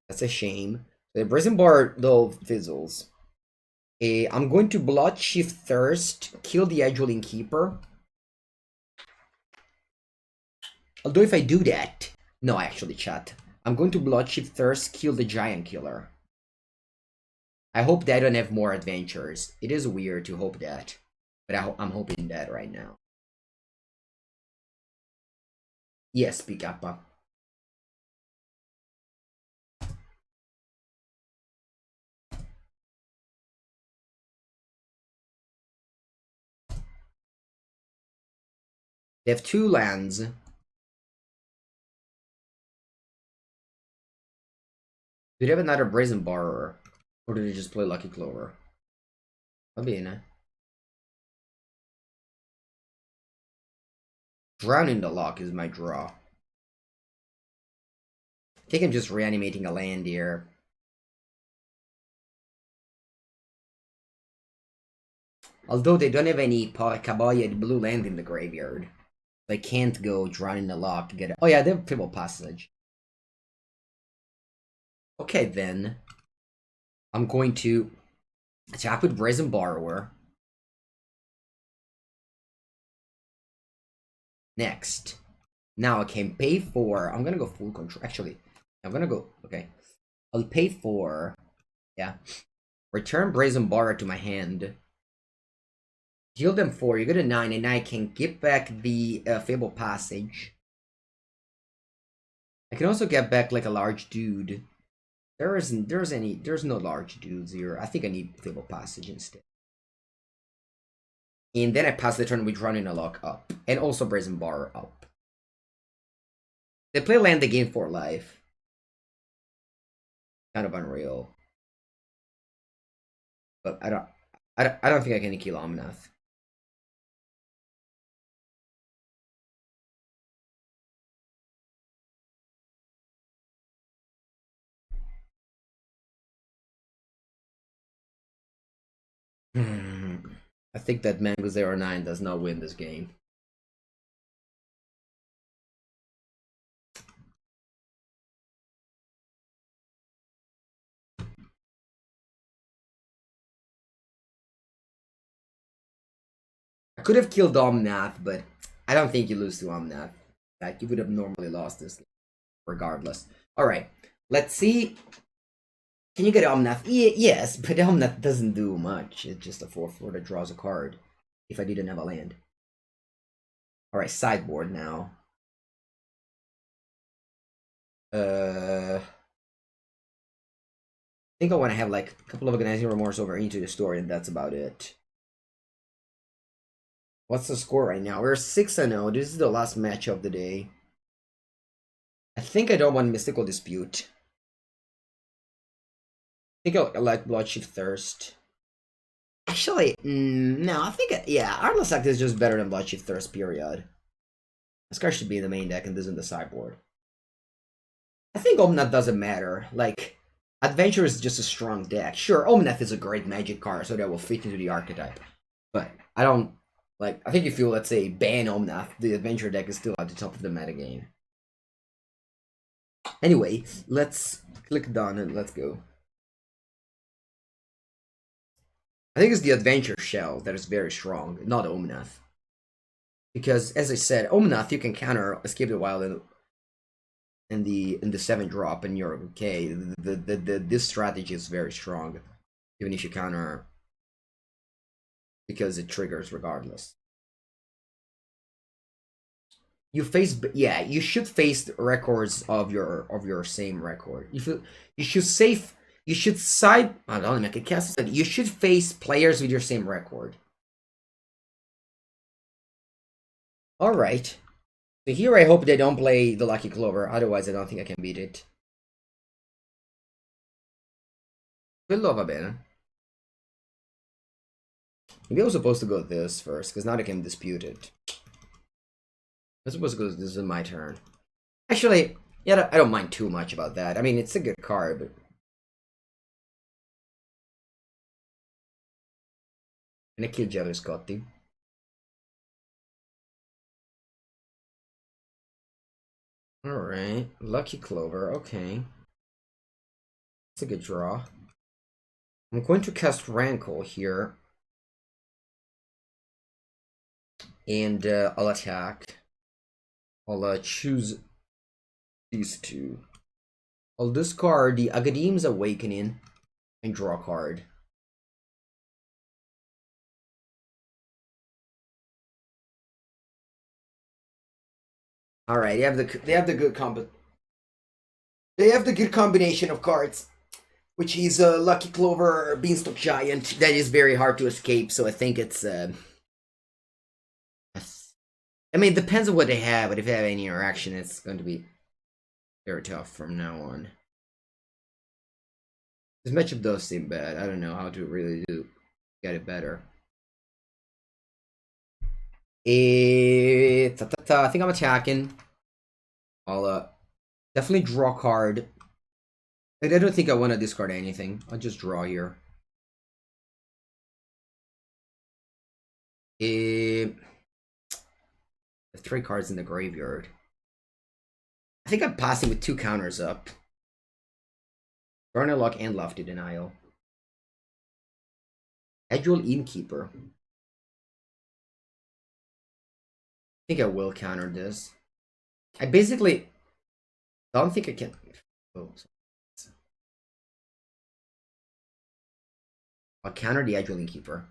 that's a shame. The Brazen Bar though fizzles. I'm going to Bloodshift Thirst, kill the Edgeling Keeper. Although if I do that, no, actually, chat. I'm going to Bloodshift Thirst, kill the Giant Killer. I hope that I don't have more adventures. It is weird to hope that. But I'm hoping that right now. Yes, Picappa. They have 2 lands. Do they have another Brazen Borrower? Or do they just play Lucky Clover? Va bene. Drowning the Lock is my draw. I think I'm just reanimating a land here. Although they don't have any Kabaya blue land in the graveyard. They can't go Drowning the Lock to get it. Oh yeah, they have Fable Passage. Okay then. I'm going to attack with Brazen Borrower. Next. Now I can pay for... I'm gonna go full control. Actually, I'm gonna go... Okay. I'll pay for... Yeah. Return Brazen Borrower to my hand. Heal them 4. You get a 9, and I can get back the Fable Passage. I can also get back like a large dude. There's no large dudes here. I think I need Fable Passage instead. And then I pass the turn with Drowning the Lock up. And also Brazen Bar up. They play land the game for life. Kind of unreal. But I don't think I can kill Omnath. I think that Mango 09 does not win this game. I could have killed Omnath, but I don't think you lose to Omnath. Like, you would have normally lost this game, regardless. Alright, let's see. Can you get Omnath? Yes, but Omnath doesn't do much. It's just a 4/4 that draws a card. If I didn't have a land. Alright, sideboard now. I think I want to have like a couple of Organizing Remorse over into the story, and that's about it. What's the score right now? We're 6-0. This is the last match of the day. I think I don't want Mystical Dispute. I think I like Bloodshift Thirst. Actually, no, I think, yeah, Artless Act is just better than Bloodshift Thirst, period. This card should be in the main deck and this in the sideboard. I think Omnath doesn't matter. Like, Adventure is just a strong deck. Sure, Omnath is a great magic card, so that will fit into the archetype. But I don't like. I think if you, let's say, ban Omnath, the adventure deck is still at the top of the metagame. Anyway, let's click done and let's go. I think it's the adventure shell that is very strong, not Omnath. Because as I said, Omnath you can counter Escape the Wild in the 7-drop and you're okay. This strategy is very strong, even if you counter, because it triggers regardless. You face, yeah, you should face the records of your same record. You should save, you should side. I don't know, make a cast. You should face players with your same record. All right. So here I hope they don't play the Lucky Clover. Otherwise, I don't think I can beat it. Quello va bene. Maybe I was supposed to go this first, because now they can dispute it. I was supposed to go, this is my turn. Actually, yeah, I don't mind too much about that. I mean, it's a good card, but... And I kill Jelly Scotti. Alright, Lucky Clover, okay. It's a good draw. I'm going to cast Rankle here. And I'll attack. I'll choose these two. I'll discard the Agadim's Awakening and draw a card. Alright, they have the good combination of cards, which is Lucky Clover, Beanstalk Giant. That is very hard to escape, so I think it's I mean, it depends on what they have, but if they have any interaction, it's going to be very tough from now on. This matchup does seem bad. I don't know how to really get it better. I think I'm attacking. I'll definitely draw a card. I don't think I want to discard anything. I'll just draw here. The 3 cards in the graveyard. I think I'm passing with 2 counters up. Burner Lock and Lofty Denial. Agile Innkeeper. I think I will counter this. I basically don't think I can. Oh, I'll counter the Agile Innkeeper.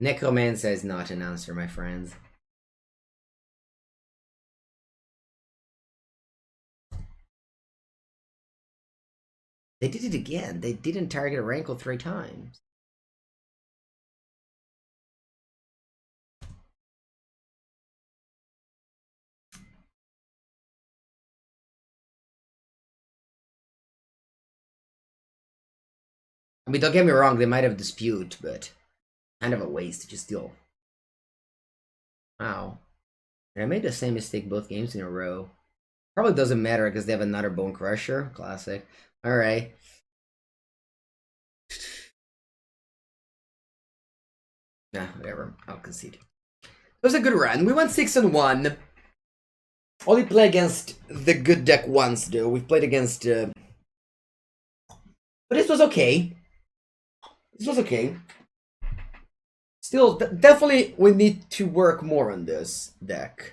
Necromancer is not an answer, my friends. They did it again. They didn't target a Rankle 3 times. I mean, don't get me wrong, they might have dispute, but kind of a waste to just deal. Wow. And I made the same mistake both games in a row. Probably doesn't matter because they have another Bone Crusher. Classic. Alright. Nah, whatever. I'll concede. It was a good run. We went 6-1. Only played against the good deck once, though. We've played against... But this was okay. This was okay. Still, definitely we need to work more on this deck.